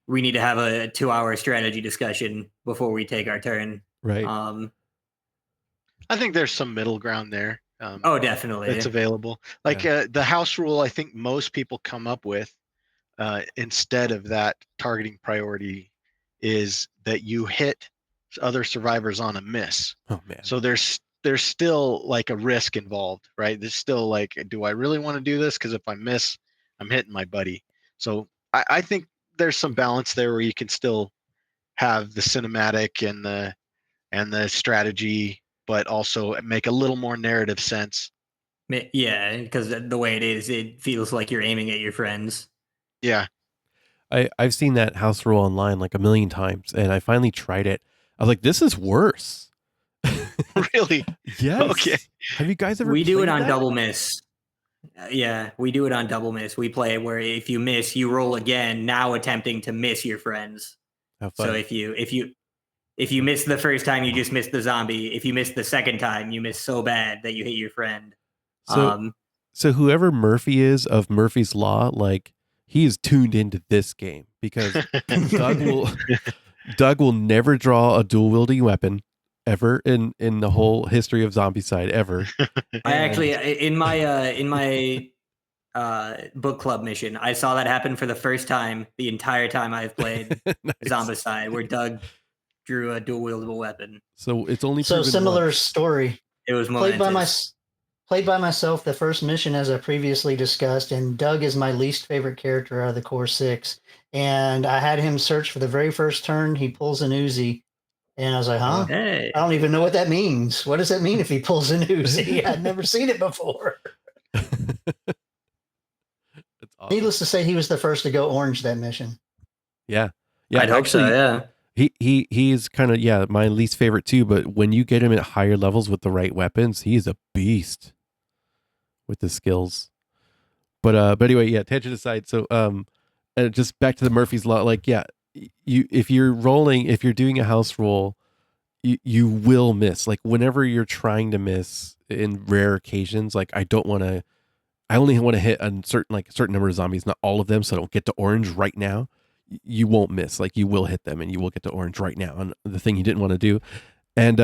B: we need to have a 2-hour strategy discussion before we take our turn.
A: Right.
C: I think there's some middle ground there.
B: Definitely.
C: It's available. Like the house rule, I think most people come up with instead of that targeting priority is that you hit other survivors on a miss.
A: Oh man.
C: So there's still like a risk involved, right? There's still like, do I really want to do this? Because if I miss, I'm hitting my buddy. So I think there's some balance there where you can still have the cinematic and the strategy, but also make a little more narrative sense.
B: Yeah, because the way it is, it feels like you're aiming at your friends.
C: Yeah.
A: I've seen that house rule online like a million times, and I finally tried it. I was like, this is worse.
C: Really?
A: Yes.
C: Okay.
A: Have you guys ever
B: We do it on
A: that?
B: double miss. Yeah, we do it on double miss. We play it where if you miss, you roll again, now attempting to miss your friends.
A: How fun.
B: So if you miss the first time, you just miss the zombie. If you miss the second time, you miss so bad that you hit your friend.
A: So whoever Murphy is of Murphy's Law, like, he is tuned into this game because Doug will never draw a dual wielding weapon ever in the whole history of Zombicide ever.
B: I actually in my book club mission, I saw that happen for the first time the entire time I've played
A: Nice.
B: Zombicide, where Doug drew a dual wieldable weapon.
A: So it's only
D: so similar
A: once.
D: Story.
B: It was
D: played by myself the first mission, as I previously discussed, and Doug is my least favorite character out of the core 6. And I had him search for the very first turn. He pulls an Uzi, and I was like, huh?
B: Hey.
D: I don't even know what that means. What does it mean if he pulls an Uzi? I'd never seen it before.
A: That's awesome.
D: Needless to say, he was the first to go orange that mission.
A: Yeah.
B: I'd hope so, yeah.
A: He's kind of my least favorite too, but when you get him at higher levels with the right weapons, he's a beast with the skills. But anyway, tangent aside, so just back to the Murphy's Law, like if you're doing a house roll, you will miss. Like whenever you're trying to miss in rare occasions, like I only want to hit a certain number of zombies, not all of them, so I don't get to orange right now. You won't miss. Like you will hit them and you will get to orange right now on the thing you didn't want to do. And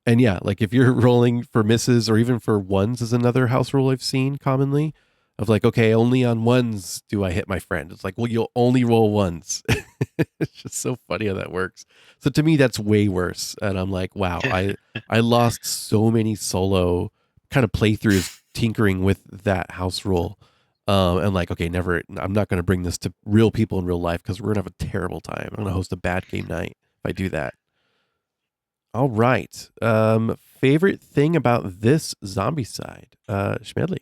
A: like if you're rolling for misses or even for ones is another house rule I've seen commonly of like, okay, only on ones do I hit my friend. It's like, well, you'll only roll ones. It's just so funny how that works. So to me, that's way worse. And I'm like, wow, I lost so many solo kind of playthroughs tinkering with that house rule. And like, okay, I'm not going to bring this to real people in real life because we're going to have a terrible time. I'm going to host a bad game night if I do that. All right. Favorite thing about this Zombicide, Schmedley?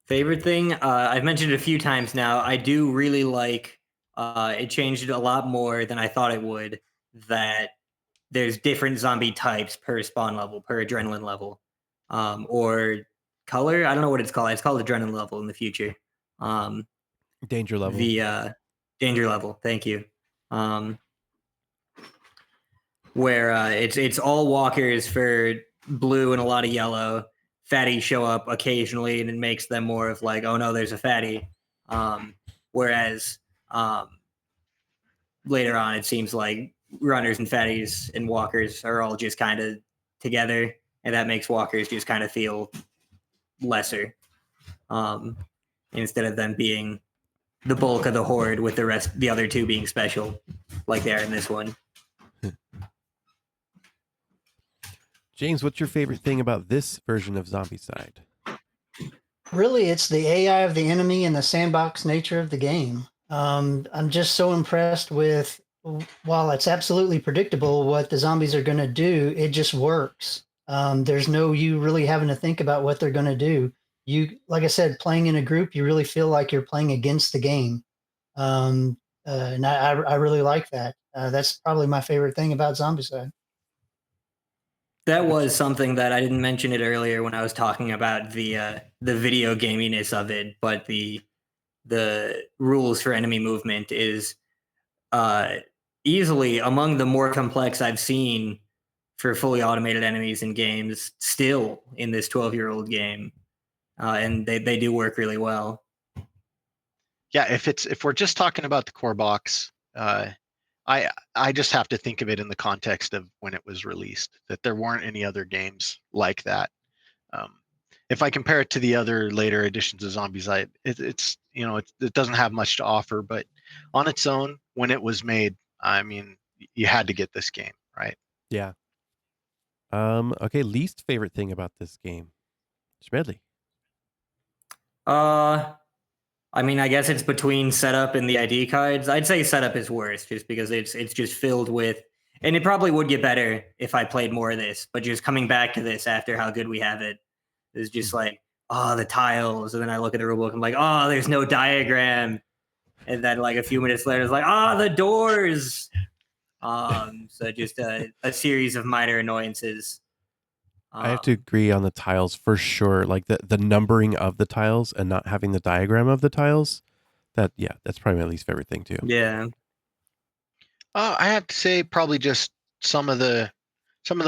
B: Favorite thing, I've mentioned it a few times now. I do really like, it changed a lot more than I thought it would, that there's different zombie types per spawn level, per adrenaline level, or color. I don't know what it's called. It's called adrenaline level in the future.
A: Danger level.
B: The danger level. Thank you. Where it's all walkers for blue and a lot of yellow. Fatties show up occasionally, and it makes them more of like, oh no, there's a fatty. Whereas later on, it seems like runners and fatties and walkers are all just kind of together, and that makes walkers just kind of feel lesser, instead of them being the bulk of the horde, with the other two being special, like they are in this one.
A: James, what's your favorite thing about this version of Zombicide?
D: Really, it's the AI of the enemy and the sandbox nature of the game. I'm just so impressed with, while it's absolutely predictable what the zombies are going to do, it just works. There's no you really having to think about what they're going to do. You, like I said, playing in a group, you really feel like you're playing against the game. And I really like that. That's probably my favorite thing about Zombicide.
B: That was something that I didn't mention it earlier when I was talking about the video gaminess of it, but the rules for enemy movement is easily among the more complex I've seen for fully automated enemies in games still in this 12-year-old game. And they do work really well.
C: Yeah, if we're just talking about the core box, I just have to think of it in the context of when it was released, that there weren't any other games like that. If I compare it to the other later editions of Zombicide, it doesn't have much to offer, but on its own, when it was made, I mean, you had to get this game, right?
A: Yeah. Okay, least favorite thing about this game, Schmedley.
B: I mean, I guess it's between setup and the ID cards. I'd say setup is worse, just because it's just filled with, and it probably would get better if I played more of this, but just coming back to this after how good we have it is just like, oh, the tiles. And then I look at the rulebook, I'm like, oh, there's no diagram. And then like a few minutes later, it's like, the doors. So just a series of minor annoyances.
A: I have to agree on the tiles for sure. Like the numbering of the tiles and not having the diagram of the tiles. That's probably my least favorite thing too.
B: Yeah.
C: I have to say probably just some of the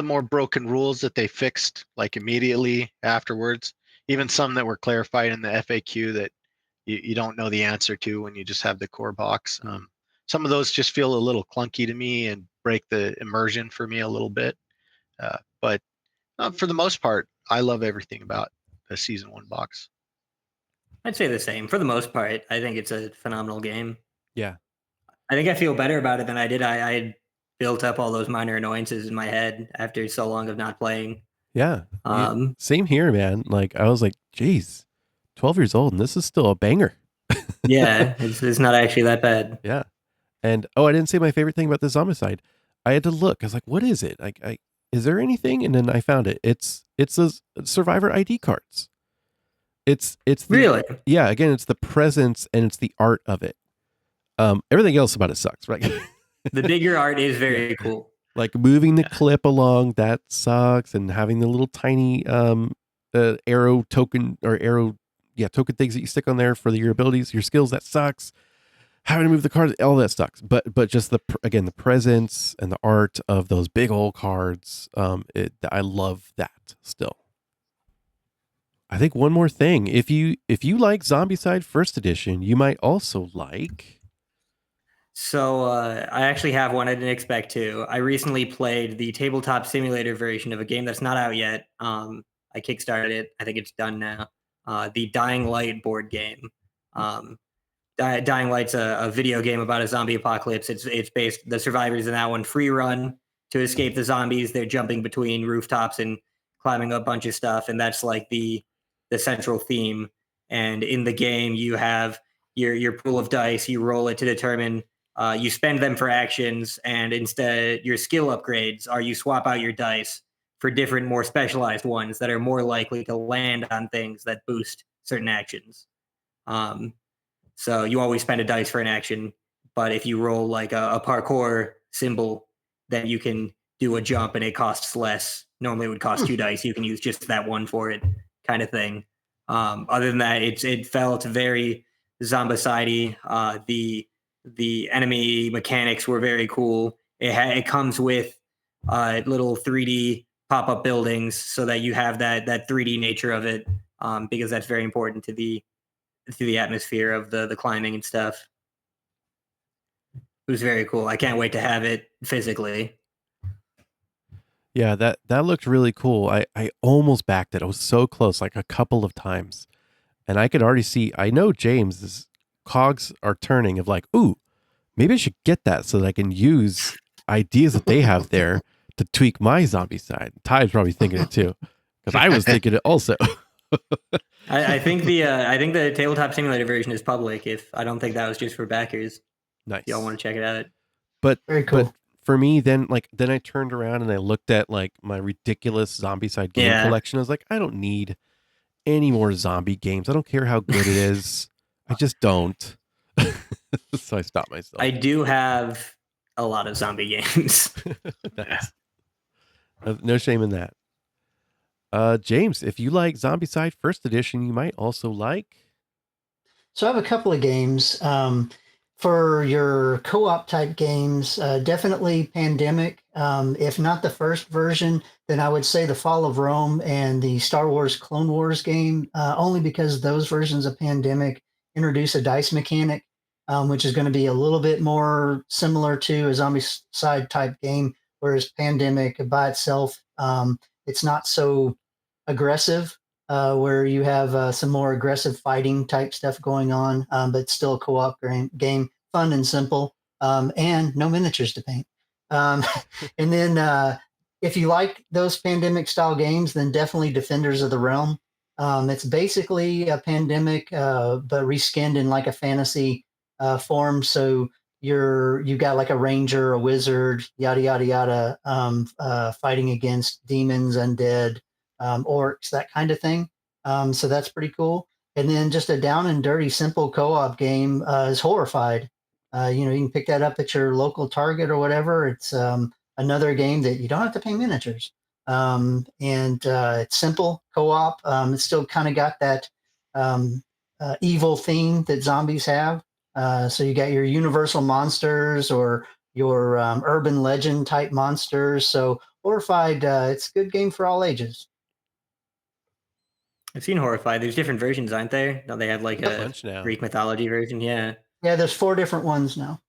C: more broken rules that they fixed like immediately afterwards. Even some that were clarified in the FAQ that you don't know the answer to when you just have the core box. Some of those just feel a little clunky to me and break the immersion for me a little bit. But for the most part, I love everything about the season 1 box.
B: I'd say the same. For the most part, I think it's a phenomenal game.
A: Yeah.
B: I think I feel better about it than I did. I had built up all those minor annoyances in my head after so long of not playing.
A: Yeah. Same here, man. Like I was like, geez, 12 years old and this is still a banger.
B: Yeah, it's not actually that bad.
A: Yeah. And I didn't say my favorite thing about the Zombicide. I had to look. I was like, what is it? Like, is there anything? And then I found it. It's those Survivor ID cards. It's
B: Really?
A: Yeah. Again, it's the presence and it's the art of it. Everything else about it sucks, right?
B: The bigger art is very cool.
A: Like moving the clip along, that sucks, and having the little tiny arrow token token things that you stick on there for your abilities, your skills, that sucks. Having to move the cards, all that sucks. But just the presence and the art of those big old cards, I love that still. I think one more thing, if you like Zombicide First Edition, you might also like.
B: So I actually have one I didn't expect to. I recently played the tabletop simulator version of a game that's not out yet. I kickstarted it. I think it's done now. The Dying Light board game. Dying Light's a video game about a zombie apocalypse. It's based, the survivors in that one free run to escape the zombies. They're jumping between rooftops and climbing a bunch of stuff, and that's like the central theme. And in the game, you have your pool of dice. You roll it to determine. You spend them for actions, and instead, your skill upgrades are you swap out your dice for different, more specialized ones that are more likely to land on things that boost certain actions. So you always spend a dice for an action, but if you roll like a parkour symbol, then you can do a jump and it costs less. Normally it would cost 2 dice. You can use just that one for it, kind of thing. Other than that, it felt very Zombicide-y. The enemy mechanics were very cool. It comes with little 3D pop-up buildings so that you have that 3D nature of it, because that's very important to the atmosphere of the climbing and stuff. was very cool. I can't wait to have it physically.
A: Yeah, that looked really cool. I almost backed it. I was so close, like a couple of times. And I could already see, I know James's cogs are turning of like, ooh, maybe I should get that so that I can use ideas that they have there to tweak my Zombicide. Ty's probably thinking it too, because I was thinking it also.
B: I think the tabletop simulator version is public. If I don't think that was just for backers.
A: Nice.
B: If y'all want to check it out.
A: But
D: Very cool.
A: But for me, then I turned around and I looked at like my ridiculous Zombicide game collection. I was like, I don't need any more zombie games. I don't care how good it is. I just don't. So I stopped myself.
B: I do have a lot of zombie games.
A: Nice. No shame in that. James, if you like Zombicide First Edition, you might also like.
D: So I have a couple of games. For your co-op type games, definitely Pandemic. If not the first version, then I would say the Fall of Rome and the Star Wars Clone Wars game, only because those versions of Pandemic introduce a dice mechanic, which is going to be a little bit more similar to a Zombicide type game, whereas Pandemic by itself, it's not so aggressive, where you have some more aggressive fighting type stuff going on, but still a co-op game, fun and simple, and no miniatures to paint. And then if you like those Pandemic style games, then definitely Defenders of the Realm. It's basically a Pandemic, but reskinned in like a fantasy form. So you've got like a ranger, a wizard, yada yada yada, fighting against demons, undead, orcs, that kind of thing. So that's pretty cool. And then just a down and dirty, simple co-op game is Horrified. You can pick that up at your local Target or whatever. It's another game that you don't have to pay miniatures. And it's simple co-op. It's still kind of got that evil theme that zombies have. So you got your universal monsters or your urban legend type monsters. So Horrified, it's a good game for all ages.
B: I've seen Horrified. There's different versions, aren't there? Don't they have like a
A: bunch now.
B: Greek mythology version? Yeah.
D: Yeah, there's 4 different ones now.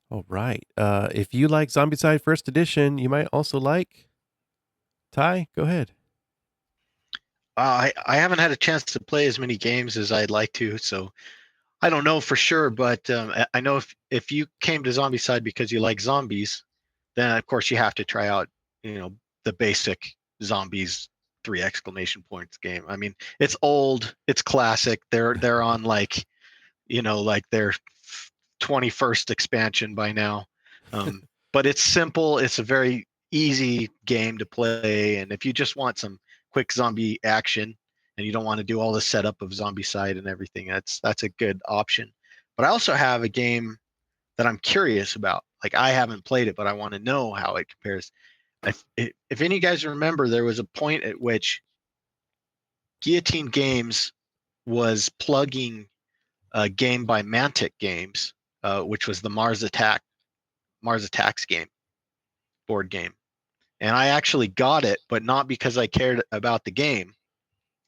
A: All right. If you like Zombicide First Edition, you might also like. Ty, go ahead.
C: I haven't had a chance to play as many games as I'd like to, so I don't know for sure. But I know if you came to Zombicide because you like zombies, then of course you have to try out, the basic Zombies 3 exclamation points game. I mean, it's old, it's classic. They're on like their 21st expansion by now. But it's simple. It's a very easy game to play, and if you just want some quick zombie action and you don't want to do all the setup of Zombicide and everything, that's a good option. But I also have a game that I'm curious about. Like, I haven't played it, but I want to know how it compares. If any of you guys remember, there was a point at which Guillotine Games was plugging a game by Mantic Games, which was the Mars Attacks game, board game. And I actually got it, but not because I cared about the game.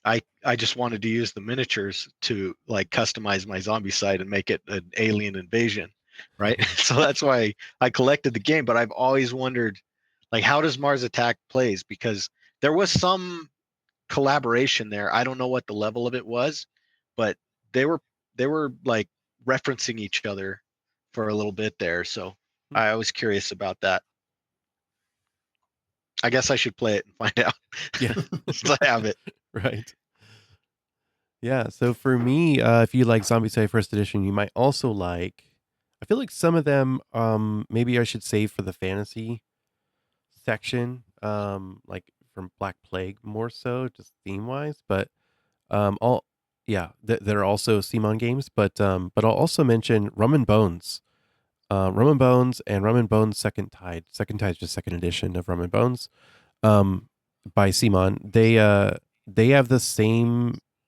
C: I just wanted to use the miniatures to like customize my Zombicide and make it an alien invasion, right? So that's why I collected the game. But I've always wondered, like, how does Mars Attack plays? Because there was some collaboration there. I don't know what the level of it was, but they were like referencing each other for a little bit there. So I was curious about that. I guess I should play it and find out.
A: Yeah.
C: So I have it.
A: Right. Yeah. So for me, if you like Zombicide First Edition, you might also like. I feel like some of them, maybe I should save for the fantasy section, like from Black Plague more so, just theme wise. But they're also Simon games. But I'll also mention Rum and Bones. Rum and Bones and Rum and Bones Second Tide. Second Tide is just second edition of Rum and Bones, by Simon. They have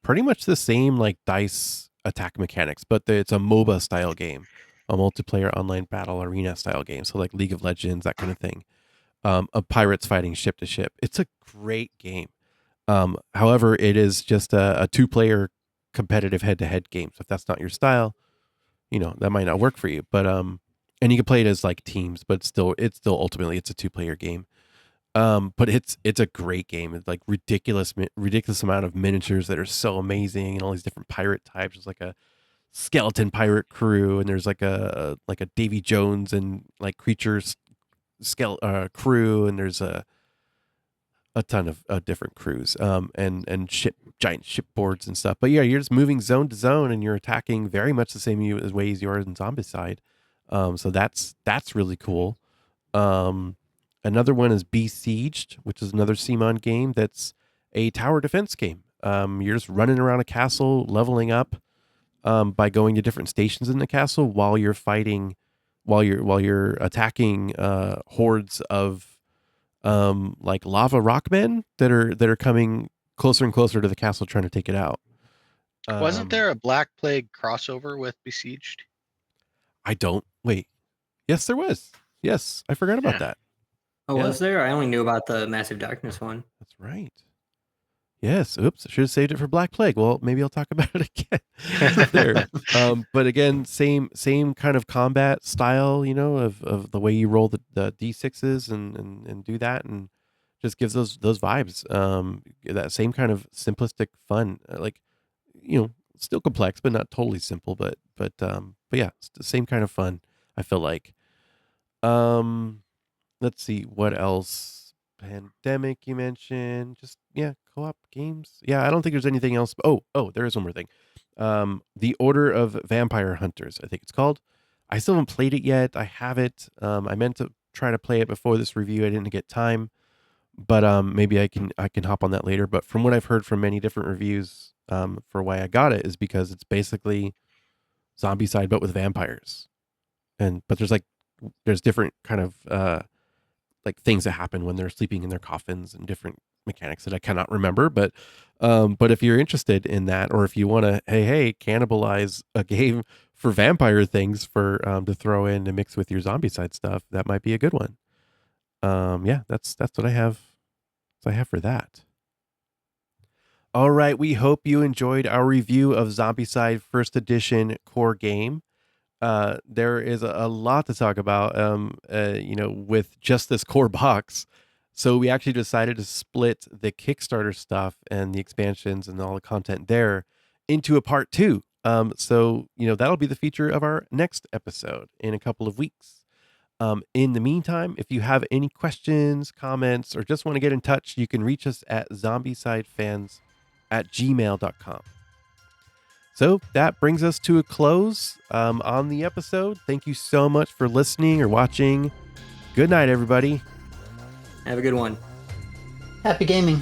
A: pretty much the same like dice attack mechanics, but it's a MOBA style game, a multiplayer online battle arena style game. So like League of Legends, that kind of thing. Of pirates fighting ship to ship. It's a great game. However, it is just a 2-player competitive head-to-head game. So if that's not your style, that might not work for you. But and you can play it as like teams, but it's still ultimately it's a 2-player game. But it's a great game. It's like ridiculous amount of miniatures that are so amazing, and all these different pirate types. There's like a skeleton pirate crew, and there's like a Davy Jones and like creatures crew, and there's a ton of different crews, and giant shipboards and stuff. But yeah, you're just moving zone to zone, and you're attacking very much the same way as you are in Zombicide. So that's really cool. Another one is Besieged, which is another CMON game that's a tower defense game. You're just running around a castle, leveling up by going to different stations in the castle while you're fighting, while you're attacking hordes of like lava rockmen that are coming closer and closer to the castle, trying to take it out.
C: Wasn't there a Black Plague crossover with Besieged?
A: Wait. Yes, there was. Yes, I forgot about that.
B: Oh,
A: Yeah.
B: was there? I only knew about the Massive Darkness one.
A: That's right. Yes. Oops. I should have saved it for Black Plague. Well, maybe I'll talk about it again there. But again, same kind of combat style, of the way you roll the D6s and do that, and just gives those vibes. That same kind of simplistic fun, still complex, but not totally simple. But yeah, it's the same kind of fun, I feel like. Let's see what else. Pandemic, you mentioned. Just co-op games. Yeah, I don't think there's anything else. Oh, there is one more thing. The Order of Vampire Hunters, I think it's called. I still haven't played it yet. I have it. I meant to try to play it before this review. I didn't get time, but maybe I can hop on that later. But from what I've heard from many different reviews, for why I got it is because it's basically Zombicide but with vampires, but there's different kind of like things that happen when they're sleeping in their coffins and different mechanics that I cannot remember. But if you're interested in that, or if you want to, hey, cannibalize a game for vampire things to throw in to mix with your Zombicide stuff, that might be a good one. Yeah, that's what I have. That's what I have for that. All right, we hope you enjoyed our review of Zombicide First Edition core game. There is a lot to talk about, with just this core box. So we actually decided to split the Kickstarter stuff and the expansions and all the content there into a part 2. So that'll be the feature of our next episode in a couple of weeks. In the meantime, if you have any questions, comments, or just want to get in touch, you can reach us at zombicidefans@gmail.com. So that brings us to a close on the episode. Thank you so much for listening or watching. Good night, everybody.
B: Have a good one.
D: Happy gaming.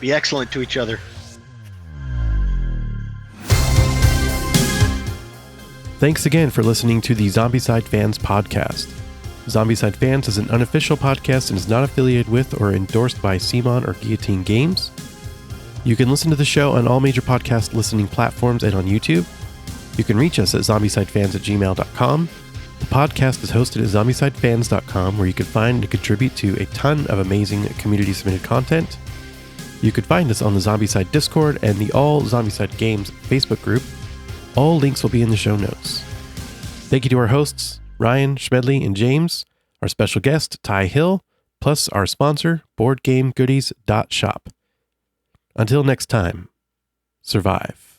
C: Be excellent to each other.
A: Thanks again for listening to the Zombicide Fans podcast. Zombicide Fans is an unofficial podcast and is not affiliated with or endorsed by CMON or Guillotine Games. You can listen to the show on all major podcast listening platforms and on YouTube. You can reach us at zombicidefans@gmail.com. The podcast is hosted at zombicidefans.com, where you can find and contribute to a ton of amazing community-submitted content. You can find us on the Zombicide Discord and the All Zombicide Games Facebook group. All links will be in the show notes. Thank you to our hosts, Ryan, Schmedley, and James, our special guest, Ty Hill, plus our sponsor, BoardGameGoodies.shop. Until next time, survive.